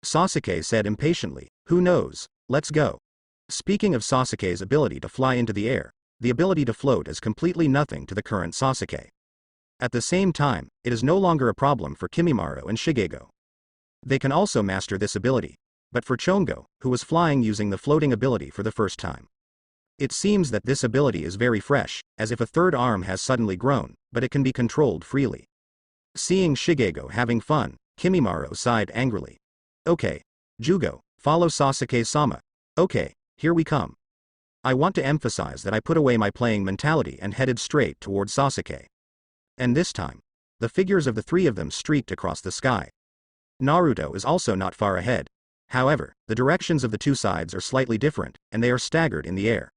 Speaker 1: Sasuke said impatiently, who knows, let's go. Speaking of Sasuke's ability to fly into the air, the ability to float is completely nothing to the current Sasuke. At the same time, it is no longer a problem for Kimimaro and Shigego. They can also master this ability. But for Chongo, who was flying using the floating ability for the first time, it seems that this ability is very fresh, as if a third arm has suddenly grown, but it can be controlled freely. Seeing Shigego having fun, Kimimaro sighed angrily. Okay. Jugo, follow Sasuke-sama. Okay, here we come. I want to emphasize that I put away my playing mentality and headed straight toward Sasuke. And this time, the figures of the 3 of them streaked across the sky. Naruto is also not far ahead. However, the directions of the 2 sides are slightly different, and they are staggered in the air.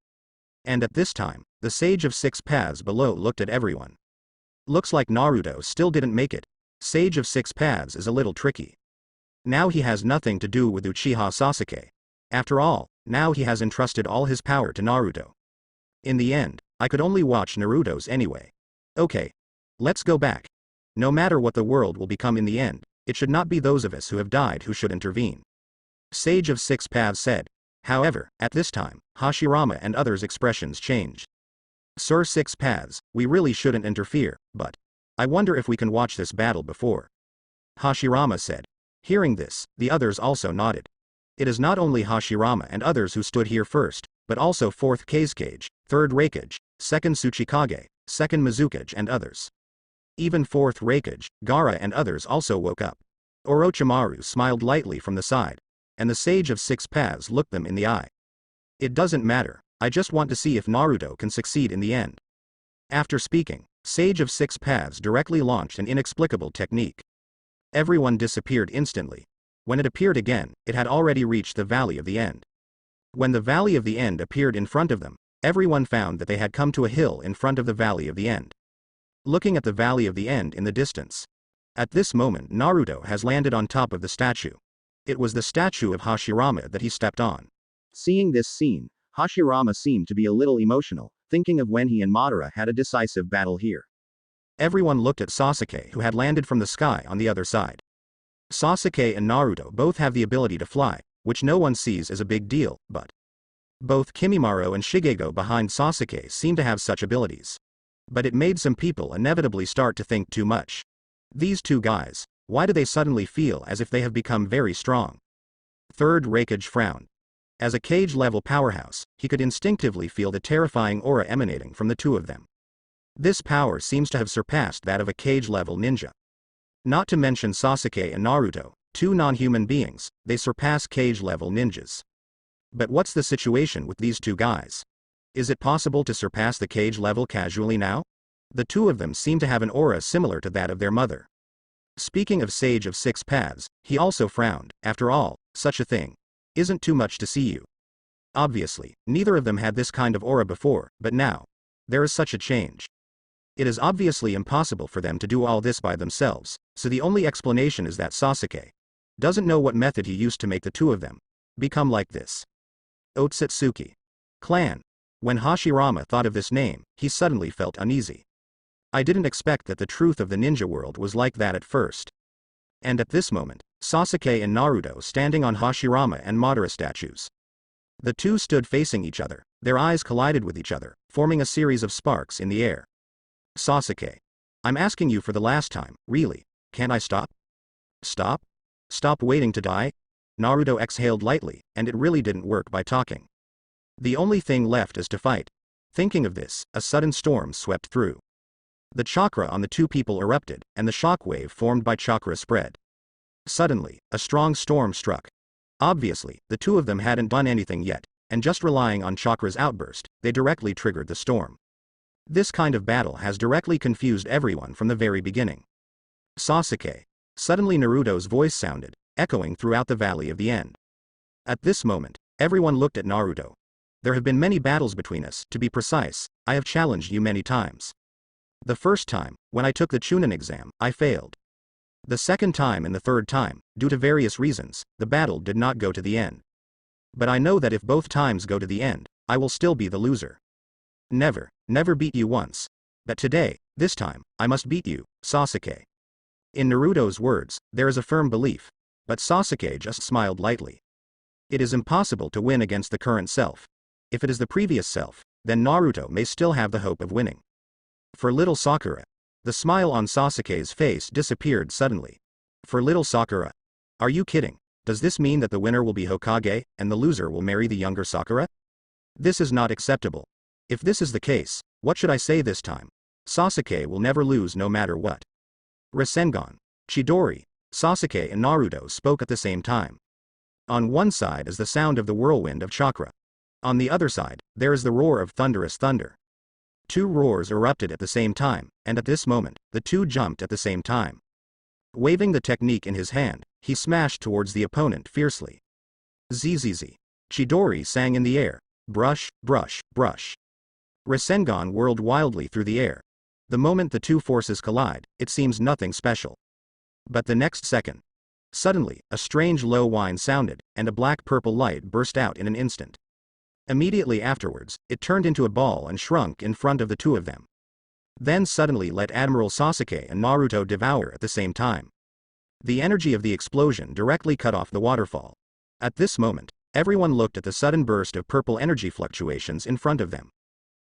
Speaker 1: And at this time, the sage of 6 paths below looked at everyone. Looks like Naruto still didn't make it. Sage of 6 paths is a little tricky. Now he has nothing to do with Uchiha Sasuke. After all, now he has entrusted all his power to Naruto. In the end, I could only watch Naruto's anyway. Okay. Let's go back. No matter what the world will become in the end, it should not be those of us who have died who should intervene. Sage of 6 paths said. However, at this time, Hashirama and others' expressions changed. Sir 6 paths, we really shouldn't interfere, but I wonder if we can watch this battle before. Hashirama said. Hearing this, the others also nodded. It is not only Hashirama and others who stood here first, but also 4th Kazekage, 3rd Raikage, 2nd Tsuchikage, 2nd Mizukage and others. Even 4th Raikage, Gaara and others also woke up. Orochimaru smiled lightly from the side, and the Sage of 6 Paths looked them in the eye. It doesn't matter, I just want to see if Naruto can succeed in the end. After speaking, Sage of 6 Paths directly launched an inexplicable technique. Everyone disappeared instantly. When it appeared again, it had already reached the Valley of the End. When the Valley of the End appeared in front of them, everyone found that they had come to a hill in front of the Valley of the End. Looking at the Valley of the End in the distance. At this moment Naruto has landed on top of the statue. It was the statue of Hashirama that he stepped on. Seeing this scene, Hashirama seemed to be a little emotional, thinking of when he and Madara had a decisive battle here. Everyone looked at Sasuke who had landed from the sky on the other side. Sasuke and Naruto both have the ability to fly, which no one sees as a big deal, but both Kimimaro and Shigego behind Sasuke seem to have such abilities. But it made some people inevitably start to think too much. These 2 guys, why do they suddenly feel as if they have become very strong? 3rd Raikage frowned. As a cage-level powerhouse, he could instinctively feel the terrifying aura emanating from the two of them. This power seems to have surpassed that of a cage-level ninja. Not to mention Sasuke and Naruto, two non-human beings, they surpass cage-level ninjas. But what's the situation with these two guys? Is it possible to surpass the cage level casually now? The two of them seem to have an aura similar to that of their mother. Speaking of Sage of Six Paths, he also frowned. After all, such a thing isn't too much to see you. Obviously, neither of them had this kind of aura before, but now there is such a change. It is obviously impossible for them to do all this by themselves, so the only explanation is that Sasuke doesn't know what method he used to make the two of them become like this. Otsutsuki clan. When Hashirama thought of this name, he suddenly felt uneasy. I didn't expect that the truth of the ninja world was like that at first. And at this moment, Sasuke and Naruto standing on Hashirama and Madara statues. The two stood facing each other, their eyes collided with each other, forming a series of sparks in the air. Sasuke. I'm asking you for the last time, really, can't I stop? Stop? Stop waiting to die? Naruto exhaled lightly, and it really didn't work by talking. The only thing left is to fight. Thinking of this, a sudden storm swept through. The chakra on the two people erupted, and the shockwave formed by chakra spread. Suddenly, a strong storm struck. Obviously, the two of them hadn't done anything yet, and just relying on chakra's outburst, they directly triggered the storm. This kind of battle has directly confused everyone from the very beginning. Sasuke. Suddenly Naruto's voice sounded, echoing throughout the Valley of the End. At this moment, everyone looked at Naruto. There have been many battles between us, to be precise, I have challenged you many times. The first time, when I took the Chunin exam, I failed. The second time and the third time, due to various reasons, the battle did not go to the end. But I know that if both times go to the end, I will still be the loser. Never beat you once. But today, this time, I must beat you, Sasuke. In Naruto's words, there is a firm belief, but Sasuke just smiled lightly. It is impossible to win against the current self. If it is the previous self, then Naruto may still have the hope of winning. For little Sakura. The smile on Sasuke's face disappeared suddenly. For little Sakura. Are you kidding? Does this mean that the winner will be Hokage, and the loser will marry the younger Sakura? This is not acceptable. If this is the case, what should I say this time? Sasuke will never lose no matter what. Rasengan. Chidori. Sasuke and Naruto spoke at the same time. On one side is the sound of the whirlwind of chakra. On the other side, there is the roar of thunderous thunder. Two roars erupted at the same time, and at this moment, the two jumped at the same time. Waving the technique in his hand, he smashed towards the opponent fiercely. Zzz. Chidori sang in the air. Brush, brush, brush. Rasengan whirled wildly through the air. The moment the two forces collide, it seems nothing special. But the next second. Suddenly, a strange low whine sounded, and a black-purple light burst out in an instant. Immediately afterwards, it turned into a ball and shrunk in front of the two of them. Then suddenly let Admiral Sasuke and Naruto devour at the same time. The energy of the explosion directly cut off the waterfall. At this moment, everyone looked at the sudden burst of purple energy fluctuations in front of them.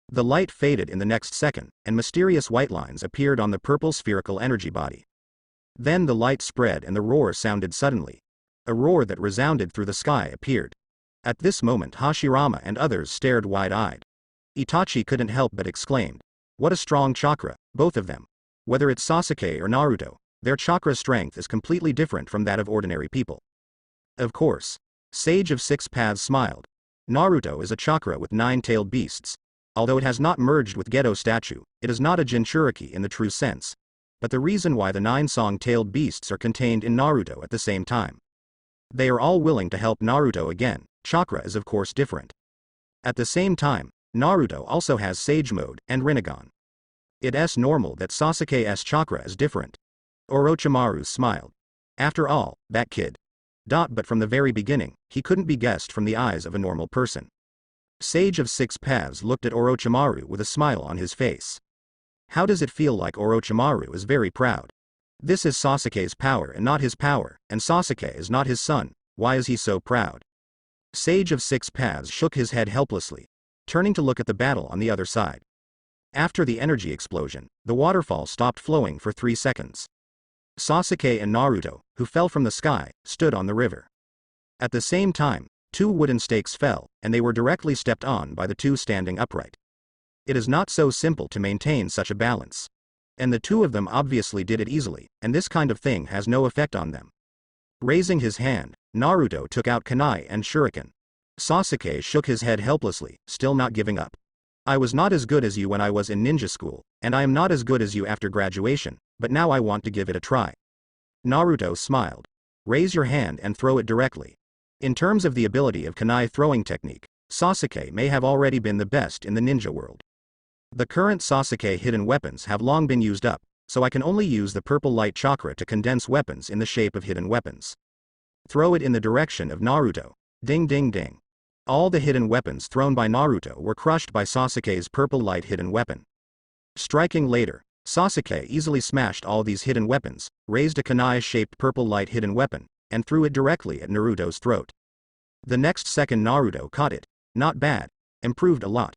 Speaker 1: The light faded in the next second, and mysterious white lines appeared on the purple spherical energy body. Then the light spread and the roar sounded suddenly. A roar that resounded through the sky appeared. At this moment Hashirama and others stared wide-eyed. Itachi couldn't help but exclaimed. What a strong chakra, both of them. Whether it's Sasuke or Naruto, their chakra strength is completely different from that of ordinary people. Of course. Sage of Six Paths smiled. Naruto is a chakra with 9-tailed beasts. Although it has not merged with Geto statue, it is not a Jinchuriki in the true sense. But the reason why the 9-song-tailed beasts are contained in Naruto at the same time. They are all willing to help Naruto again. Chakra is of course different. At the same time, Naruto also has Sage Mode and Rinnegan. It's normal that Sasuke's chakra is different. Orochimaru smiled. After all, that kid. But from the very beginning, he couldn't be guessed from the eyes of a normal person. Sage of Six Paths looked at Orochimaru with a smile on his face. How does it feel like Orochimaru is very proud? This is Sasuke's power and not his power, and Sasuke is not his son, why is he so proud? Sage of Six Paths shook his head helplessly, turning to look at the battle on the other side. After the energy explosion, the waterfall stopped flowing for 3 seconds. Sasuke and Naruto, who fell from the sky, stood on the river. At the same time, 2 wooden stakes fell, and they were directly stepped on by the 2 standing upright. It is not so simple to maintain such a balance. And the 2 of them obviously did it easily, and this kind of thing has no effect on them. Raising his hand, Naruto took out kunai and shuriken. Sasuke shook his head helplessly, still not giving up. I was not as good as you when I was in ninja school, and I am not as good as you after graduation, but now I want to give it a try. Naruto smiled. Raise your hand and throw it directly. In terms of the ability of kunai throwing technique, Sasuke may have already been the best in the ninja world. The current Sasuke hidden weapons have long been used up, so I can only use the purple light chakra to condense weapons in the shape of hidden weapons. Throw it in the direction of Naruto. Ding ding ding. All the hidden weapons thrown by Naruto were crushed by Sasuke's purple light hidden weapon. Striking later, Sasuke easily smashed all these hidden weapons, raised a kunai-shaped purple light hidden weapon, and threw it directly at Naruto's throat. The next second Naruto caught it. Not bad. Improved a lot.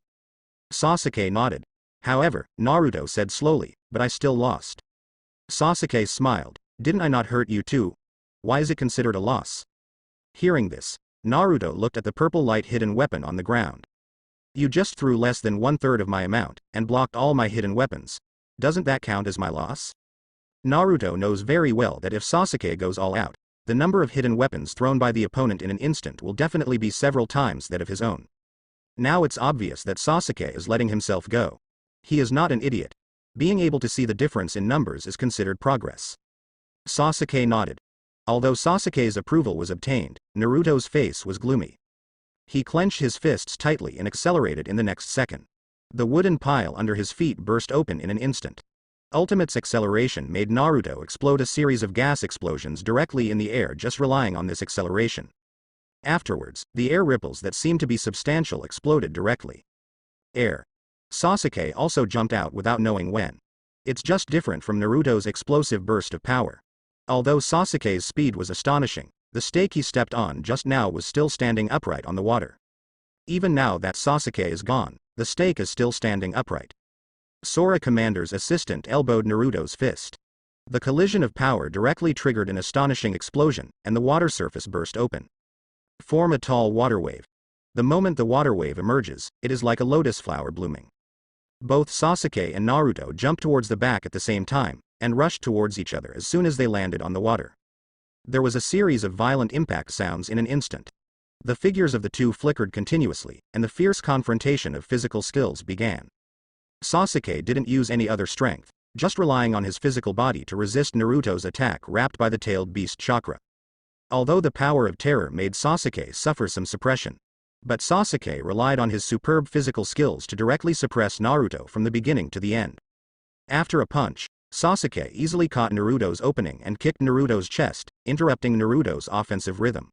Speaker 1: Sasuke nodded. However, Naruto said slowly, but I still lost. Sasuke smiled. Didn't I not hurt you too? Why is it considered a loss? Hearing this, Naruto looked at the purple light hidden weapon on the ground. You just threw less than 1/3 of my amount, and blocked all my hidden weapons. Doesn't that count as my loss? Naruto knows very well that if Sasuke goes all out, the number of hidden weapons thrown by the opponent in an instant will definitely be several times that of his own. Now it's obvious that Sasuke is letting himself go. He is not an idiot. Being able to see the difference in numbers is considered progress. Sasuke nodded. Although Sasuke's approval was obtained, Naruto's face was gloomy. He clenched his fists tightly and accelerated in the next second. The wooden pile under his feet burst open in an instant. Ultimate's acceleration made Naruto explode a series of gas explosions directly in the air just relying on this acceleration. Afterwards, the air ripples that seemed to be substantial exploded directly. Air. Sasuke also jumped out without knowing when. It's just different from Naruto's explosive burst of power. Although Sasuke's speed was astonishing, the stake he stepped on just now was still standing upright on the water. Even now that Sasuke is gone, the stake is still standing upright. Sora Commander's assistant elbowed Naruto's fist. The collision of power directly triggered an astonishing explosion, and the water surface burst open. Form a tall water wave. The moment the water wave emerges, it is like a lotus flower blooming. Both Sasuke and Naruto jumped towards the back at the same time, and rushed towards each other as soon as they landed on the water. There was a series of violent impact sounds in an instant. The figures of the two flickered continuously, and the fierce confrontation of physical skills began. Sasuke didn't use any other strength, just relying on his physical body to resist Naruto's attack wrapped by the tailed beast chakra. Although the power of terror made Sasuke suffer some suppression, but Sasuke relied on his superb physical skills to directly suppress Naruto from the beginning to the end. After a punch, Sasuke easily caught Naruto's opening and kicked Naruto's chest, interrupting Naruto's offensive rhythm.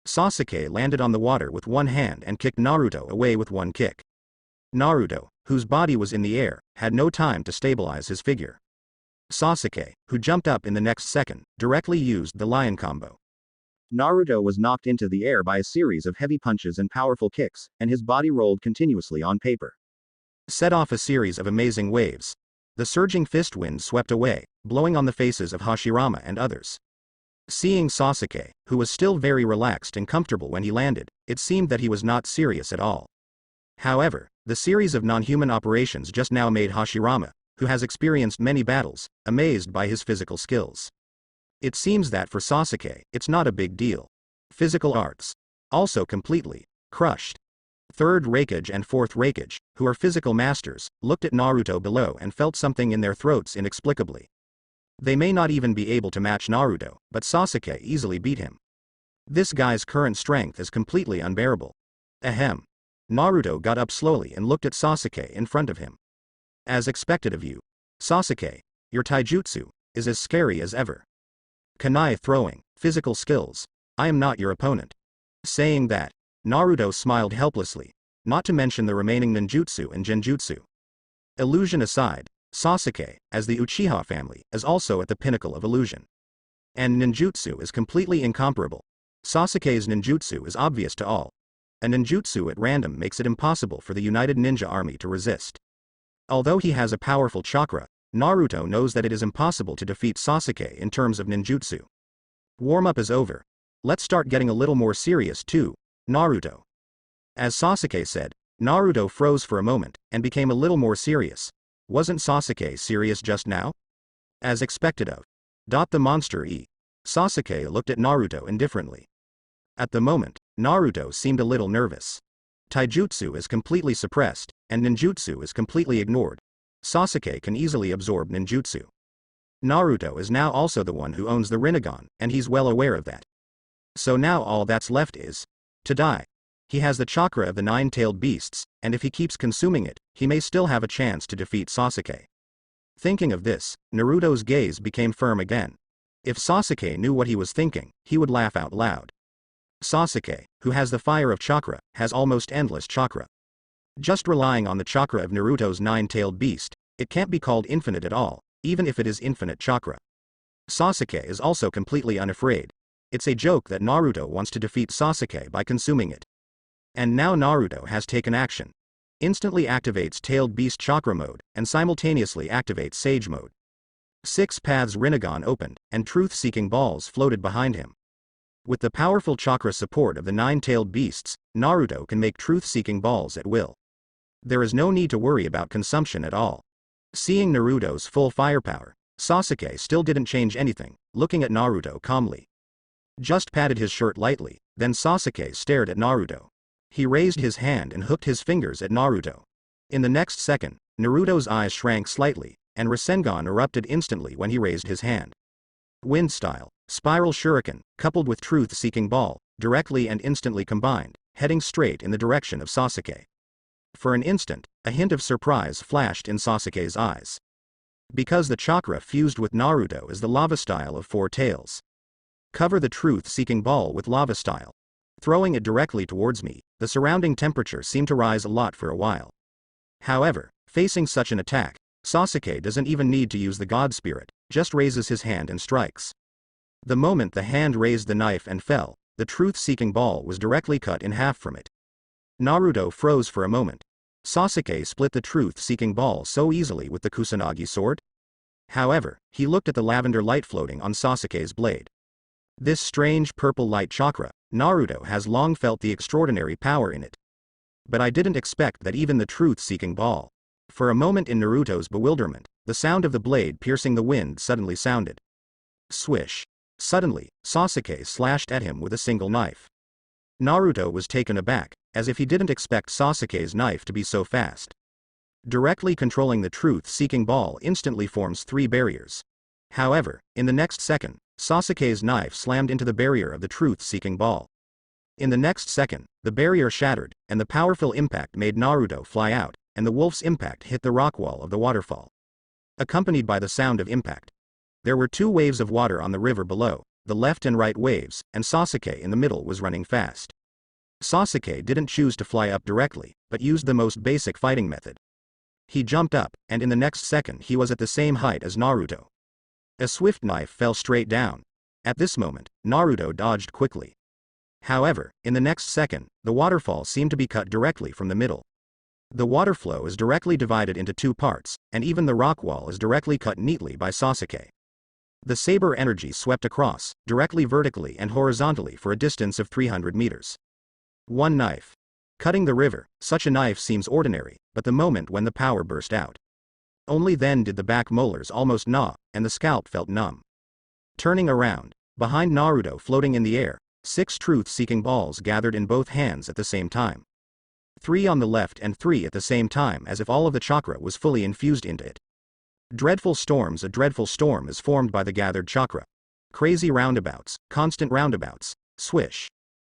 Speaker 1: Sasuke landed on the water with one hand and kicked Naruto away with one kick. Naruto, whose body was in the air, had no time to stabilize his figure. Sasuke, who jumped up in the next second, directly used the lion combo. Naruto was knocked into the air by a series of heavy punches and powerful kicks, and his body rolled continuously on paper. Set off a series of amazing waves. The surging fist wind swept away, blowing on the faces of Hashirama and others. Seeing Sasuke, who was still very relaxed and comfortable when he landed, it seemed that he was not serious at all. However, the series of non-human operations just now made Hashirama, who has experienced many battles, amazed by his physical skills. It seems that for Sasuke, it's not a big deal. Physical arts. Also completely crushed. Third Raikage and Fourth Raikage, who are physical masters, looked at Naruto below and felt something in their throats inexplicably. They may not even be able to match Naruto, but Sasuke easily beat him. This guy's current strength is completely unbearable. Ahem. Naruto got up slowly and looked at Sasuke in front of him. As expected of you, Sasuke, your taijutsu is as scary as ever. Kunai throwing, physical skills. I am not your opponent. Saying that, Naruto smiled helplessly, not to mention the remaining ninjutsu and genjutsu. Illusion aside, Sasuke, as the Uchiha family, is also at the pinnacle of illusion. And ninjutsu is completely incomparable. Sasuke's ninjutsu is obvious to all. A ninjutsu at random makes it impossible for the United Ninja Army to resist. Although he has a powerful chakra, Naruto knows that it is impossible to defeat Sasuke in terms of ninjutsu. Warm-up is over. Let's start getting a little more serious too, Naruto. As Sasuke said, Naruto froze for a moment, and became a little more serious. Wasn't Sasuke serious just now? As expected of. The monster E. Sasuke looked at Naruto indifferently. At the moment, Naruto seemed a little nervous. Taijutsu is completely suppressed, and ninjutsu is completely ignored. Sasuke can easily absorb ninjutsu. Naruto is now also the one who owns the Rinnegan, and he's well aware of that. So now all that's left is to die. He has the chakra of the nine-tailed beasts, and if he keeps consuming it, he may still have a chance to defeat Sasuke. Thinking of this, Naruto's gaze became firm again. If Sasuke knew what he was thinking, he would laugh out loud. Sasuke, who has the fire of chakra, has almost endless chakra. Just relying on the chakra of Naruto's nine-tailed beast, it can't be called infinite at all, even if it is infinite chakra. Sasuke is also completely unafraid. It's a joke that Naruto wants to defeat Sasuke by consuming it. And now Naruto has taken action. Instantly activates tailed beast chakra mode, and simultaneously activates sage mode. 6 paths Rinnegan opened, and truth-seeking balls floated behind him. With the powerful chakra support of the nine-tailed beasts, Naruto can make truth-seeking balls at will. There is no need to worry about consumption at all. Seeing Naruto's full firepower, Sasuke still didn't change anything, looking at Naruto calmly. Just patted his shirt lightly, then Sasuke stared at Naruto. He raised his hand and hooked his fingers at Naruto. In the next second, Naruto's eyes shrank slightly, and Rasengan erupted instantly when he raised his hand. Wind style, spiral shuriken, coupled with truth-seeking ball, directly and instantly combined, heading straight in the direction of Sasuke. For an instant, a hint of surprise flashed in Sasuke's eyes. Because the chakra fused with Naruto is the lava style of 4 tails. Cover the truth-seeking ball with lava style. Throwing it directly towards me, the surrounding temperature seemed to rise a lot for a while. However, facing such an attack, Sasuke doesn't even need to use the god spirit, just raises his hand and strikes. The moment the hand raised the knife and fell, the truth-seeking ball was directly cut in half from it. Naruto froze for a moment. Sasuke split the truth-seeking ball so easily with the Kusanagi sword? However, he looked at the lavender light floating on Sasuke's blade. This strange purple light chakra, Naruto has long felt the extraordinary power in it. But I didn't expect that even the truth-seeking ball. For a moment in Naruto's bewilderment, the sound of the blade piercing the wind suddenly sounded. Swish. Suddenly, Sasuke slashed at him with a single knife. Naruto was taken aback, as if he didn't expect Sasuke's knife to be so fast. Directly controlling the truth-seeking ball instantly forms 3 barriers. However, in the next second, Sasuke's knife slammed into the barrier of the truth-seeking ball. In the next second, the barrier shattered, and the powerful impact made Naruto fly out, and the wolf's impact hit the rock wall of the waterfall. Accompanied by the sound of impact. There were 2 waves of water on the river below, the left and right waves, and Sasuke in the middle was running fast. Sasuke didn't choose to fly up directly, but used the most basic fighting method. He jumped up, and in the next second he was at the same height as Naruto. A swift knife fell straight down. At this moment, Naruto dodged quickly. However, in the next second, the waterfall seemed to be cut directly from the middle. The water flow is directly divided into 2 parts, and even the rock wall is directly cut neatly by Sasuke. The saber energy swept across, directly vertically and horizontally for a distance of 300 meters. One knife. Cutting the river, such a knife seems ordinary, but the moment when the power burst out. Only then did the back molars almost gnaw, and the scalp felt numb. Turning around, behind Naruto floating in the air, 6 truth-seeking balls gathered in both hands at the same time. 3 on the left and 3 at the same time, as if all of the chakra was fully infused into it. Dreadful storms. A dreadful storm is formed by the gathered chakra. Crazy roundabouts, constant roundabouts, swish.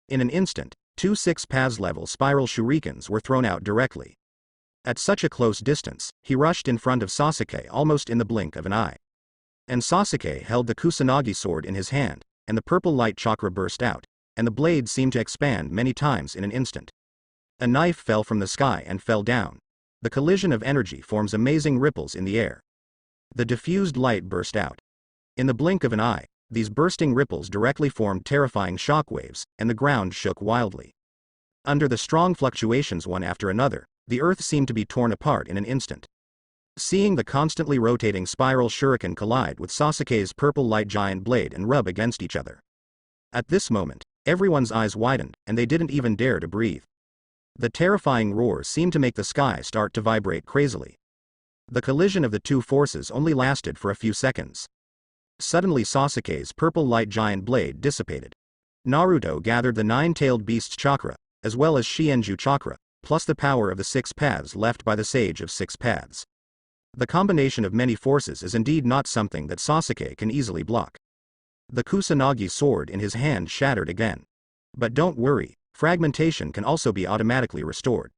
Speaker 1: In an instant, 2 6 paths level spiral shurikens were thrown out directly. At such a close distance, he rushed in front of Sasuke almost in the blink of an eye. And Sasuke held the Kusanagi sword in his hand, and the purple light chakra burst out, and the blade seemed to expand many times in an instant. A knife fell from the sky and fell down. The collision of energy forms amazing ripples in the air. The diffused light burst out. In the blink of an eye, these bursting ripples directly formed terrifying shockwaves, and the ground shook wildly. Under the strong fluctuations one after another, the earth seemed to be torn apart in an instant. Seeing the constantly rotating spiral shuriken collide with Sasuke's purple light giant blade and rub against each other. At this moment, Everyone's eyes widened, and they didn't even dare to breathe. The terrifying roar seemed to make the sky start to vibrate crazily. The collision of the two forces only lasted for a few seconds. Suddenly Sasuke's purple light giant blade dissipated. Naruto gathered the nine-tailed beast's chakra, as well as Shienju chakra, plus the power of the 6 paths left by the Sage of 6 Paths. The combination of many forces is indeed not something that Sasuke can easily block. The Kusanagi sword in his hand shattered again. But don't worry, fragmentation can also be automatically restored.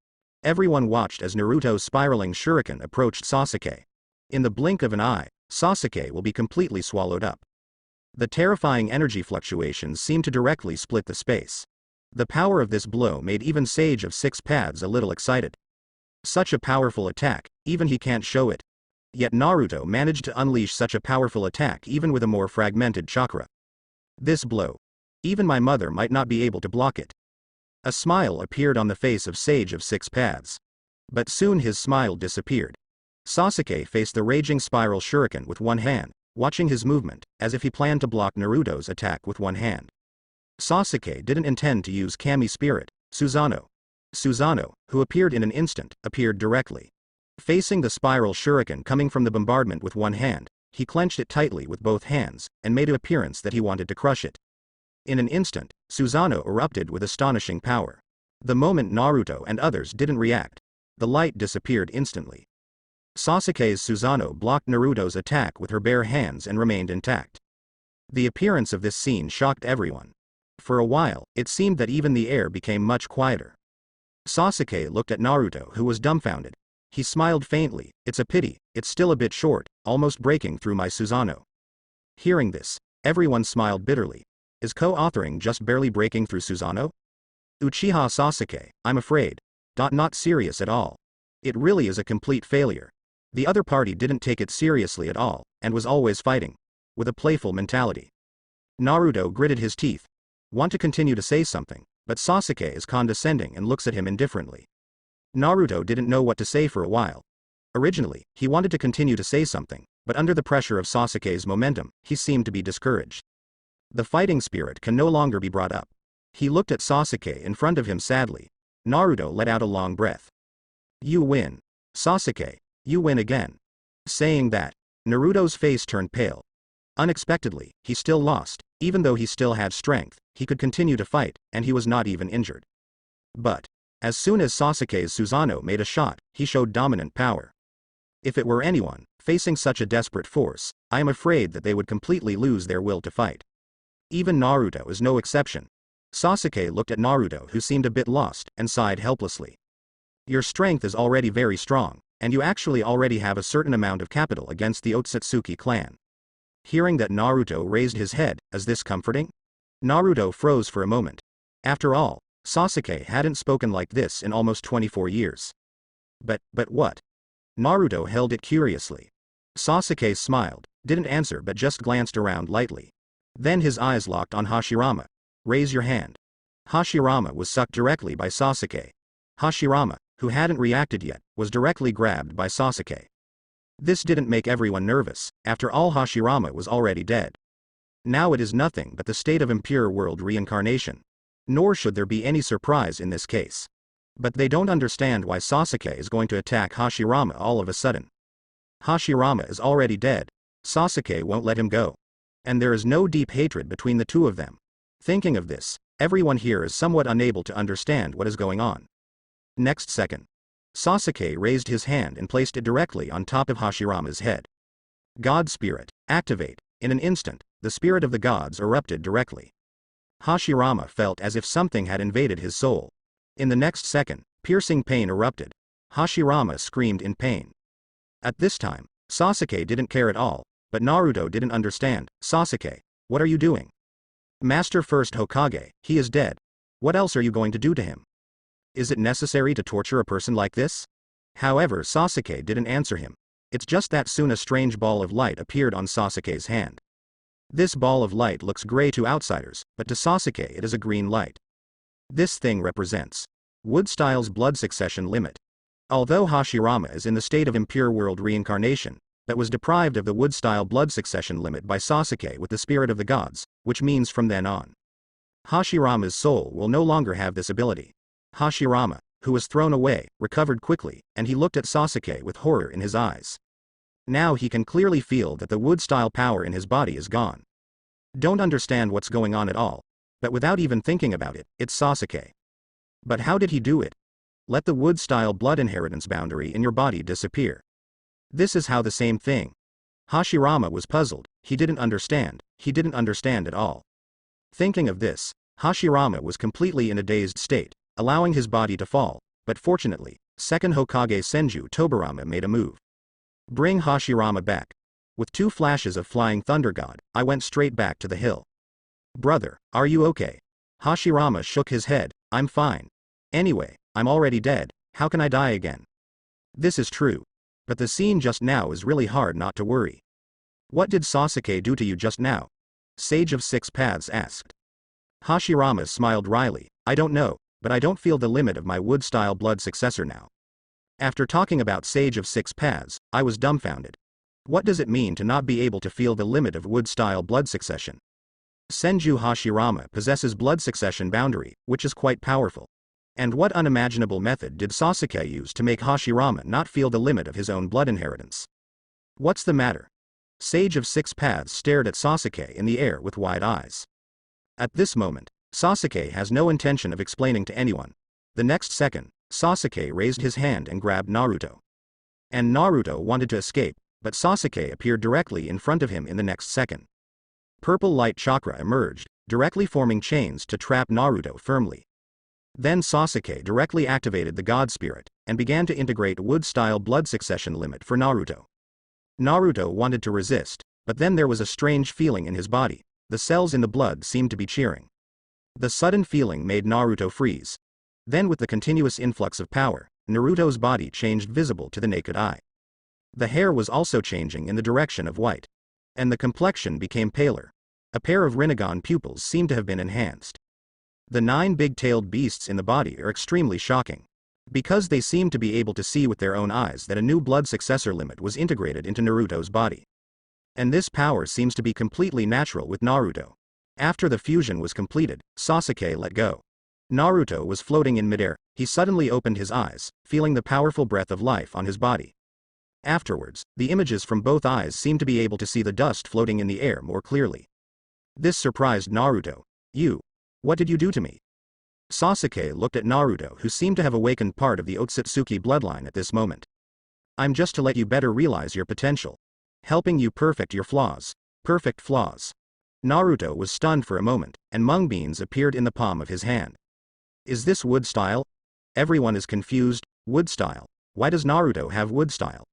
Speaker 1: Everyone watched as Naruto's spiraling shuriken approached Sasuke. In the blink of an eye, Sasuke will be completely swallowed up. The terrifying energy fluctuations seemed to directly split the space. The power of this blow made even Sage of 6 Paths a little excited. Such a powerful attack, even he can't show it. Yet Naruto managed to unleash such a powerful attack even with a more fragmented chakra. This blow. Even my mother might not be able to block it. A smile appeared on the face of Sage of 6 Paths. But soon his smile disappeared. Sasuke faced the raging spiral shuriken with one hand, watching his movement, as if he planned to block Naruto's attack with one hand. Sasuke didn't intend to use Kami Spirit, Susanoo. Susanoo, who appeared in an instant, appeared directly. Facing the spiral shuriken coming from the bombardment with one hand, he clenched it tightly with both hands, and made an appearance that he wanted to crush it. In an instant, Susanoo erupted with astonishing power. The moment Naruto and others didn't react, the light disappeared instantly. Sasuke's Susanoo blocked Naruto's attack with her bare hands and remained intact. The appearance of this scene shocked everyone. For a while, it seemed that even the air became much quieter. Sasuke looked at Naruto, who was dumbfounded. He smiled faintly. It's a pity, it's still a bit short, almost breaking through my Susanoo. Hearing this, everyone smiled bitterly. Is co-authoring just barely breaking through Susanoo? Uchiha Sasuke, I'm afraid. Not serious at all. It really is a complete failure. The other party didn't take it seriously at all, and was always fighting. With a playful mentality. Naruto gritted his teeth. Want to continue to say something, but Sasuke is condescending and looks at him indifferently. Naruto didn't know what to say for a while. Originally, he wanted to continue to say something, but under the pressure of Sasuke's momentum, he seemed to be discouraged. The fighting spirit can no longer be brought up. He looked at Sasuke in front of him sadly. Naruto let out a long breath. You win. Sasuke, you win again. Saying that, Naruto's face turned pale. Unexpectedly, he still lost. Even though he still had strength, he could continue to fight, and he was not even injured. But, as soon as Sasuke's Susanoo made a shot, he showed dominant power. If it were anyone, facing such a desperate force, I am afraid that they would completely lose their will to fight. Even Naruto is no exception. Sasuke looked at Naruto, who seemed a bit lost, and sighed helplessly. Your strength is already very strong, and you actually already have a certain amount of capital against the Otsutsuki clan. Hearing that, Naruto raised his head. Is this comforting? Naruto froze for a moment. After all, Sasuke hadn't spoken like this in almost 24 years. But what? Naruto held it curiously. Sasuke smiled, didn't answer but just glanced around lightly. Then his eyes locked on Hashirama. Raise your hand. Hashirama was sucked directly by Sasuke. Hashirama, who hadn't reacted yet, was directly grabbed by Sasuke. This didn't make everyone nervous. After all, Hashirama was already dead. Now it is nothing but the state of impure world reincarnation. Nor should there be any surprise in this case. But they don't understand why Sasuke is going to attack Hashirama all of a sudden. Hashirama is already dead. Sasuke won't let him go. And there is no deep hatred between the two of them. Thinking of this, everyone here is somewhat unable to understand what is going on. Next second, Sasuke raised his hand and placed it directly on top of Hashirama's head. God Spirit, activate. In an instant, the spirit of the gods erupted directly. Hashirama felt as if something had invaded his soul. In the next second, piercing pain erupted. Hashirama screamed in pain. At this time, Sasuke didn't care at all, but Naruto didn't understand. Sasuke, what are you doing? Master First Hokage, he is dead. What else are you going to do to him? Is it necessary to torture a person like this? However, Sasuke didn't answer him. It's just that soon a strange ball of light appeared on Sasuke's hand. This ball of light looks gray to outsiders, but to Sasuke it is a green light. This thing represents Wood-style's blood succession limit. Although Hashirama is in the state of impure world reincarnation, but was deprived of the Wood-style blood succession limit by Sasuke with the spirit of the gods, which means from then on, Hashirama's soul will no longer have this ability. Hashirama, who was thrown away, recovered quickly, and he looked at Sasuke with horror in his eyes. Now he can clearly feel that the wood-style power in his body is gone. Don't understand what's going on at all, but without even thinking about it, it's Sasuke. But how did he do it? Let the wood-style blood inheritance boundary in your body disappear. This is how the same thing. Hashirama was puzzled, he didn't understand at all. Thinking of this, Hashirama was completely in a dazed state, allowing his body to fall, but fortunately, second Hokage Senju Tobirama made a move. Bring Hashirama back. With 2 flashes of flying thunder god, I went straight back to the hill. Brother, are you okay? Hashirama shook his head, I'm fine. Anyway, I'm already dead, how can I die again? This is true. But the scene just now is really hard not to worry. What did Sasuke do to you just now? Sage of Six Paths asked. Hashirama smiled wryly, I don't know, but I don't feel the limit of my wood-style blood successor now. After talking about Sage of Six Paths, I was dumbfounded. What does it mean to not be able to feel the limit of wood-style blood succession? Senju Hashirama possesses blood succession boundary, which is quite powerful. And what unimaginable method did Sasuke use to make Hashirama not feel the limit of his own blood inheritance? What's the matter? Sage of Six Paths stared at Sasuke in the air with wide eyes. At this moment, Sasuke has no intention of explaining to anyone. The next second, Sasuke raised his hand and grabbed Naruto. And Naruto wanted to escape, but Sasuke appeared directly in front of him in the next second. Purple light chakra emerged, directly forming chains to trap Naruto firmly. Then Sasuke directly activated the God Spirit, and began to integrate wood-style blood succession limit for Naruto. Naruto wanted to resist, but then there was a strange feeling in his body, the cells in the blood seemed to be cheering. The sudden feeling made Naruto freeze. Then with the continuous influx of power, Naruto's body changed visible to the naked eye. The hair was also changing in the direction of white. And the complexion became paler. A pair of Rinnegan pupils seemed to have been enhanced. The 9 big-tailed beasts in the body are extremely shocking. Because they seem to be able to see with their own eyes that a new blood successor limit was integrated into Naruto's body. And this power seems to be completely natural with Naruto. After the fusion was completed, Sasuke let go. Naruto was floating in midair, he suddenly opened his eyes, feeling the powerful breath of life on his body. Afterwards, the images from both eyes seemed to be able to see the dust floating in the air more clearly. This surprised Naruto. What did you do to me? Sasuke looked at Naruto, who seemed to have awakened part of the Otsutsuki bloodline at this moment. I'm just to let you better realize your potential. Helping you perfect your flaws. Perfect flaws. Naruto was stunned for a moment, and mung beans appeared in the palm of his hand. Is this wood style? Everyone is confused. Wood style. Why does Naruto have wood style?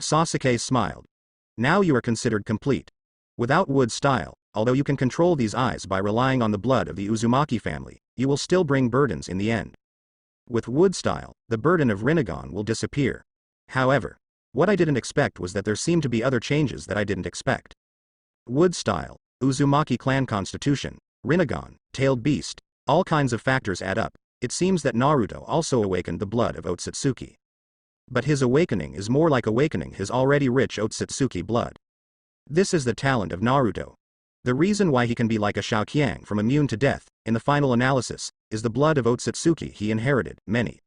Speaker 1: Sasuke smiled. Now you are considered complete. Without wood style, although you can control these eyes by relying on the blood of the Uzumaki family, you will still bring burdens in the end. With wood style, the burden of Rinnegan will disappear. However, what I didn't expect was that there seemed to be other changes that I didn't expect. Wood style, Uzumaki clan constitution, Rinnegan, tailed beast, all kinds of factors add up. It seems that Naruto also awakened the blood of Otsutsuki. But his awakening is more like awakening his already rich Otsutsuki blood. This is the talent of Naruto. The reason why he can be like a Xiaoqiang from immune to death, in the final analysis, is the blood of Otsutsuki he inherited, many.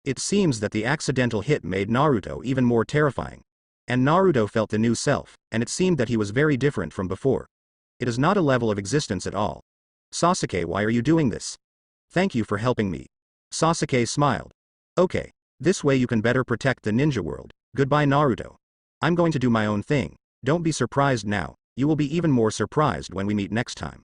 Speaker 1: It seems that the accidental hit made Naruto even more terrifying. And Naruto felt the new self, and it seemed that he was very different from before. It is not a level of existence at all. Sasuke, why are you doing this? Thank you for helping me. Sasuke smiled. Okay, this way you can better protect the ninja world. Goodbye Naruto. I'm going to do my own thing. Don't be surprised now, you will be even more surprised when we meet next time.